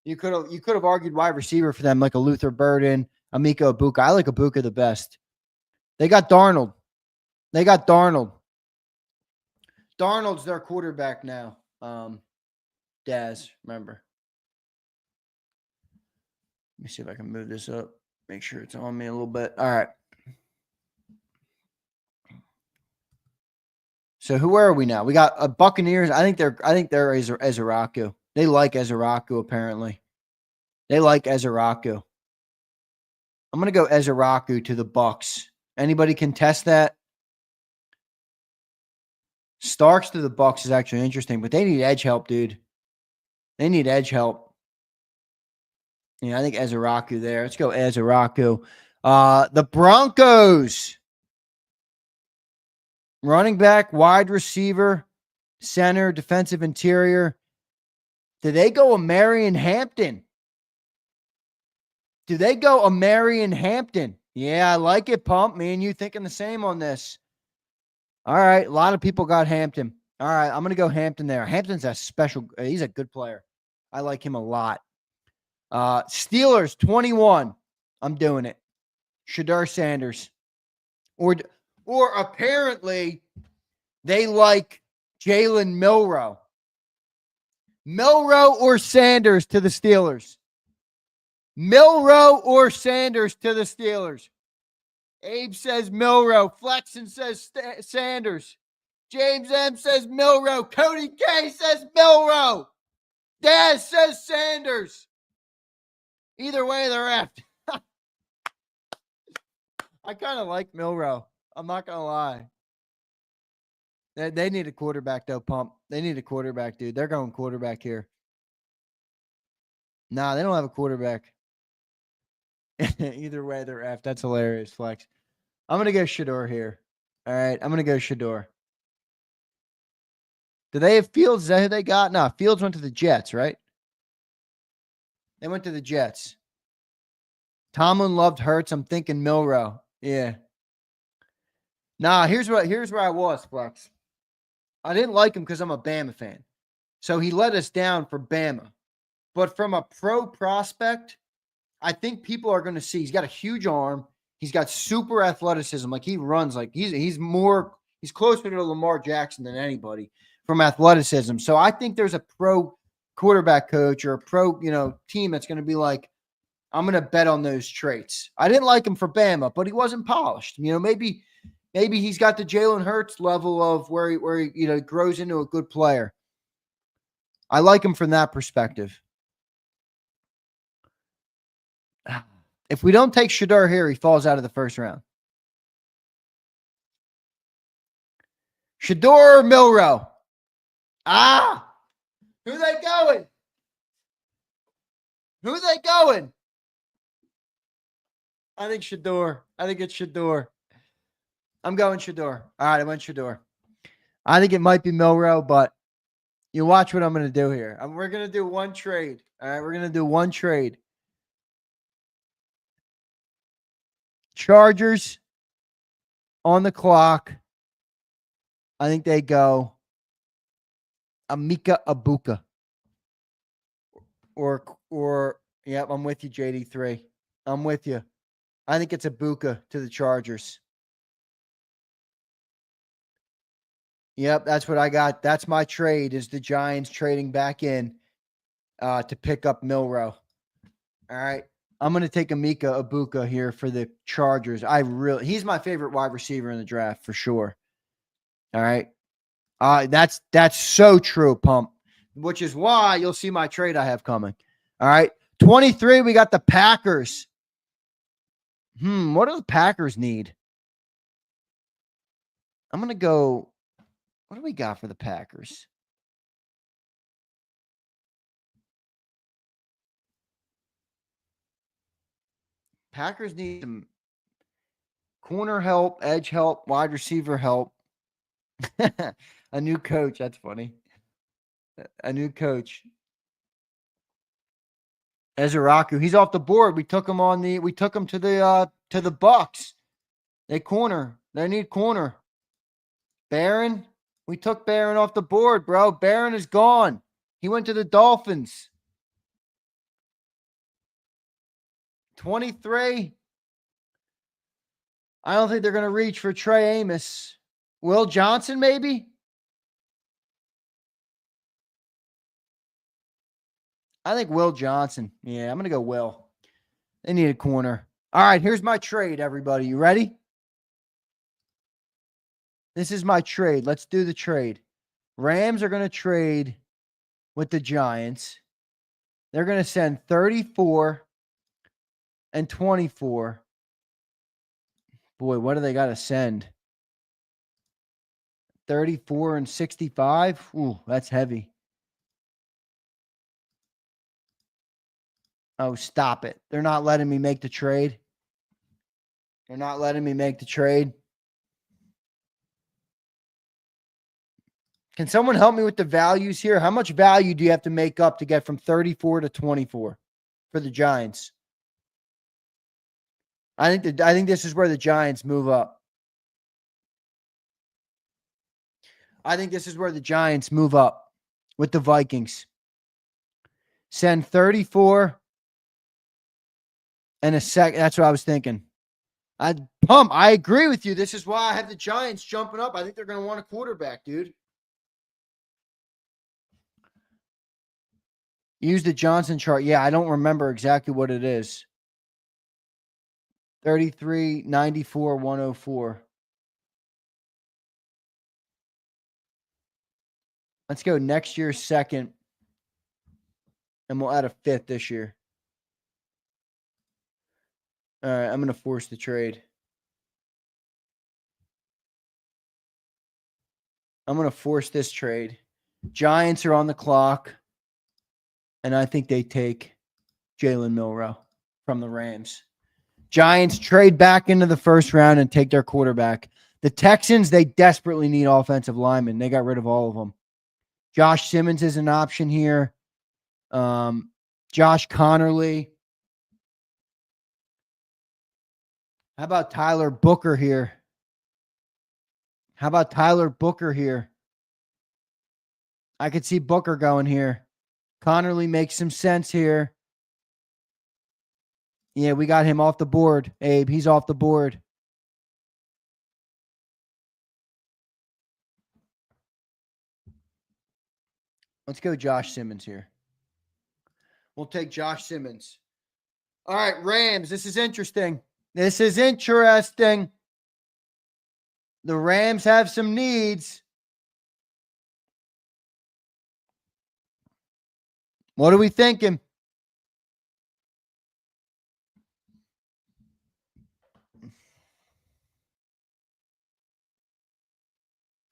You could have argued wide receiver for them, like a Luther Burden, Emeka Ibuka. I like Ibuka the best. They got Darnold. Darnold's their quarterback now. Daz, remember. Let me see if I can move this up. Make sure it's on me a little bit. All right. So where are we now? We got Buccaneers. I think they're Ezeraku. They like Ezeraku, apparently. They like Ezeraku. I'm going to go Ezeraku to the Bucs. Anybody contest that? Starks to the Bucs is actually interesting, but they need edge help, dude. They need edge help. Yeah, I think Ezeraku there. Let's go Ezeraku. The Broncos. Running back, wide receiver, center, defensive interior. Do they go Marion Hampton? Yeah, I like it, Pump. Me and you thinking the same on this. All right, a lot of people got Hampton. All right, I'm going to go Hampton there. Hampton's he's a good player. I like him a lot. Steelers, 21. I'm doing it. Shedeur Sanders. Or apparently they like Jalen Milroe. Milroe or Sanders to the Steelers. Abe says Milroe. Flexen says Sanders. James M says Milroe. Cody K says Milroe. Daz says Sanders. Either way, they're after. I kind of like Milroe. I'm not going to lie. They need a quarterback, though, Pump. They need a quarterback, dude. They're going quarterback here. Nah, they don't have a quarterback. Either way, they're F. That's hilarious, Flex. I'm going to go Shedeur here. All right, I'm going to go Shedeur. Do they have Fields? Is that who they got? No, Fields went to the Jets, right? They went to the Jets. Tomlin loved Hurts. I'm thinking Milroe. Yeah. Nah, here's where I was, Flex. I didn't like him because I'm a Bama fan. So he let us down for Bama. But from a pro prospect, I think people are going to see he's got a huge arm. He's got super athleticism. Like he runs like he's closer to Lamar Jackson than anybody from athleticism. So I think there's a pro quarterback coach or a pro, team that's going to be like, I'm going to bet on those traits. I didn't like him for Bama, but he wasn't polished. Maybe he's got the Jalen Hurts level of where he grows into a good player. I like him from that perspective. If we don't take Shedeur here, he falls out of the first round. Shedeur or Milroe? Who they going? I think Shedeur. I think it's Shedeur. I'm going Shedeur. All right, I went Shedeur. I think it might be Milroe, but you watch what I'm going to do here. We're going to do one trade. All right, we're going to do one trade. Chargers on the clock. I think they go Emeka Egbuka. Or yep, I'm with you, JD3. I'm with you. I think it's Egbuka to the Chargers. Yep, that's what I got. That's my trade, is the Giants trading back in to pick up Milroe. All right. I'm going to take Emeka Egbuka here for the Chargers. He's my favorite wide receiver in the draft for sure. All right. That's so true, Pump, which is why you'll see my trade I have coming. All right. 23, we got the Packers. What do the Packers need? I'm going to go. What do we got for the Packers? Packers need some corner help, edge help, wide receiver help. A new coach. That's funny. A new coach. Ezeraku. He's off the board. We took him to the Bucks. They need corner. Barron. We took Barron off the board, bro. Barron is gone. He went to the Dolphins. 23. I don't think they're going to reach for Trey Amos. Will Johnson, maybe? I think Will Johnson. Yeah, I'm going to go Will. They need a corner. All right, here's my trade, everybody. You ready? This is my trade. Let's do the trade. Rams are going to trade with the Giants. They're going to send 34 and 24. Boy, what do they got to send? 34 and 65? Ooh, that's heavy. Oh, stop it. They're not letting me make the trade. Can someone help me with the values here? How much value do you have to make up to get from 34 to 24 for the Giants? I think this is where the Giants move up. I think this is where the Giants move up with the Vikings. Send 34 and a sec. That's what I was thinking. I agree with you. This is why I have the Giants jumping up. I think they're going to want a quarterback, dude. Use the Johnson chart. Yeah, I don't remember exactly what it is. 33, 94, 104. Let's go next year's second, and we'll add a fifth this year. All right, I'm going to force the trade. I'm going to force this trade. Giants are on the clock, and I think they take Jalen Milroe from the Rams. Giants trade back into the first round and take their quarterback. The Texans, they desperately need offensive linemen. They got rid of all of them. Josh Simmons is an option here. Josh Connerly. How about Tyler Booker here? How about Tyler Booker here? I could see Booker going here. Connerly makes some sense here. Yeah, we got him off the board, Abe. He's off the board. Let's go Josh Simmons here. We'll take Josh Simmons. All right, Rams. This is interesting. This is interesting. The Rams have some needs. What are we thinking?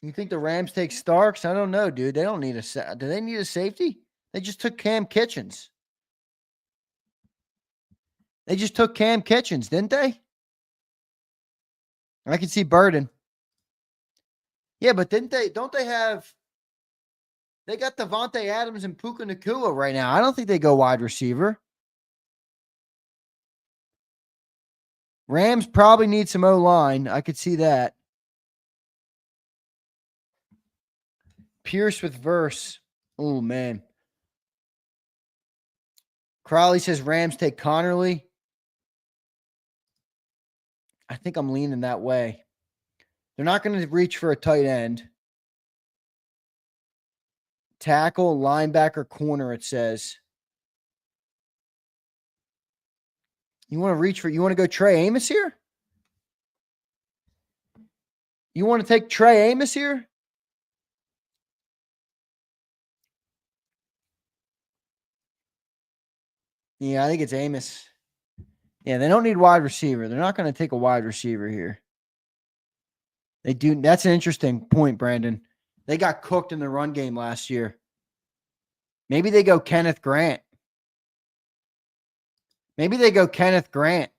You think the Rams take Starks? I don't know, dude. They don't need a do they need a safety? They just took Cam Kitchens. They just took Cam Kitchens, didn't they? I can see Burden. Yeah, but don't they have they got Devontae Adams and Puka Nacua right now. I don't think they go wide receiver. Rams probably need some O-line. I could see that. Pierce with Verse. Oh, man. Crowley says Rams take Connerly. I think I'm leaning that way. They're not going to reach for a tight end. Tackle, linebacker, corner, it says. You want to go Trey Amos here? You want to take Trey Amos here? Yeah, I think it's Amos. Yeah, they don't need wide receiver. They're not going to take a wide receiver here. They do. That's an interesting point, Brandon. They got cooked in the run game last year. Maybe they go Kenneth Grant. Maybe they go Kenneth Grant.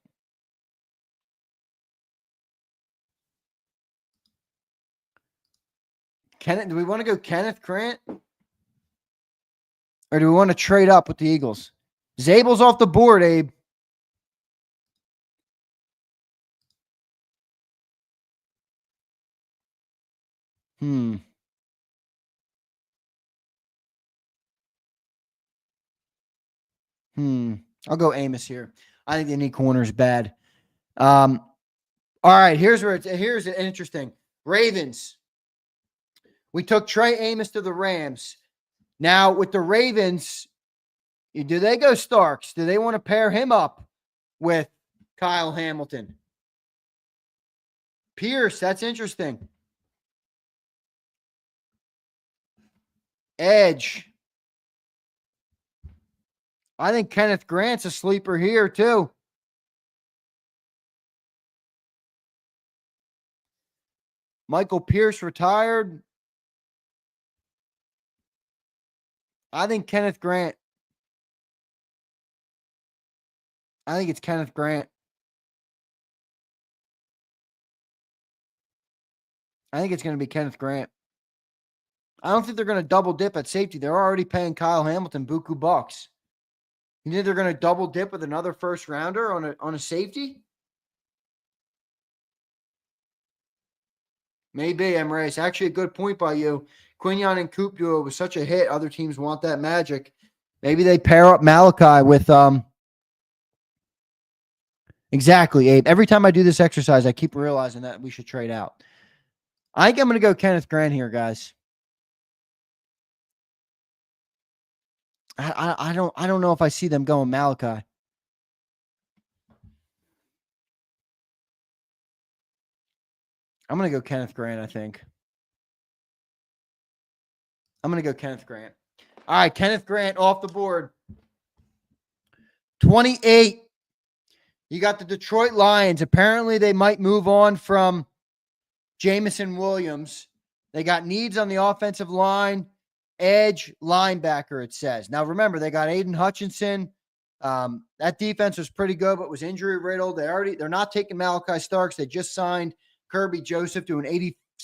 Do we want to go Kenneth Grant? Or do we want to trade up with the Eagles? Zabel's off the board, Abe. I'll go Amos here. I think any corner is bad. All right, here's interesting. Ravens. We took Trey Amos to the Rams. Now with the Ravens, do they go Starks? Do they want to pair him up with Kyle Hamilton? Pierce, that's interesting. Edge. I think Kenneth Grant's a sleeper here, too. Michael Pierce retired. I think Kenneth Grant. I think it's Kenneth Grant. I think it's going to be Kenneth Grant. I don't think they're going to double dip at safety. They're already paying Kyle Hamilton buku bucks. You think they're going to double dip with another first rounder on a safety? Maybe, Emrace. Actually, a good point by you. Quinion and Coop duo was such a hit. Other teams want that magic. Maybe they pair up Malachi with Exactly, Abe. Every time I do this exercise, I keep realizing that we should trade out. I think I'm going to go Kenneth Grant here, guys. I don't know if I see them going Malachi. I'm going to go Kenneth Grant, I think. I'm going to go Kenneth Grant. All right, Kenneth Grant off the board. 28. You got the Detroit Lions. Apparently, they might move on from Jamison Williams. They got needs on the offensive line, edge, linebacker, it says. Now, remember, they got Aiden Hutchinson. That defense was pretty good, but was injury riddled. They're not taking Malachi Starks. They just signed Kirby Joseph to an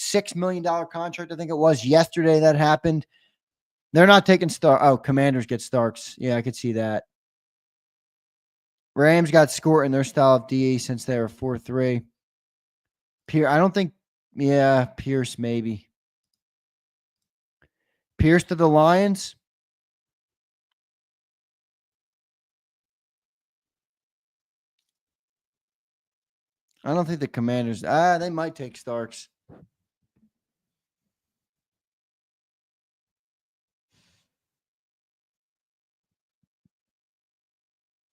$86 million contract. I think it was yesterday that happened. They're not taking Starks. Oh, Commanders get Starks. Yeah, I could see that. Rams got Scort in their style of DE since they were 4-3. I don't think Yeah, Pierce maybe. Pierce to the Lions. I don't think the Commanders. They might take Starks.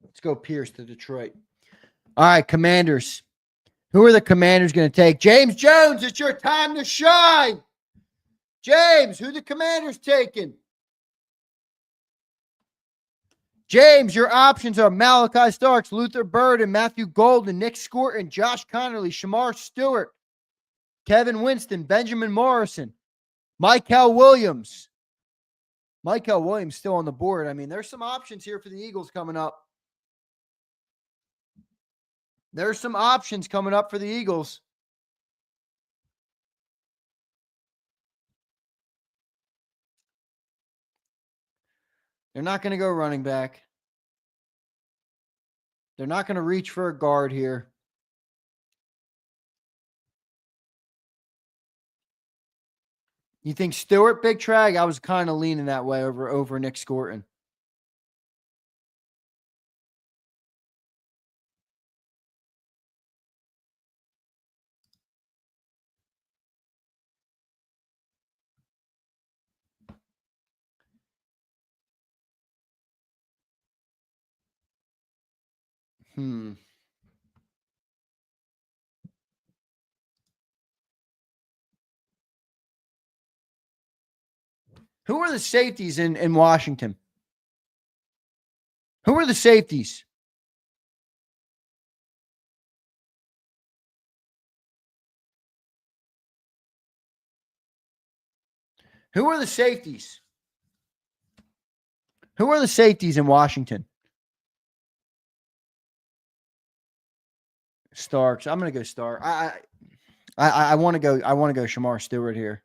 Let's go Pierce to Detroit. All right, Commanders. Who are the Commanders going to take? James Jones, it's your time to shine. James, who the Commanders taking? James, your options are Malachi Starks, Luther Bird, and Matthew Golden, Nick Scorton, Josh Connerly, Shamar Stewart, Kevin Winston, Benjamin Morrison, Michael Williams. Michael Williams still on the board. I mean, there's some options here for the Eagles coming up. There's some options coming up for the Eagles. They're not going to go running back. They're not going to reach for a guard here. You think Stewart, Big Trag? I was kind of leaning that way over Nick Scorton. Who are the safeties in Washington? Who are the safeties? Who are the safeties? Who are the safeties in Washington? Starks. I'm going to go Stark. I want to go. I want to go Shamar Stewart here.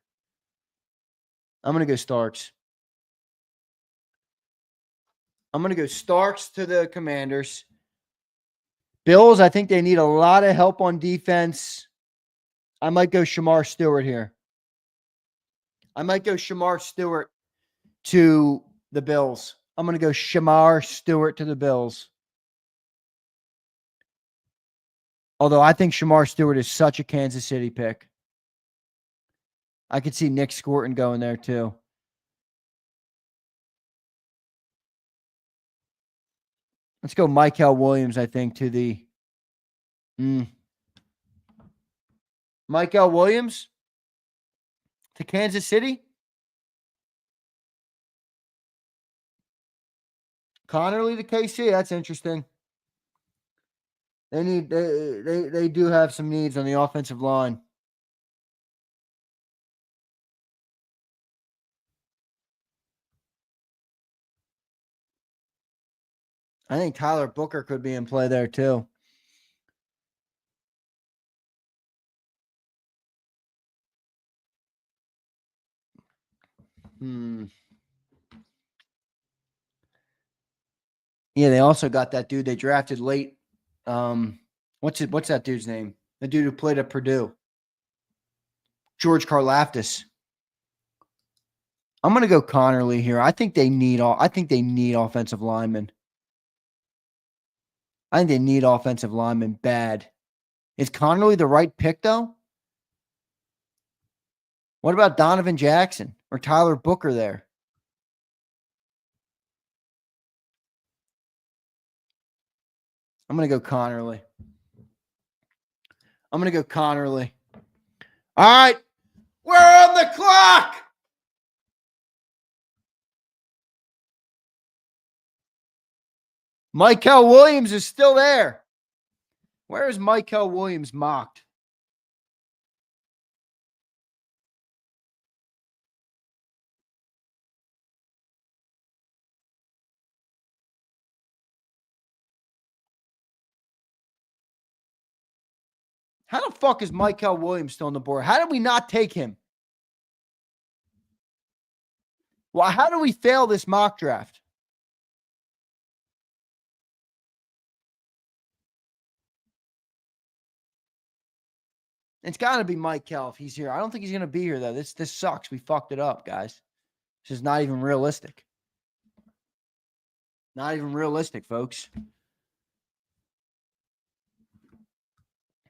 I'm going to go Starks. I'm going to go Starks to the Commanders. Bills, I think they need a lot of help on defense. I might go Shamar Stewart here. I might go Shamar Stewart to the Bills. I'm going to go Shamar Stewart to the Bills. Although I think Shamar Stewart is such a Kansas City pick. I could see Nick Scorton going there too. Let's go Michael Williams, I think, to the... Michael Williams to Kansas City. Connerly to KC. That's interesting. They do have some needs on the offensive line. I think Tyler Booker could be in play there too. Yeah, they also got that dude they drafted late. What's that dude's name? The dude who played at Purdue. George Karlaftis. I'm going to go Connerly here. I think they need offensive linemen. I think they need offensive linemen bad. Is Connerly the right pick, though? What about Donovan Jackson or Tyler Booker there? I'm going to go Connerly. I'm going to go Connerly. All right. We're on the clock. Michael Williams is still there. Where is Michael Williams mocked? How the fuck is Michael Williams still on the board? How did we not take him? Well, how do we fail this mock draft? It's got to be Mike Kell if he's here. I don't think he's going to be here, though. This sucks. We fucked it up, guys. This is not even realistic. Not even realistic, folks.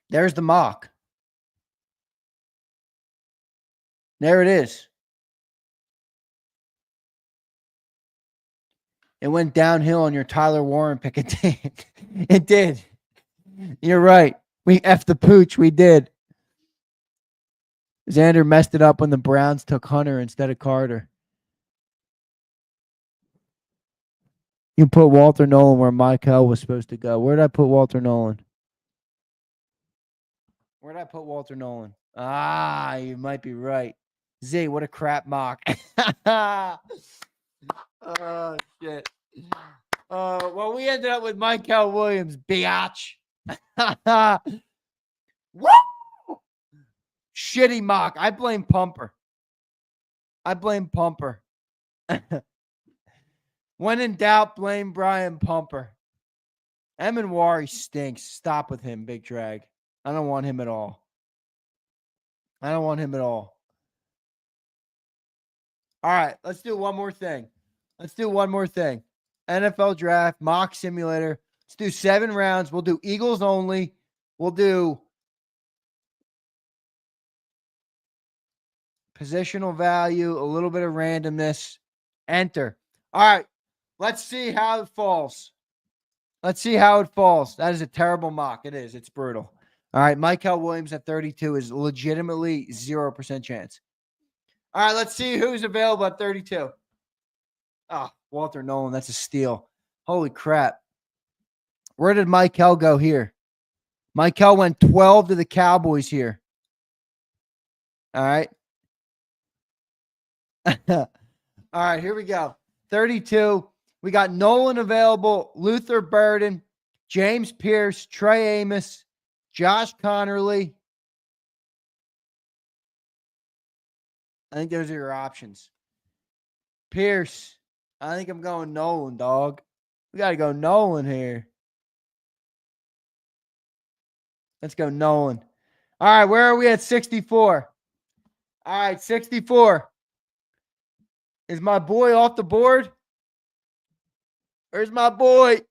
There's the mock. There it is. It went downhill on your Tyler Warren pick. It did. It did. You're right. We effed the pooch. We did. Zander messed it up when the Browns took Hunter instead of Carter. You put Walter Nolan where Michael was supposed to go. Where did I put Walter Nolan? Where did I put Walter Nolan? Ah, you might be right. Z, what a crap mock. Oh, shit. Well, we ended up with Michael Williams, biatch. Woo! Shitty mock. I blame Pumper. When in doubt, blame Brian Pumper. Emanwari stinks. Stop with him, big drag. I don't want him at all. All right, let's do one more thing. NFL draft, mock simulator. Let's do 7 rounds. We'll do Eagles only. We'll do positional value, a little bit of randomness. Enter. All right, let's see how it falls. That is a terrible mock. It is. It's brutal. All right, Michael Williams at 32 is legitimately 0% chance. All right, let's see who's available at 32. Oh, Walter Nolan, that's a steal. Holy crap. Where did Michael go here? Michael went 12 to the Cowboys here. All right. All right, here we go. 32. We got Nolan available, Luther Burden, James Pierce, Trey Amos, Josh Connerly. I think those are your options. Pierce. I think I'm going Nolan, dog. We got to go Nolan here. Let's go Nolan. All right, where are we at 64? All right, 64. Is my boy off the board? Where's my boy?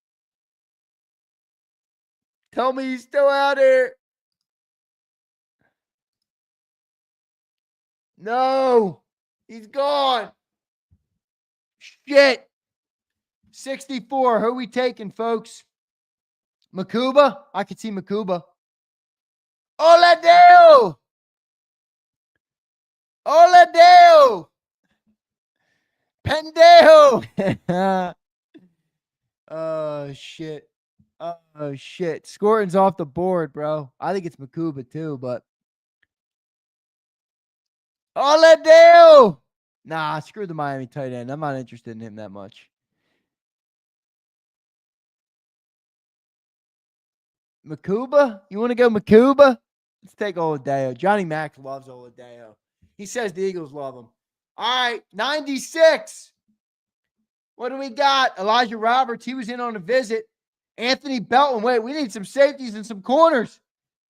Tell me he's still out here. No, he's gone. Shit. 64. Who are we taking, folks? Makuba? I could see Makuba. Oladeo! Pendejo! Oh, shit. Oh, shit. Scoring's off the board, bro. I think it's Makuba, too, but. Oladeo! Nah, screw the Miami tight end. I'm not interested in him that much. Makuba? You want to go Makuba? Let's take Oladeo. Johnny Mack loves Oladeo. He says the Eagles love him. All right, 96. What do we got? Elijah Roberts. He was in on a visit. Anthony Belton. Wait, we need some safeties and some corners.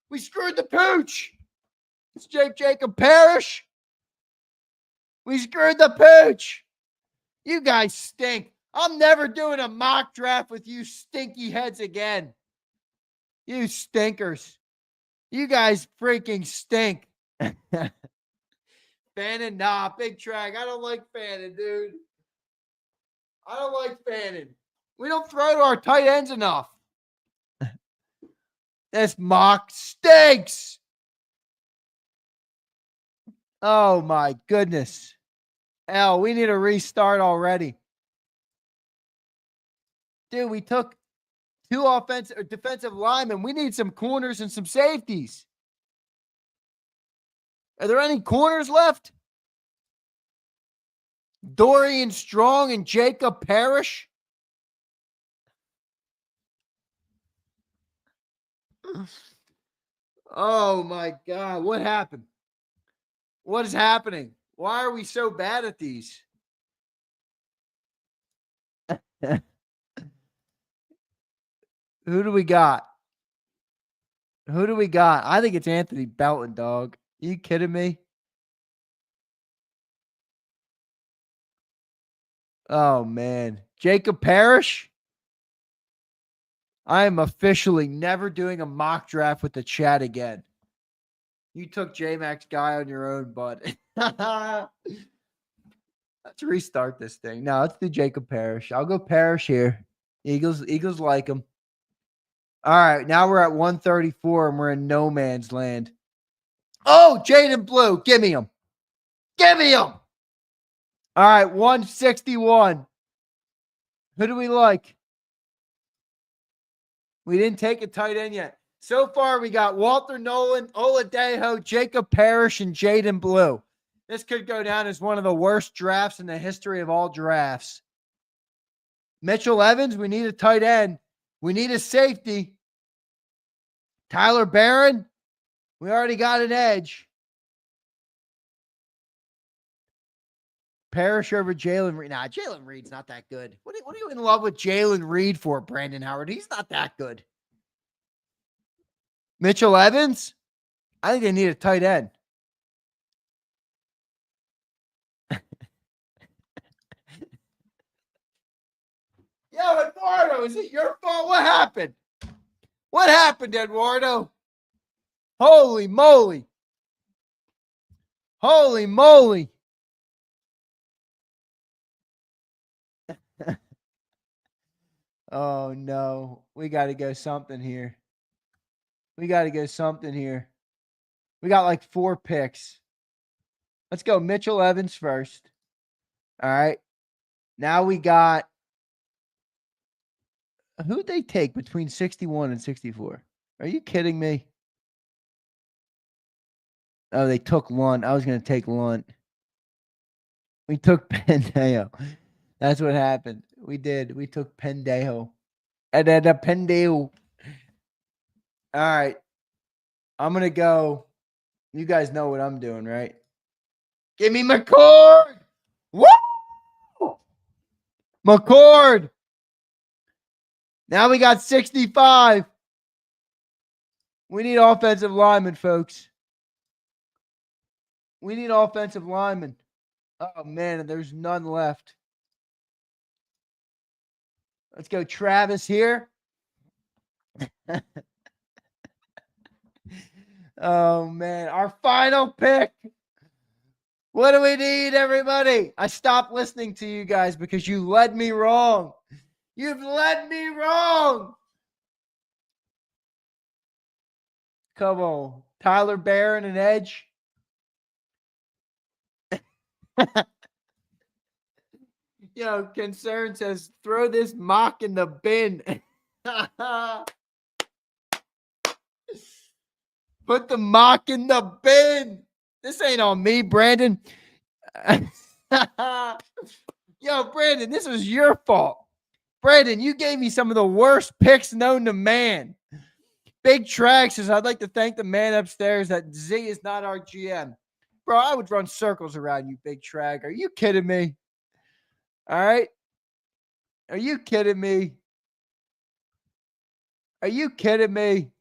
We screwed the pooch. It's Jacob Parrish. We screwed the pooch. You guys stink. I'm never doing a mock draft with you stinky heads again. You stinkers. You guys freaking stink. Fannin, nah, big track. I don't like Fannin, dude. I don't like Fannin. We don't throw to our tight ends enough. This mock stinks. Oh, my goodness. Hell, we need a restart already. Dude, we took 2 offensive or defensive linemen. We need some corners and some safeties. Are there any corners left? Dorian Strong and Jacob Parrish? Oh, my God. What happened? What is happening? Why are we so bad at these? Who do we got? Who do we got? I think it's Anthony Belton, dog. Are you kidding me? Oh, man. Jacob Parrish? I am officially never doing a mock draft with the chat again. You took J-Max guy on your own, bud. Let's restart this thing. No, let's do Jacob Parrish. I'll go Parrish here. Eagles like him. All right, now we're at 134 and we're in no man's land. Oh, Jaden Blue. Give me him. Give me him. All right, 161. Who do we like? We didn't take a tight end yet. So far, we got Walter Nolan, Oladejo, Jacob Parrish, and Jaden Blue. This could go down as one of the worst drafts in the history of all drafts. Mitchell Evans, we need a tight end. We need a safety. Tyler Barron, we already got an edge. Parrish over Jalen Reed. Nah, Jalen Reed's not that good. What are you in love with Jalen Reed for, Brandon Howard? He's not that good. Mitchell Evans, I think they need a tight end. Yo, Eduardo, is it your fault? What happened? What happened, Eduardo? Holy moly. Holy moly. Oh, no. We got to go something here. We got like 4 picks. Let's go Mitchell Evans first. All right. Now we got. Who'd they take between 61 and 64? Are you kidding me? Oh, they took Lunt. I was going to take Lunt. We took Pendejo. That's what happened. We did. We took Pendejo. And then Pendejo. All right. I'm going to go. You guys know what I'm doing, right? Give me McCord. Woo! McCord. Now we got 65. We need offensive linemen, folks. We need offensive linemen. Oh, man, and there's none left. Let's go Travis here. Oh, man. Our final pick. What do we need, everybody? I stopped listening to you guys because you led me wrong. You've led me wrong. Come on. Tyler Barron and Edge. Yo, Concern says, throw this mock in the bin. Put the mock in the bin. This ain't on me, Brandon. Yo, Brandon, this was your fault. Brandon, you gave me some of the worst picks known to man. Big Kracz says, I'd like to thank the man upstairs that Z is not our GM. Bro, I would run circles around you, Big Kracz. Are you kidding me? All right? Are you kidding me? Are you kidding me?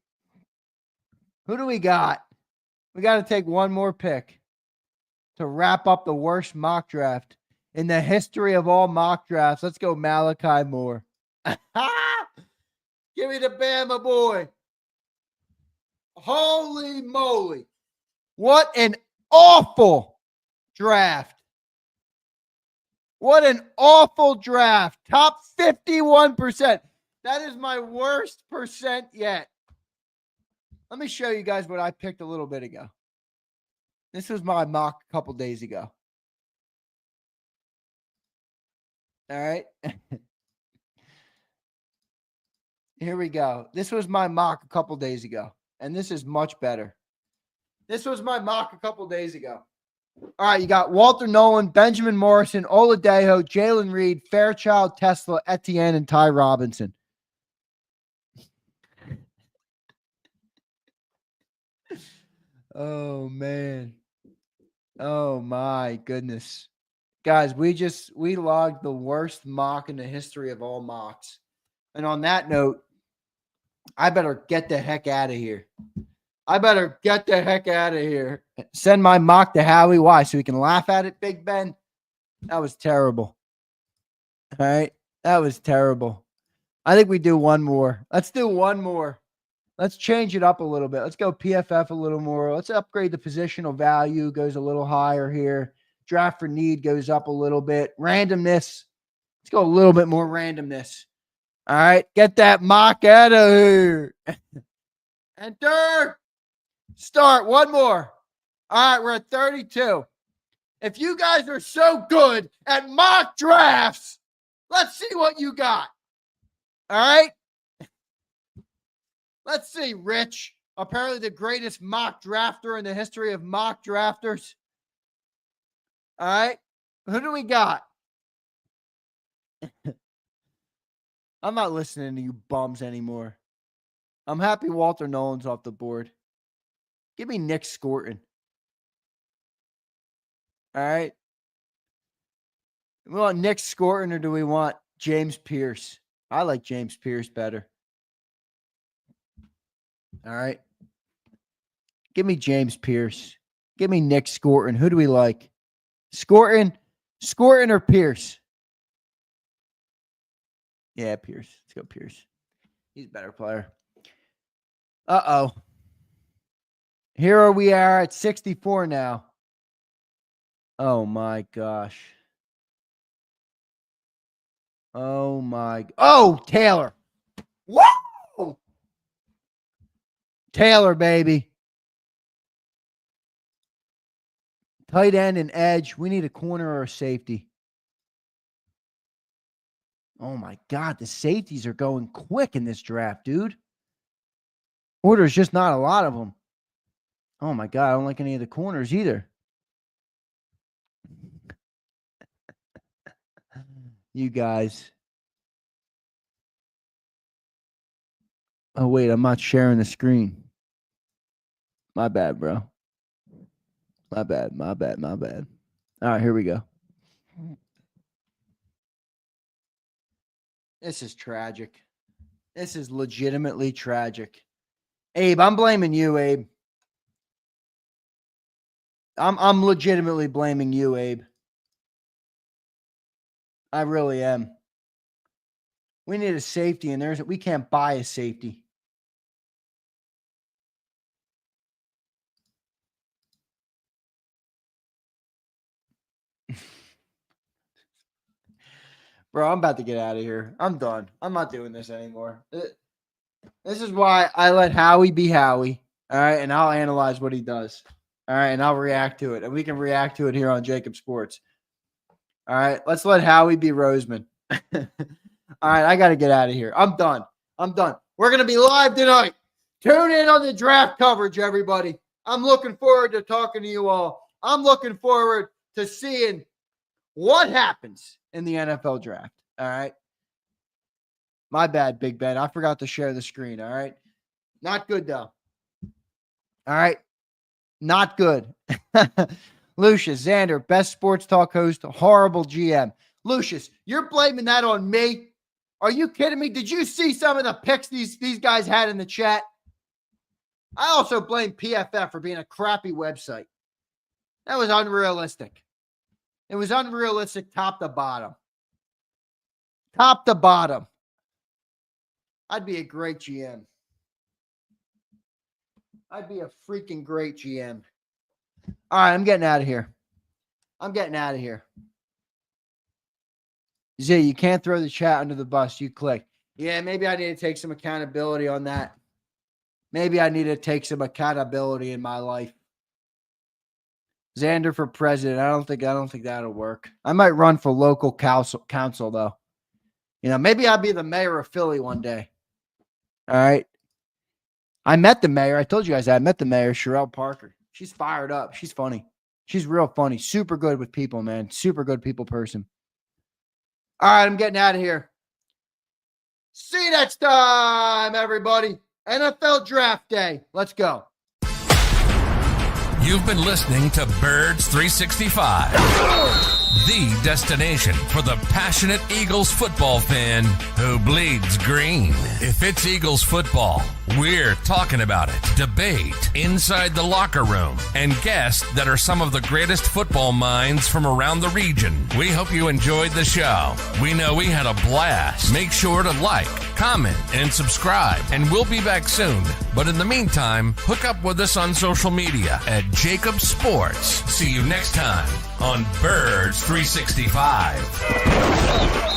Who do we got? We got to take one more pick to wrap up the worst mock draft in the history of all mock drafts. Let's go Malachi Moore. Give me the Bama boy. Holy moly. What an awful draft. What an awful draft. Top 51%. That is my worst percent yet. Let me show you guys what I picked a little bit ago. This was my mock a couple days ago. All right. Here we go. This was my mock a couple days ago. And this is much better. This was my mock a couple days ago. All right, you got Walter Nolan, Benjamin Morrison, Oladejo, Jalen Reed, Fairchild, Tesla, Etienne, and Ty Robinson. Oh, man. Oh, my goodness. Guys, we logged the worst mock in the history of all mocks. And on that note, I better get the heck out of here. I better get the heck out of here. Send my mock to Howie. Why? So he can laugh at it, Big Ben? That was terrible. All right. That was terrible. I think we do one more. Let's do one more. Let's change it up a little bit. Let's go PFF a little more. Let's upgrade the positional value. Goes a little higher here. Draft for need goes up a little bit. Randomness. Let's go a little bit more randomness. All right. Get that mock out of here. Enter. Start. One more. All right. We're at 32. If you guys are so good at mock drafts, let's see what you got. All right. Let's see, Rich. Apparently the greatest mock drafter in the history of mock drafters. All right. Who do we got? I'm not listening to you bums anymore. I'm happy Walter Nolan's off the board. Give me Nick Scorton. All right. We want Nick Scorton or do we want James Pierce? I like James Pierce better. All right. Give me James Pierce. Give me Nick Scorton. Who do we like? Scorton or Pierce? Yeah, Pierce. Let's go Pierce. He's a better player. Uh-oh. Here we are at 64 now. Oh, my gosh. Oh, my. Oh, Taylor. Whoa! Taylor, baby. Tight end and edge. We need a corner or a safety. Oh, my God. The safeties are going quick in this draft, dude. Or there's just not a lot of them. Oh, my God. I don't like any of the corners either. You guys. Oh, wait. I'm not sharing the screen. My bad, bro. My bad. All right, here we go. This is tragic. This is legitimately tragic. Abe, I'm blaming you, Abe. I'm legitimately blaming you, Abe. I really am. We need a safety, and we can't buy a safety. Bro, I'm about to get out of here. I'm done. I'm not doing this anymore. This is why I let Howie be Howie. All right. And I'll analyze what he does. All right. And I'll react to it. And we can react to it here on JAKIB Sports. All right. Let's let Howie be Roseman. All right. I got to get out of here. I'm done. We're going to be live tonight. Tune in on the draft coverage, everybody. I'm looking forward to talking to you all. I'm looking forward to seeing what happens in the NFL draft. All right. My bad, Big Ben. I forgot to share the screen. All right. Not good, though. All right. Not good. Lucius, Zander, best sports talk host, horrible GM. Lucius, you're blaming that on me? Are you kidding me? Did you see some of the picks these guys had in the chat? I also blame PFF for being a crappy website. That was unrealistic. It was unrealistic top to bottom. Top to bottom. I'd be a great GM. I'd be a freaking great GM. All right, I'm getting out of here. Z, you can't throw the chat under the bus. You click. Yeah, maybe I need to take some accountability on that. Maybe I need to take some accountability in my life. Zander for president. I don't think that'll work. I might run for local council though. You know, maybe I'll be the mayor of Philly one day. All right. I met the mayor. I told you guys I met the mayor, Sherelle Parker. She's fired up. She's funny. She's real funny. Super good with people, man. Super good people person. All right, I'm getting out of here. See you next time, everybody. NFL Draft Day. Let's go. You've been listening to Birds 365. the destination for the passionate Eagles football fan who bleeds green. If it's Eagles football, we're talking about it. Debate inside the locker room and guests that are some of the greatest football minds from around the region. We hope you enjoyed the show. We know we had a blast. Make sure to like, comment, and subscribe, and we'll be back soon. But in the meantime, hook up with us on social media at JAKIB Sports. See you next time on Birds 365.